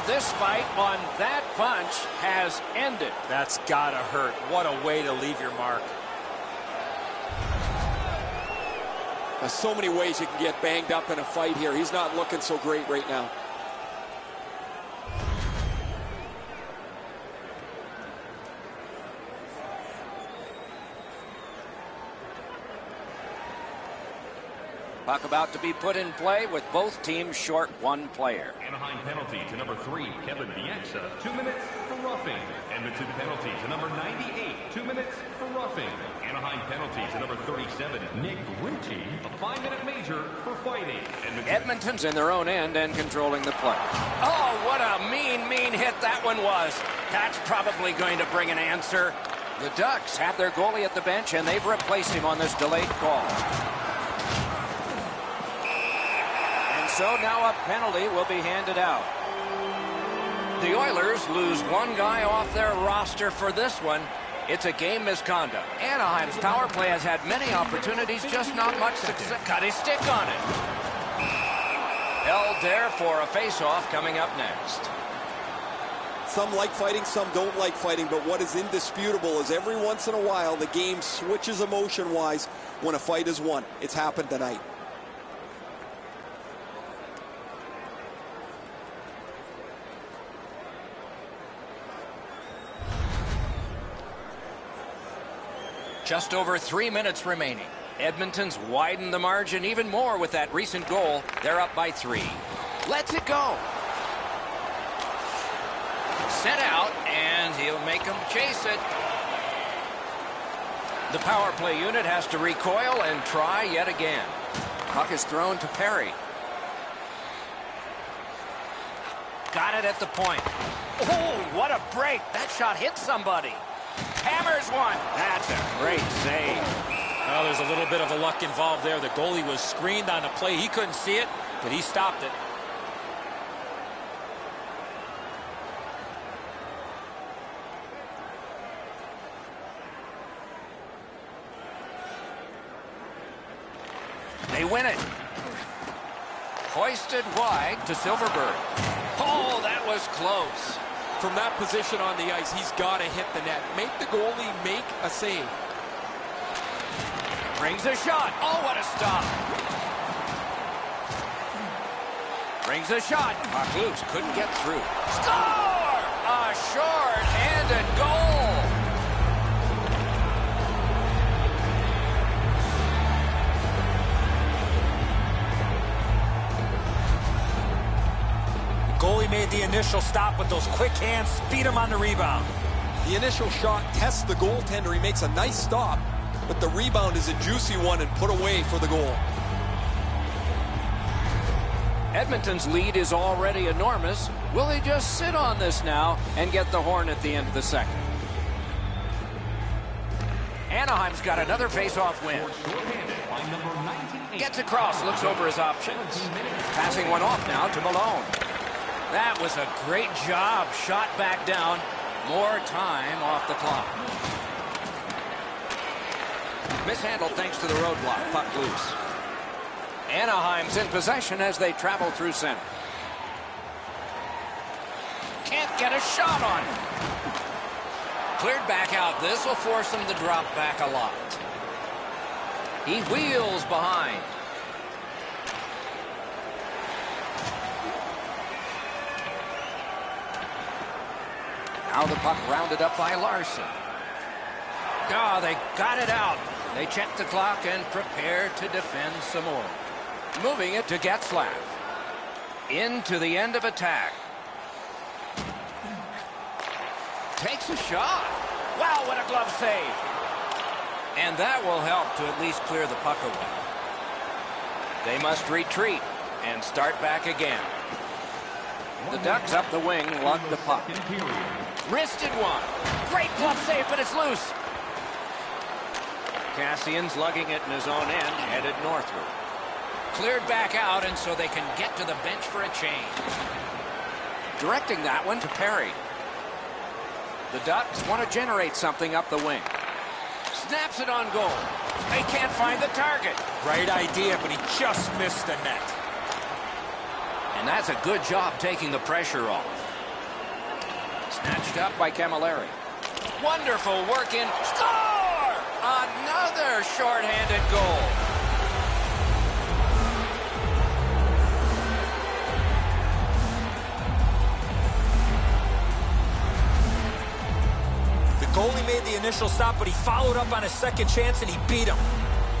This fight on that punch has ended. That's gotta hurt. What a way to leave your mark. There's so many ways you can get banged up in a fight here. He's not looking so great right now. Puck about to be put in play with both teams short one player. Anaheim penalty to number 3, Kevin Bieksa, 2 minutes for roughing. Edmonton penalty to number 98, 2 minutes for roughing. Anaheim penalty to number 37, Nick Ritchie, a 5-minute major for fighting. Edmonton's in their own end and controlling the play. Oh, what a mean hit that one was. That's probably going to bring an answer. The Ducks have their goalie at the bench, and they've replaced him on this delayed call. So now a penalty will be handed out. The Oilers lose one guy off their roster for this one. It's a game misconduct. Anaheim's power play has had many opportunities, just not much success. Got his stick on it. Held there for a face-off coming up next. Some like fighting, some don't like fighting, but what is indisputable is every once in a while the game switches emotion-wise when a fight is won. It's happened tonight. Just over 3 minutes remaining. Edmonton's widened the margin even more with that recent goal. They're up by 3. Lets it go. Sent out, and he'll make them chase it. The power play unit has to recoil and try yet again. Puck is thrown to Perry. Got it at the point. Oh, what a break. That shot hit somebody. Hammers one. That's a great save. Well, there's a little bit of a luck involved there. The goalie was screened on the play. He couldn't see it, but he stopped it. They win it. Hoisted wide to Silverberg. Oh, that was close. from that position on the ice, he's got to hit the net. Make the goalie make a save. Brings a shot. Oh, what a stop. Brings a shot. Puck loose. Couldn't get through. Score! A short-handed goal. Goalie made the initial stop with those quick hands, speed him on the rebound. The initial shot tests the goaltender. He makes a nice stop, but the rebound is a juicy one and put away for the goal. Edmonton's lead is already enormous. Will they just sit on this now and get the horn at the end of the second? Anaheim's got another face-off win. Gets across, looks over his options. Passing one off now to Malone. That was a great job. Shot back down. More time off the clock. Mishandled thanks to the roadblock. Puck loose. Anaheim's in possession as they travel through center. Can't get a shot on. Cleared back out. This will force him to drop back a lot. He wheels behind. Now the puck rounded up by Larson. Oh, they got it out. They check the clock and prepare to defend some more. Moving it to Getzlaf. Into the end of attack. Takes a shot. Wow, what a glove save. And that will help to at least clear the puck away. They must retreat and start back again. The Ducks up the wing lug the puck. Wristed one. Great glove save, but it's loose. Cassian's lugging it in his own end, headed northward. Cleared back out, and so they can get to the bench for a change. Directing that one to Perry. The Ducks want to generate something up the wing. Snaps it on goal. They can't find the target. Right idea, but he just missed the net. And that's a good job taking the pressure off. Snatched up by Camilleri. Wonderful work in. Score! Another shorthanded goal. The goalie made the initial stop, but he followed up on a second chance and he beat him.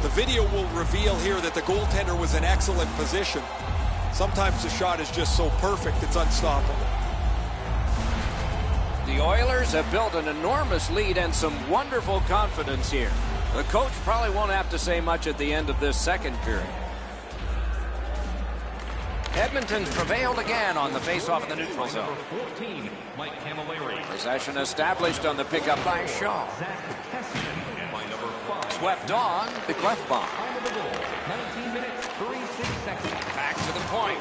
The video will reveal here that the goaltender was in excellent position. Sometimes the shot is just so perfect, it's unstoppable. The Oilers have built an enormous lead and some wonderful confidence here. The coach probably won't have to say much at the end of this second period. Edmonton's prevailed again on the faceoff in the neutral zone. 14, Mike Camilleri. Possession established on the pickup by Shaw. By number 5. Swept on the Clefbaum. Time of the goal, 19 minutes, 36 seconds. Back to the point.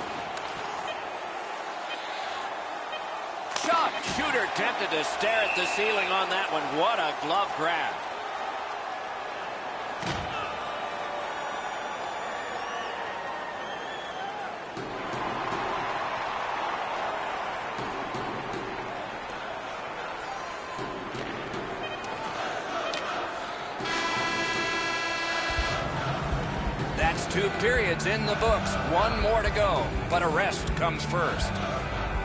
Shot. Shooter tempted to stare at the ceiling on that one. What a glove grab. That's 2 periods in the books. 1 more to go, but a rest comes first.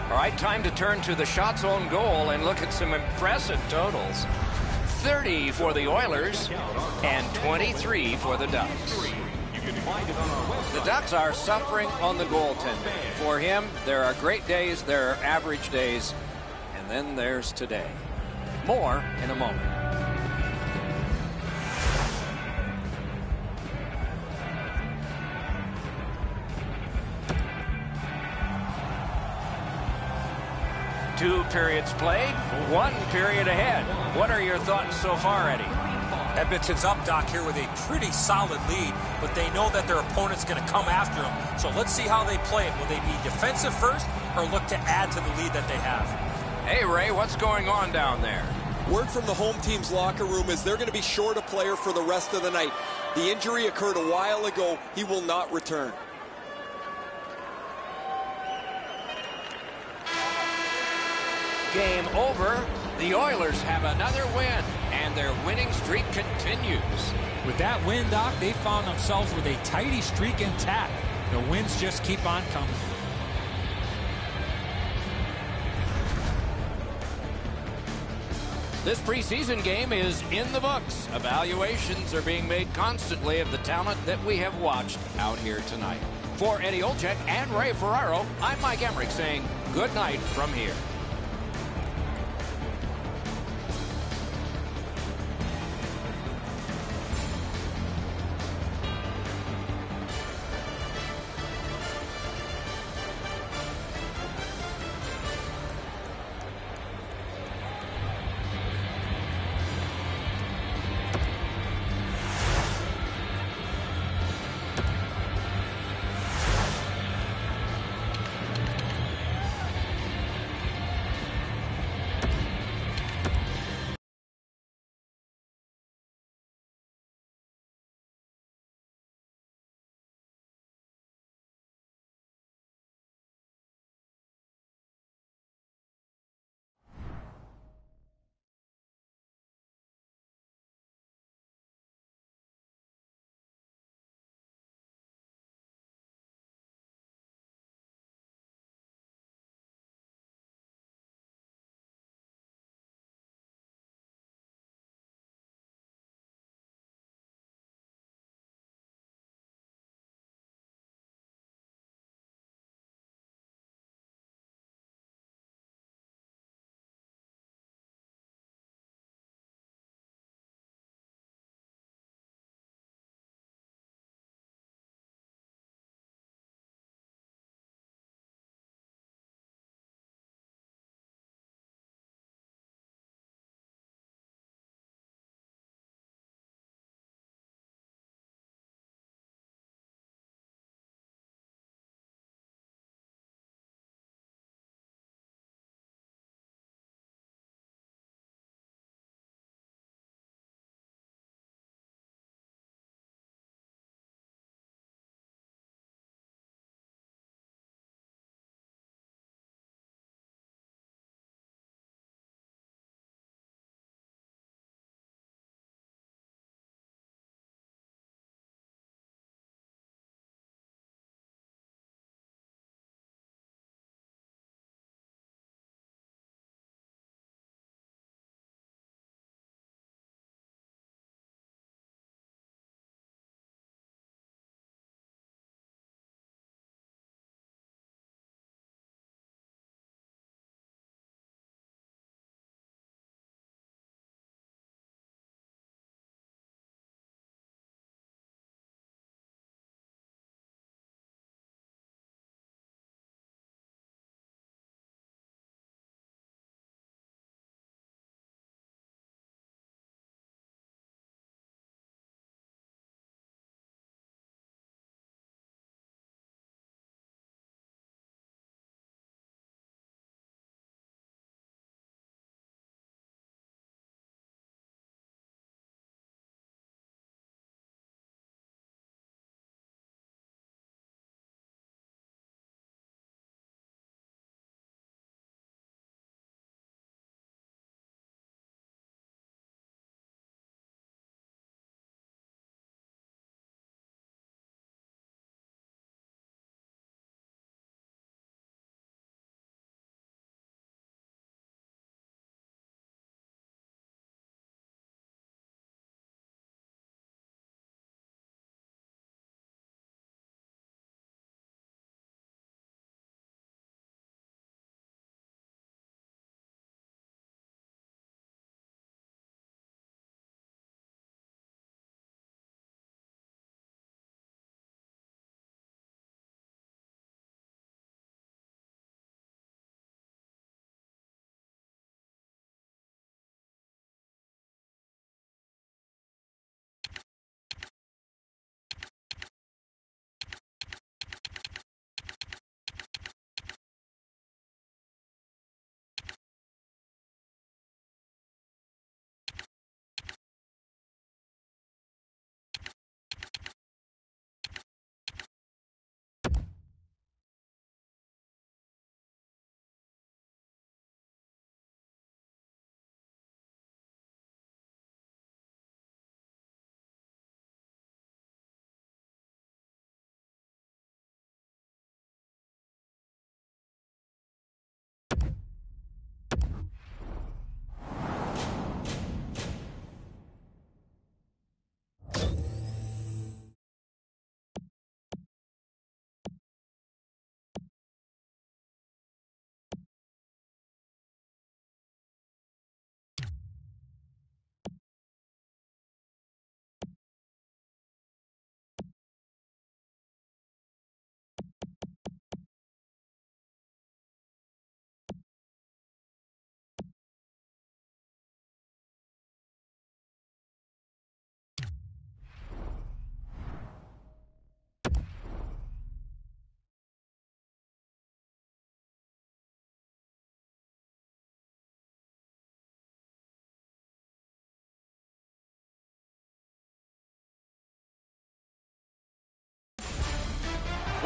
All right, time to turn to the shots on goal and look at some impressive totals. 30 for the Oilers and 23 for the Ducks. The Ducks are suffering on the goaltender. For him, there are great days, there are average days, and then there's today. More in a moment. Two periods played, 1 period ahead. What are your thoughts so far, Eddie? Edmonton's up, Doc, here with a pretty solid lead, but they know that their opponent's going to come after them. So let's see how they play it. Will they be defensive first or look to add to the lead that they have? Hey, Ray, what's going on down there? Word from the home team's locker room is they're going to be short a player for the rest of the night. The injury occurred a while ago. He will not return. Game over. The Oilers have another win, and their winning streak continues. With that win, Doc, they found themselves with a tidy streak intact. The wins just keep on coming. This preseason game is in the books. Evaluations are being made constantly of the talent that we have watched out here tonight. For Eddie Olczyk and Ray Ferraro, I'm Mike Emmerich saying good night from here.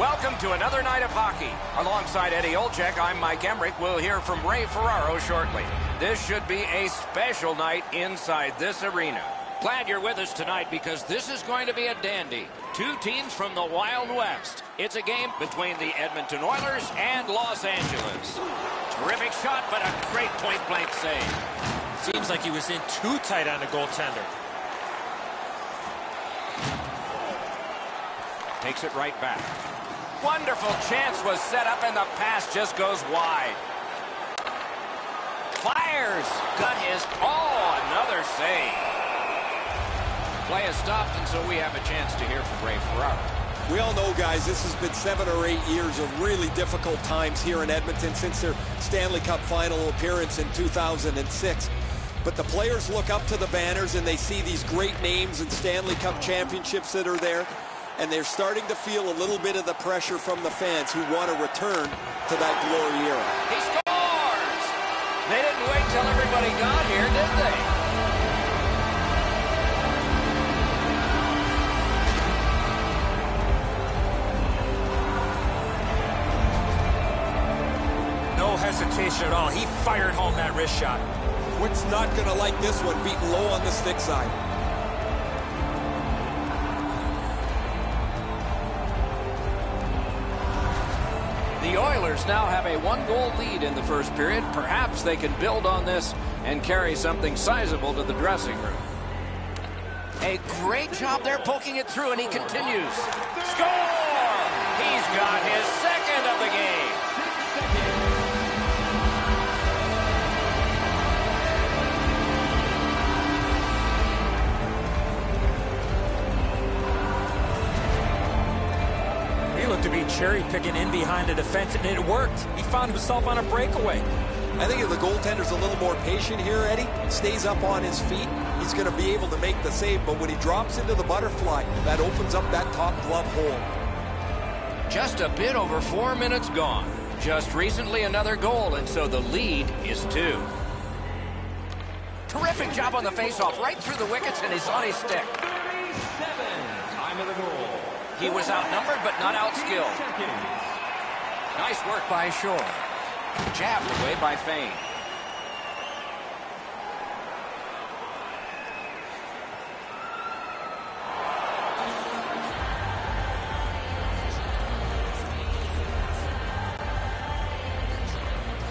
Welcome to another night of hockey. Alongside Eddie Olczyk, I'm Mike Emmerich. We'll hear from Ray Ferraro shortly. This should be a special night inside this arena. Glad you're with us tonight because this is going to be a dandy. Two teams from the Wild West. It's a game between the Edmonton Oilers and Los Angeles. Terrific shot, but a great point-blank save. Seems like he was in too tight on the goaltender. Takes it right back. Wonderful chance was set up, and the pass just goes wide. Fires. Got his... Oh, another save. Play is stopped, and so we have a chance to hear from Ray Ferraro. We all know, guys, this has been 7 or 8 years of really difficult times here in Edmonton since their Stanley Cup final appearance in 2006. But the players look up to the banners, and they see these great names and Stanley Cup championships that are there. And they're starting to feel a little bit of the pressure from the fans who want to return to that glory era. He scores! They didn't wait till everybody got here, did they? No hesitation at all. He fired home that wrist shot. Quick's not going to like this one, beaten low on the stick side. The Oilers now have a 1-goal lead in the first period. Perhaps they can build on this and carry something sizable to the dressing room. A great job there poking it through, and he continues. Score! He's got his second of the game. To be cherry-picking in behind the defense, and it worked. He found himself on a breakaway. I think if the goaltender's a little more patient here, Eddie, stays up on his feet, he's going to be able to make the save. But when he drops into the butterfly, that opens up that top glove hole. Just a bit over 4 minutes gone. Just recently another goal, and so the lead is 2. Terrific job on the faceoff, right through the wickets, and he's on his stick. 37. Time of the goal. He was outnumbered, but not outskilled. Nice work by Shore. Jabbed away by Fane.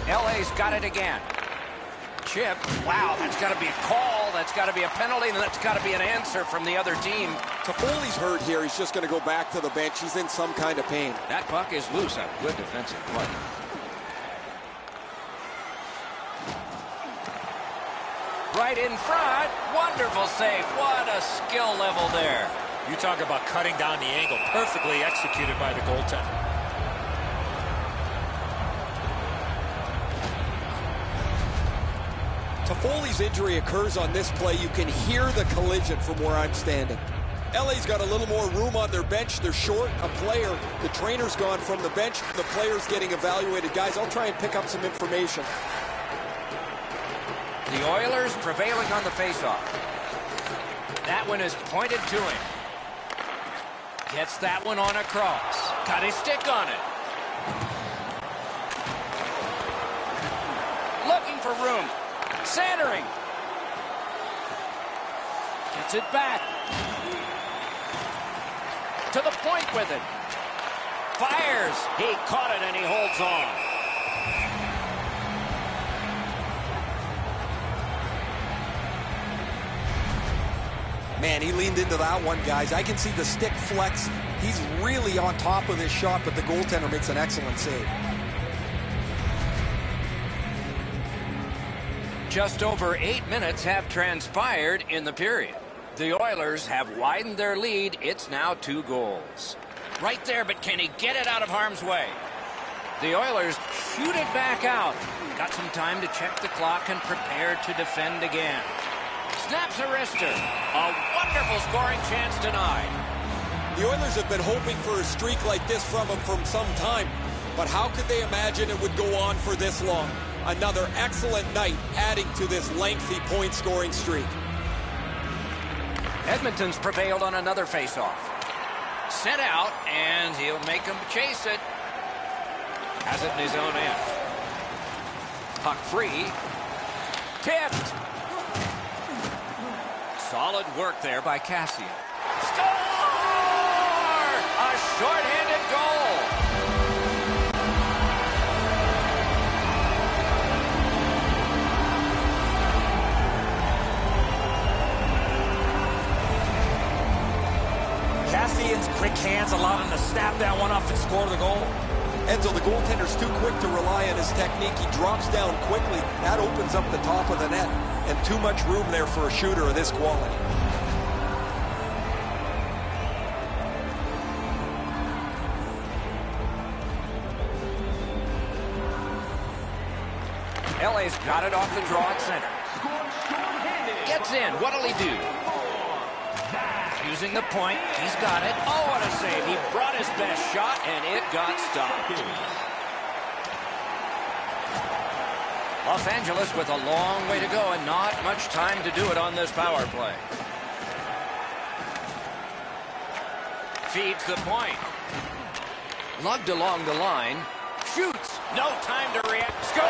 LA's got it again. Chip. Wow, that's got to be a call. That's got to be a penalty, and that's got to be an answer from the other team. Toffoli's hurt here. He's just going to go back to the bench. He's in some kind of pain. That puck is loose. A good defensive play. Right in front. Wonderful save. What a skill level there. You talk about cutting down the angle. Perfectly executed by the goaltender. Toffoli's injury occurs on this play. You can hear the collision from where I'm standing. LA's got a little more room on their bench. They're short a player. The trainer's gone from the bench. The player's getting evaluated. Guys, I'll try and pick up some information. The Oilers prevailing on the faceoff. That one is pointed to him. Gets that one on across. Got his stick on it. Looking for room. Centering. Gets it back. To the point with it. Fires. He caught it and he holds on. Man, he leaned into that one, guys. I can see the stick flex. He's really on top of this shot, but the goaltender makes an excellent save. Just over 8 minutes have transpired in the period. The Oilers have widened their lead. It's now 2 goals. Right there, but can he get it out of harm's way? The Oilers shoot it back out. Got some time to check the clock and prepare to defend again. Snaps a wrister. A wonderful scoring chance denied. The Oilers have been hoping for a streak like this from him for some time, but how could they imagine it would go on for this long? Another excellent night adding to this lengthy point-scoring streak. Edmonton's prevailed on another faceoff. Sent out, and he'll make him chase it. Has it in his own end. Puck free. Tipped. Solid work there by Cassian. Score! A shorthanded goal. Cassian's quick hands allowed him to snap that one off and score the goal. Enzo, the goaltender's too quick to rely on his technique. He drops down quickly. That opens up the top of the net. And too much room there for a shooter of this quality. LA's got it off the draw at center. Gets in. What'll he do? Using the point. He's got it. Oh, what a save. He brought his best shot, and it got stopped. Los Angeles with a long way to go and not much time to do it on this power play. Feeds the point. Lugged along the line. Shoots. No time to react. Score!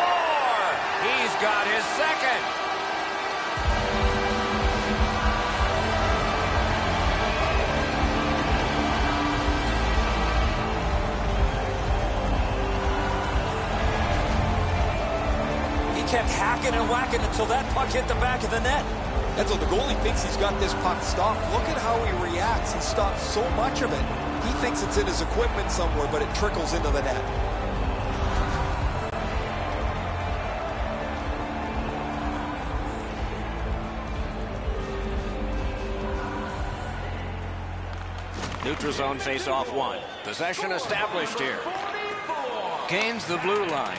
He's got his second. Kept hacking and whacking until that puck hit the back of the net. And so the goalie thinks he's got this puck stopped. Look at how he reacts. He stops so much of it. He thinks it's in his equipment somewhere, but it trickles into the net. Neutral zone face-off one. Possession established here. Gains the blue line.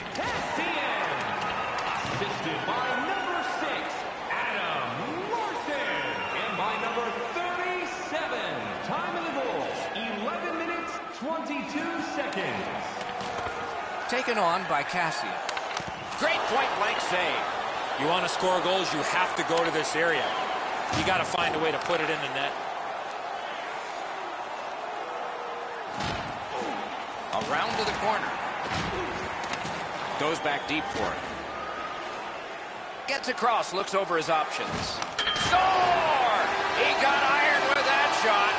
Assisted by number 6, Adam Larson. And by number 37, time of the goal, 11 minutes, 22 seconds. Taken on by Cassian. Great point-blank save. You want to score goals, you have to go to this area. You got to find a way to put it in the net. Around to the corner. Goes back deep for it. Gets across, looks over his options. Score! He got iron with that shot.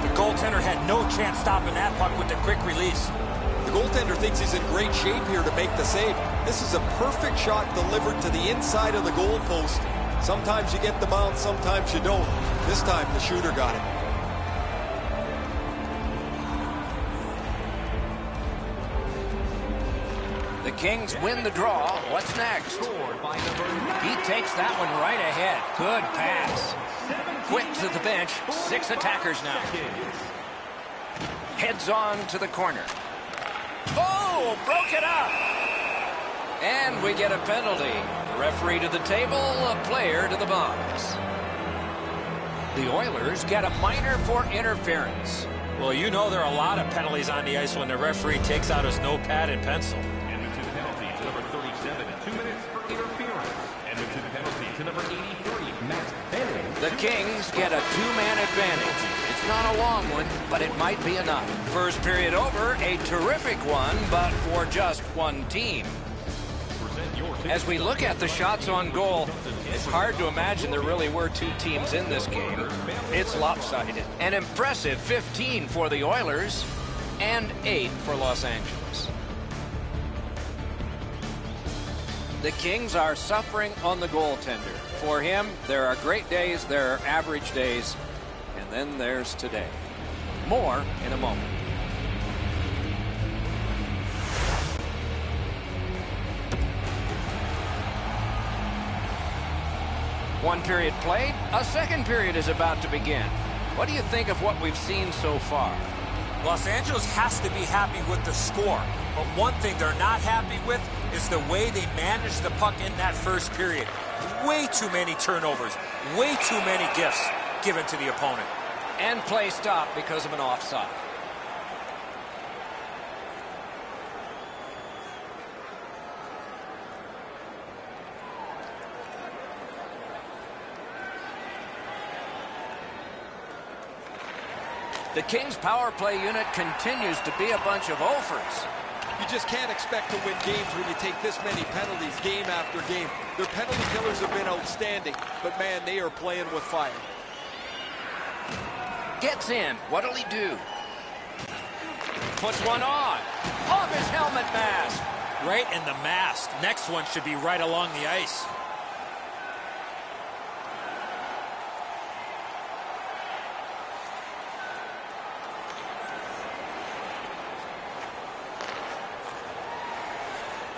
The goaltender had no chance stopping that puck with the quick release. The goaltender thinks he's in great shape here to make the save. This is a perfect shot delivered to the inside of the goal post. Sometimes you get the bounce, sometimes you don't. This time the shooter got it. The Kings win the draw. What's next? He takes that one right ahead. Good pass. Quick to the bench. 6 attackers now. Heads on to the corner. Oh, broke it up. And we get a penalty. The referee to the table, a player to the box. The Oilers get a minor for interference. Well, you know there are a lot of penalties on the ice when the referee takes out his notepad and pencil. Edmonton penalty to number 37, 2 minutes for interference. Edmonton penalty to number 83, Matt Benning. The Kings get a 2-man advantage. It's not a long one, but it might be enough. First period over, a terrific one, but for just one team. As we look at the shots on goal, it's hard to imagine there really were 2 teams in this game. It's lopsided. An impressive 15 for the Oilers and 8 for Los Angeles. The Kings are suffering on the goaltender. For him, there are great days, there are average days, and then there's today. More in a moment. One period played, a second period is about to begin. What do you think of what we've seen so far? Los Angeles has to be happy with the score, but one thing they're not happy with is the way they managed the puck in that first period. Way too many turnovers, way too many gifts given to the opponent. And play stopped because of an offside. The Kings' power play unit continues to be a bunch of offers. You just can't expect to win games when you take this many penalties game after game. Their penalty killers have been outstanding, but man, they are playing with fire. Gets in. What'll he do? Puts one on. Off his helmet mask. Right in the mask. Next one should be right along the ice.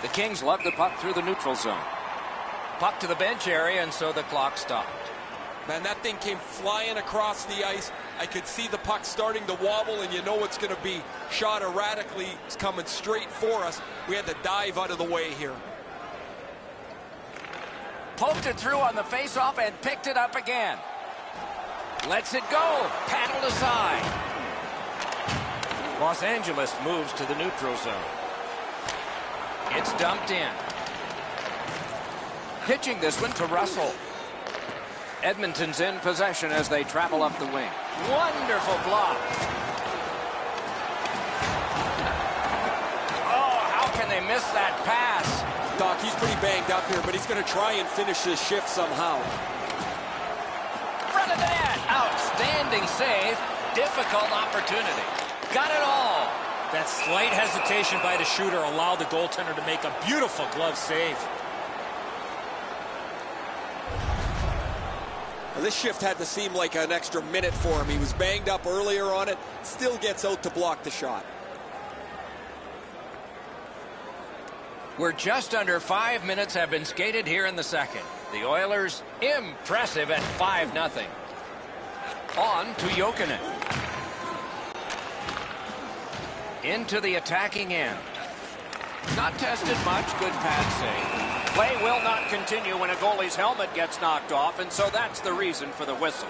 The Kings lug the puck through the neutral zone. Puck to the bench area, and so the clock stopped. Man, that thing came flying across the ice. I could see the puck starting to wobble, and you know it's going to be shot erratically. It's coming straight for us. We had to dive out of the way here. Poked it through on the faceoff and picked it up again. Lets it go. Paddled aside. Los Angeles moves to the neutral zone. It's dumped in. Pitching this one to Russell. Edmonton's in possession as they travel up the wing. Wonderful block. Oh, how can they miss that pass? Doc, he's pretty banged up here, but he's going to try and finish his shift somehow. Front of the net. Outstanding save. Difficult opportunity. Got it all. That slight hesitation by the shooter allowed the goaltender to make a beautiful glove save. Well, this shift had to seem like an extra minute for him. He was banged up earlier on it. Still gets out to block the shot. We're just under 5 minutes have been skated here in the second. The Oilers impressive at 5-0. On to Jokinen. Into the attacking end. Not tested much. Good pad save. Play will not continue when a goalie's helmet gets knocked off, and so that's the reason for the whistle.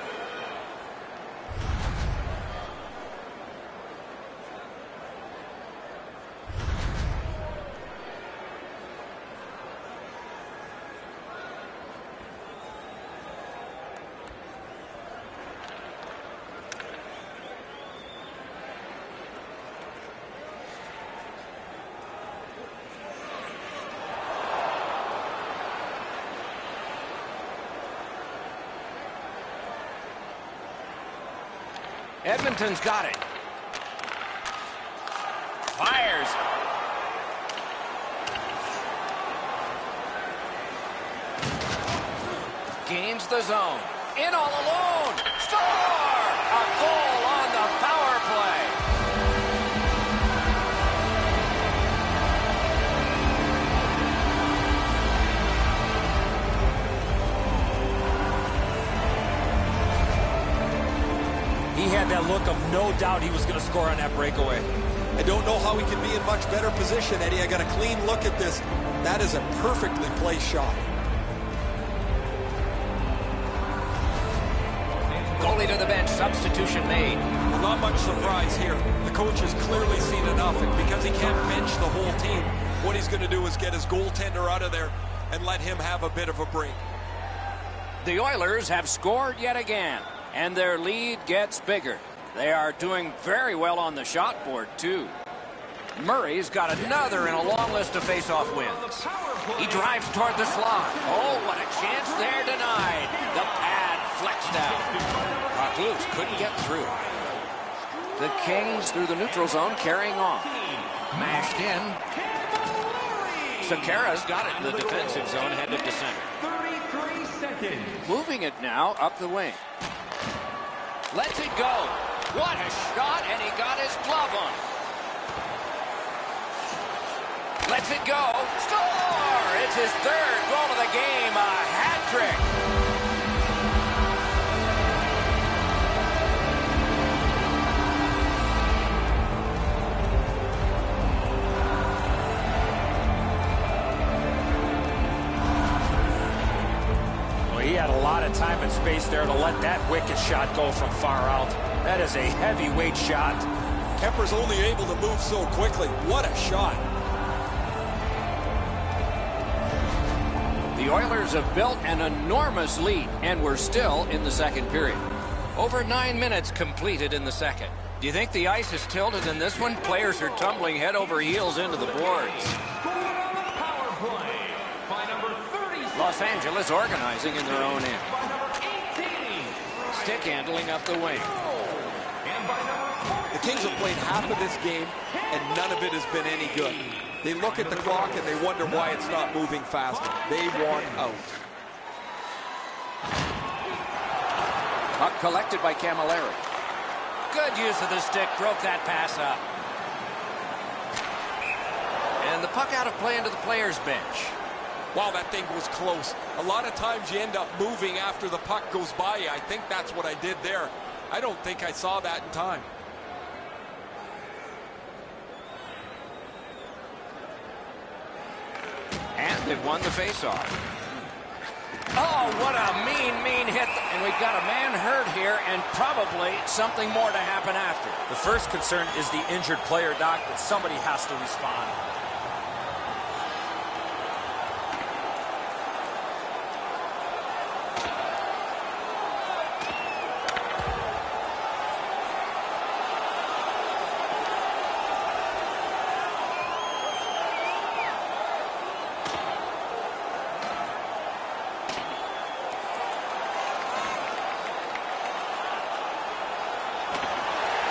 Edmonton's got it. Fires. Gains the zone. In all alone. Score! A goal on the power play. He had that look of no doubt he was going to score on that breakaway. I don't know how he can be in much better position, Eddie. I got a clean look at this. That is a perfectly placed shot. Goalie to the bench. Substitution made. Well, not much surprise here. The coach has clearly seen enough, and because he can't bench the whole team, what he's going to do is get his goaltender out of there and let him have a bit of a break. The Oilers have scored yet again, and their lead gets bigger. They are doing very well on the shot board, too. Murray's got another in a long list of face-off wins. He drives toward the slot. Oh, what a chance there denied. The pad flexed out. Puck loose, couldn't get through. The Kings through the neutral zone carrying on. Mashed in. Sakara's got it in the defensive zone, headed to center. 33 seconds. Moving it now up the wing. Lets it go. What a shot, and he got his glove on it. Lets it go. Score! It's his third goal of the game, a hat trick. Well, he had a lot of time and space there to let that wicked shot go from far out. That is a heavyweight shot. Kemper's only able to move so quickly. What a shot. The Oilers have built an enormous lead, and we're still in the second period. Over 9 minutes completed in the second. Do you think the ice is tilted in this one? Players are tumbling head over heels into the boards. Power play by number 36. Los Angeles organizing in their own end. By number 18. Stick handling up the wing. And by number 40. The Kings have played half of this game, and none of it has been any good. They look at the clock and they wonder why it's not moving faster. They want out. Puck collected by Camilleri. Good use of the stick, broke that pass up. And the puck out of play into the player's bench. Wow, that thing was close. A lot of times you end up moving after the puck goes by you. I think that's what I did there. I don't think I saw that in time. And they've won the faceoff. Oh, what a mean hit. And we've got a man hurt here and probably something more to happen after. The first concern is the injured player, Doc, but somebody has to respond.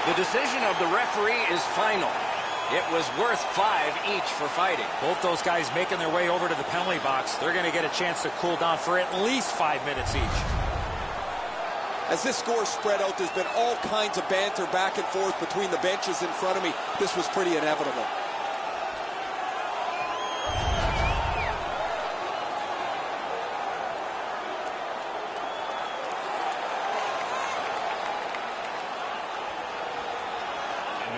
The decision of the referee is final. It was worth 5 each for fighting. Both those guys making their way over to the penalty box. They're going to get a chance to cool down for at least 5 minutes each. As this score spread out, there's been all kinds of banter back and forth between the benches in front of me. This was pretty inevitable.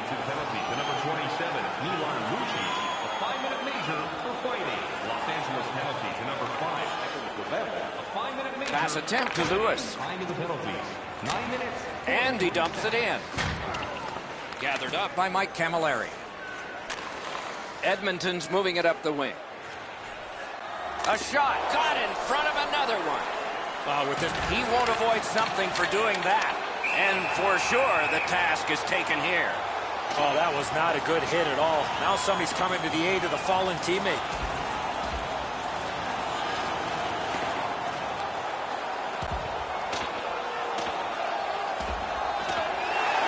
Penalty to number 27, Milan Lucic. A 5-minute major for fighting. Los Angeles penalty to number 5, a 5-minute major. Pass attempt to Lewis. Time of the penalties, 9 minutes. And he dumps it in. Gathered up by Mike Camilleri. Edmonton's moving it up the wing. A shot got in front of another one. He won't avoid something for doing that. And for sure, the task is taken here. Oh, that was not a good hit at all. Now somebody's coming to the aid of the fallen teammate.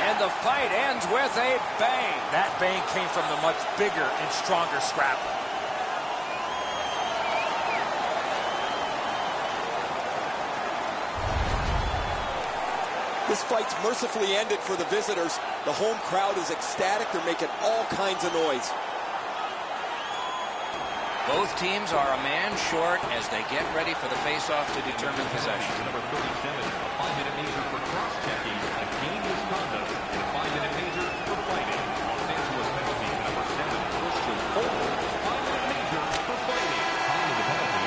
And the fight ends with a bang. That bang came from the much bigger and stronger scrap. This fight's mercifully ended for the visitors. The home crowd is ecstatic. They're making all kinds of noise. Both teams are a man short as they get ready for the face-off to determine possession. Number 37, a 5-minute major for cross-checking, a game misconduct, and a 5-minute major for fighting. Los Angeles penalty to number 7, Christian Cole, 5-minute major for fighting. Time of the penalty,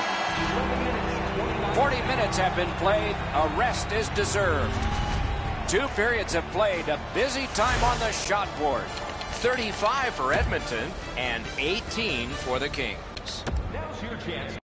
11 minutes, 29. 40 minutes have been played. A rest is deserved. 2 periods have played. A busy time on the shot board. 35 for Edmonton and 18 for the Kings. Now's your chance.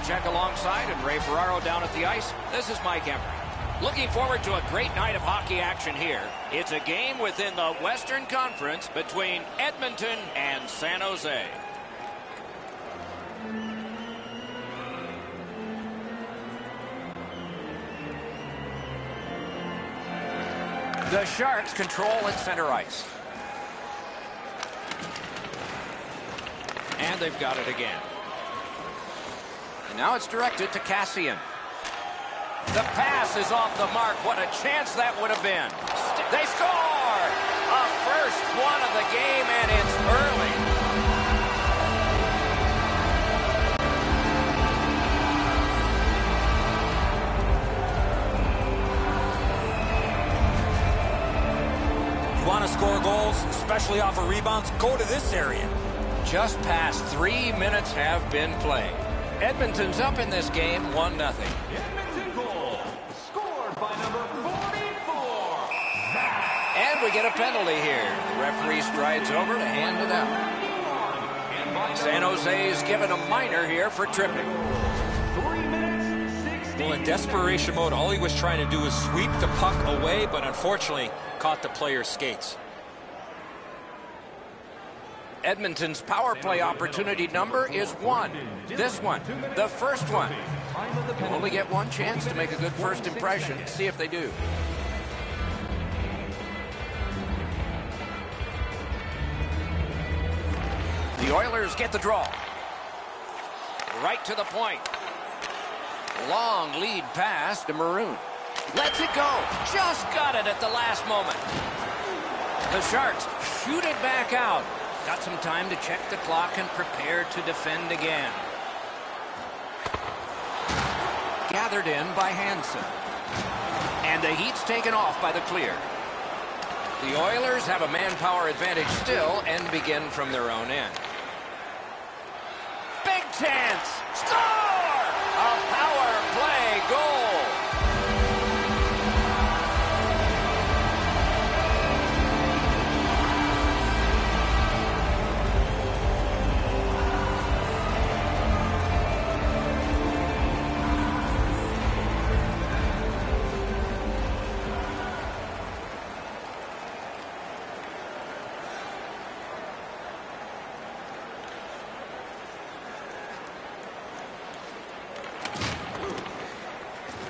Olczyk alongside and Ray Ferraro down at the ice. This is Mike Emery. Looking forward to a great night of hockey action here. It's a game within the Western Conference between Edmonton and San Jose. The Sharks control at center ice. And they've got it again. And now it's directed to Cassian. The pass is off the mark. What a chance that would have been. They score! A first one of the game, and it's early. You want to score goals, especially off of rebounds? Go to this area. Just past 3 minutes have been played. Edmonton's up in this game 1-0. Edmonton goal scored by number 44. And we get a penalty here. The referee strides over to hand it out. San Jose's given a minor here for tripping. 3 minutes, 60. Well, in desperation mode, all he was trying to do was sweep the puck away, but unfortunately caught the player's skates. Edmonton's power play opportunity number is 1. This one, the first one. You only get one chance to make a good first impression. See if they do. The Oilers get the draw. Right to the point. Long lead pass to Maroon. Lets it go. Just got it at the last moment. The Sharks shoot it back out. Got some time to check the clock and prepare to defend again. Gathered in by Hansen. And the Heat's taken off by the clear. The Oilers have a manpower advantage still and begin from their own end. Big chance! Score! A power play goal!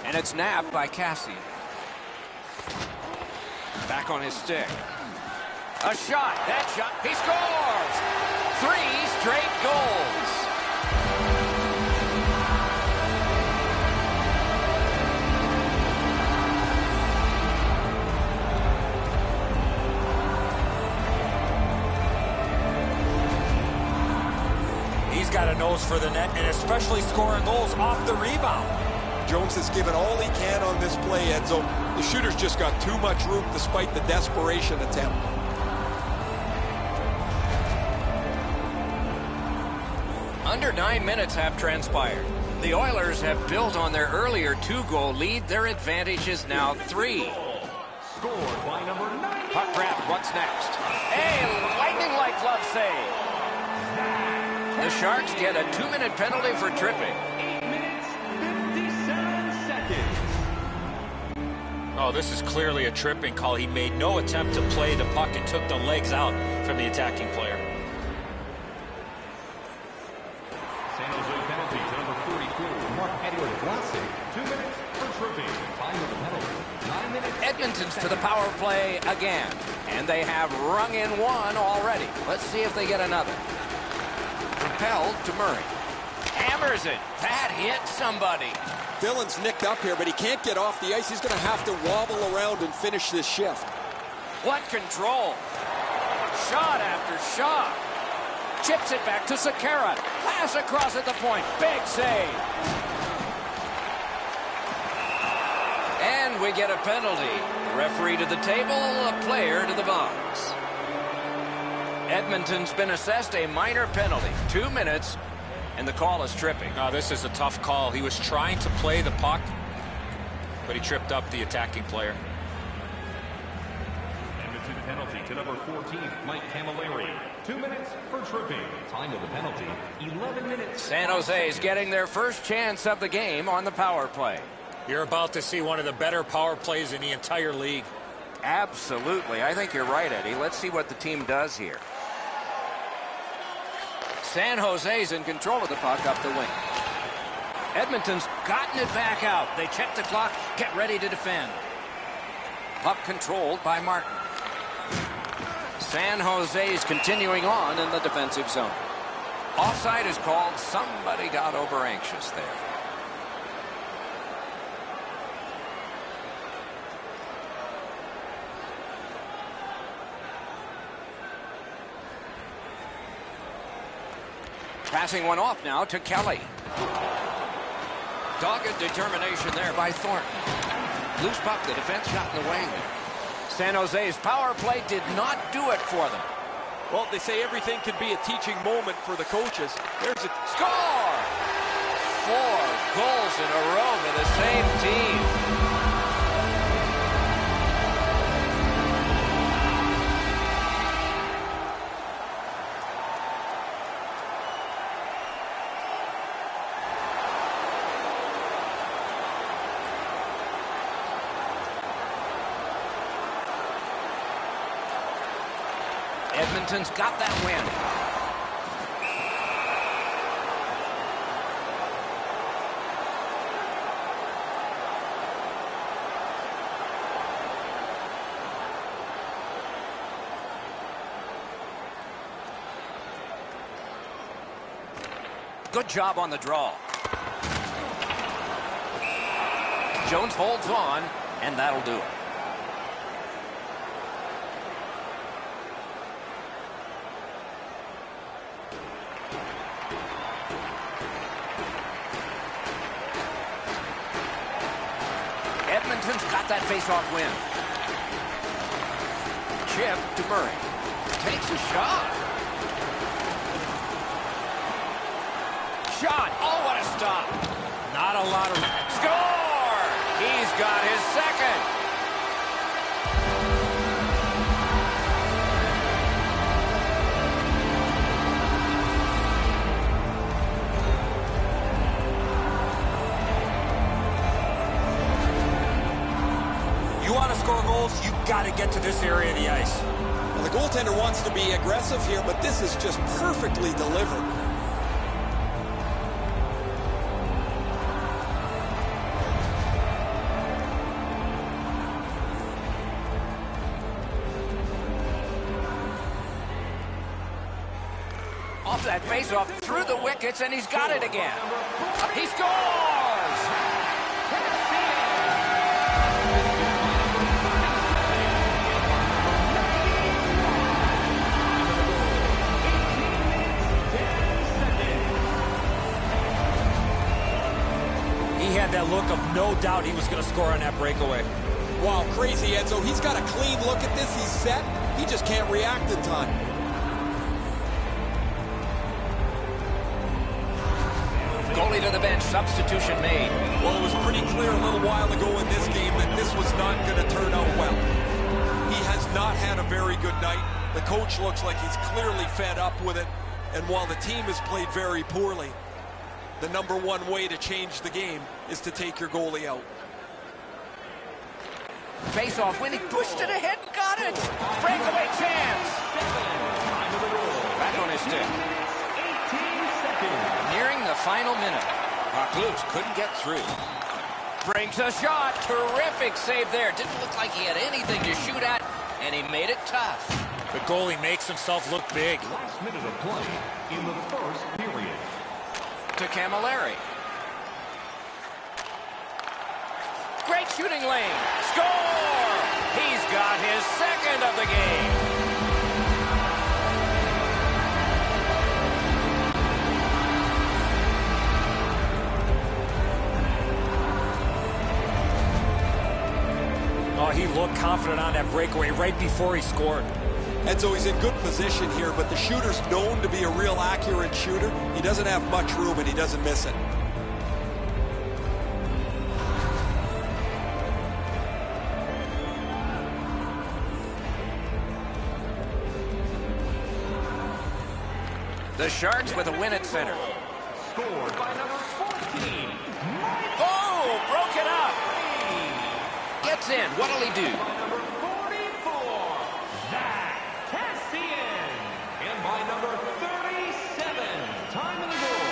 And it's nabbed by Cassian. Back on his stick. A shot. That shot. He scores! 3 straight goals. He's got a nose for the net, and especially scoring goals off the rebound. Jones has given all he can on this play, Edzo. The shooter's just got too much room despite the desperation attempt. Under 9 minutes have transpired. The Oilers have built on their earlier 2-goal lead. Their advantage is now 3. Scored by number 9. Puck grab. What's next? A lightning-like glove save. The Sharks get a 2-minute penalty for tripping. 8 minutes, 57 seconds. Oh, this is clearly a tripping call. He made no attempt to play the puck and took the legs out from the attacking player. San Jose penalty to number 44, Mark-Edouard Vlasic. 2 minutes for tripping. Time of the penalty. 9 minutes. Edmonton's to the power play again. And they have rung in one already. Let's see if they get another. Propelled to Murray. Hammers it. That hit somebody. Dillon's nicked up here, but he can't get off the ice. He's going to have to wobble around and finish this shift. What control. Shot after shot. Chips it back to Sekera. Pass across at the point. Big save. And we get a penalty. Referee to the table, a player to the box. Edmonton's been assessed a minor penalty. 2 minutes, and the call is tripping. Oh, this is a tough call. He was trying to play the puck, but he tripped up the attacking player. Edmonton Edmonton penalty to number 14, Mike Camilleri. 2 minutes for tripping. Time of the penalty, 11 minutes. San Jose is getting their first chance of the game on the power play. You're about to see one of the better power plays in the entire league. Absolutely. I think you're right, Eddie. Let's see what the team does here. San Jose's in control of the puck up the wing. Edmonton's gotten it back out. They check the clock, get ready to defend. Puck controlled by Martin. San Jose's continuing on in the defensive zone. Offside is called. Somebody got over anxious there. Passing one off now to Kelly. Dogged determination there by Thornton. Loose puck, the defense got in the way. San Jose's power play did not do it for them. Well, they say everything can be a teaching moment for the coaches. There's a score! 4 goals in a row for the same team. Edmonton's got that win. Good job on the draw. Jones holds on, and that'll do it. Edmonton's got that face-off win. Chip to Murray. Takes a shot. Shot. Oh, what a stop. Not a lot of... Score! He's got his second. You want to score goals, you got to get to this area of the ice. Well, the goaltender wants to be aggressive here, but this is just perfectly delivered. Off that face-off through the wickets, and he's got it again. He scores! He had that look of no doubt he was going to score on that breakaway. Wow, crazy, Enzo. He's got a clean look at this. He's set. He just can't react in time. Goalie to the bench, substitution made. Well, it was pretty clear a little while ago in this game that this was not going to turn out well. He has not had a very good night. The coach looks like he's clearly fed up with it. And while the team has played very poorly, the number one way to change the game is to take your goalie out. Face off when he pushed it ahead and got it. Breakaway chance. Back on his stick. Nearing the final minute. Puck loose, couldn't get through. Brings a shot. Terrific save there. Didn't look like he had anything to shoot at, and he made it tough. The goalie makes himself look big. Last minute of play in the first period. To Camilleri. Great shooting lane. Score! He's got his second of the game. Oh, he looked confident on that breakaway right before he scored. Enzo, he's in good position here, but the shooter's known to be a real accurate shooter. He doesn't have much room, and he doesn't miss it. The Sharks with a win at center. Scored by number 14. Oh, broke it up. Gets in. What'll he do? Number 44, Zach Cassian. And by number 37, time of the goal,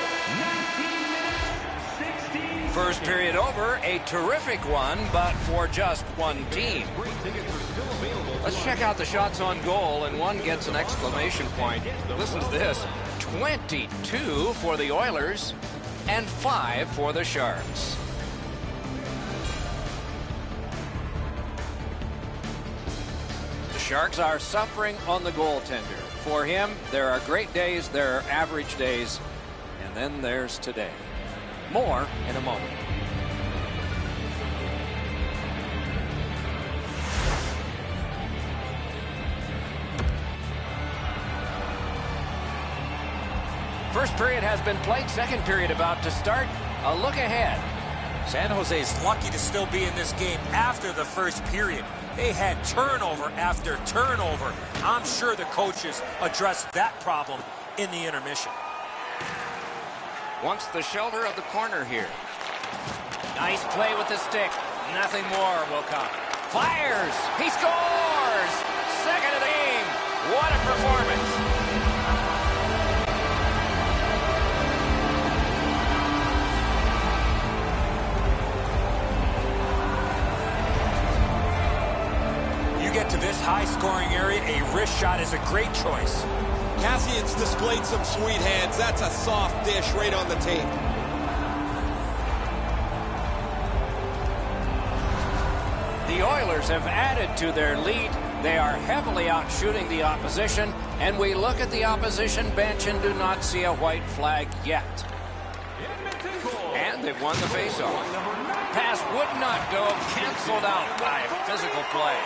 19 minutes, 16 First period over. A terrific one, but for just one team. Great tickets are still available. Let's check out the shots on goal, and one gets an exclamation point. Listen to this. 22 for the Oilers and 5 for the Sharks. The Sharks are suffering on the goaltender. For him, there are great days, there are average days, and then there's today. More in a moment. First period has been played. Second period about to start. A look ahead. San Jose's lucky to still be in this game after the first period. They had turnover after turnover. I'm sure the coaches addressed that problem in the intermission. Wants the shoulder of the corner here. Nice play with the stick. Nothing more will come. Fires. He scores. Second of the game. What a performance. Get to this high-scoring area, a wrist shot is a great choice. Cassian's displayed some sweet hands. That's a soft dish right on the tape. The Oilers have added to their lead. They are heavily outshooting the opposition, and we look at the opposition bench and do not see a white flag yet. And they've won the faceoff. Pass would not go, canceled out by physical play.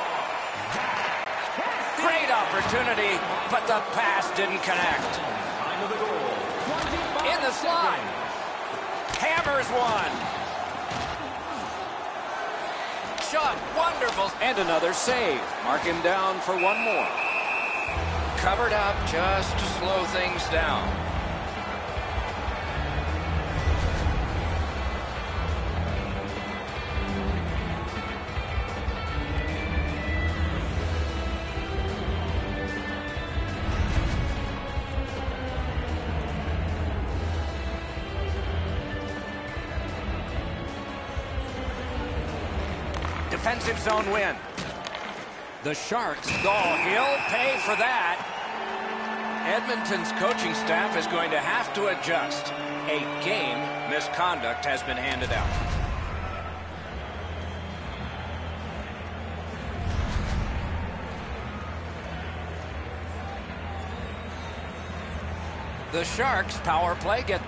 Great opportunity, but the pass didn't connect. In the slot. Hammers one. Shot, wonderful. And another save. Mark him down for one more. Covered up just to slow things down. Defensive zone win. The Sharks, he'll pay for that. Edmonton's coaching staff is going to have to adjust. A game misconduct has been handed out. The Sharks power play get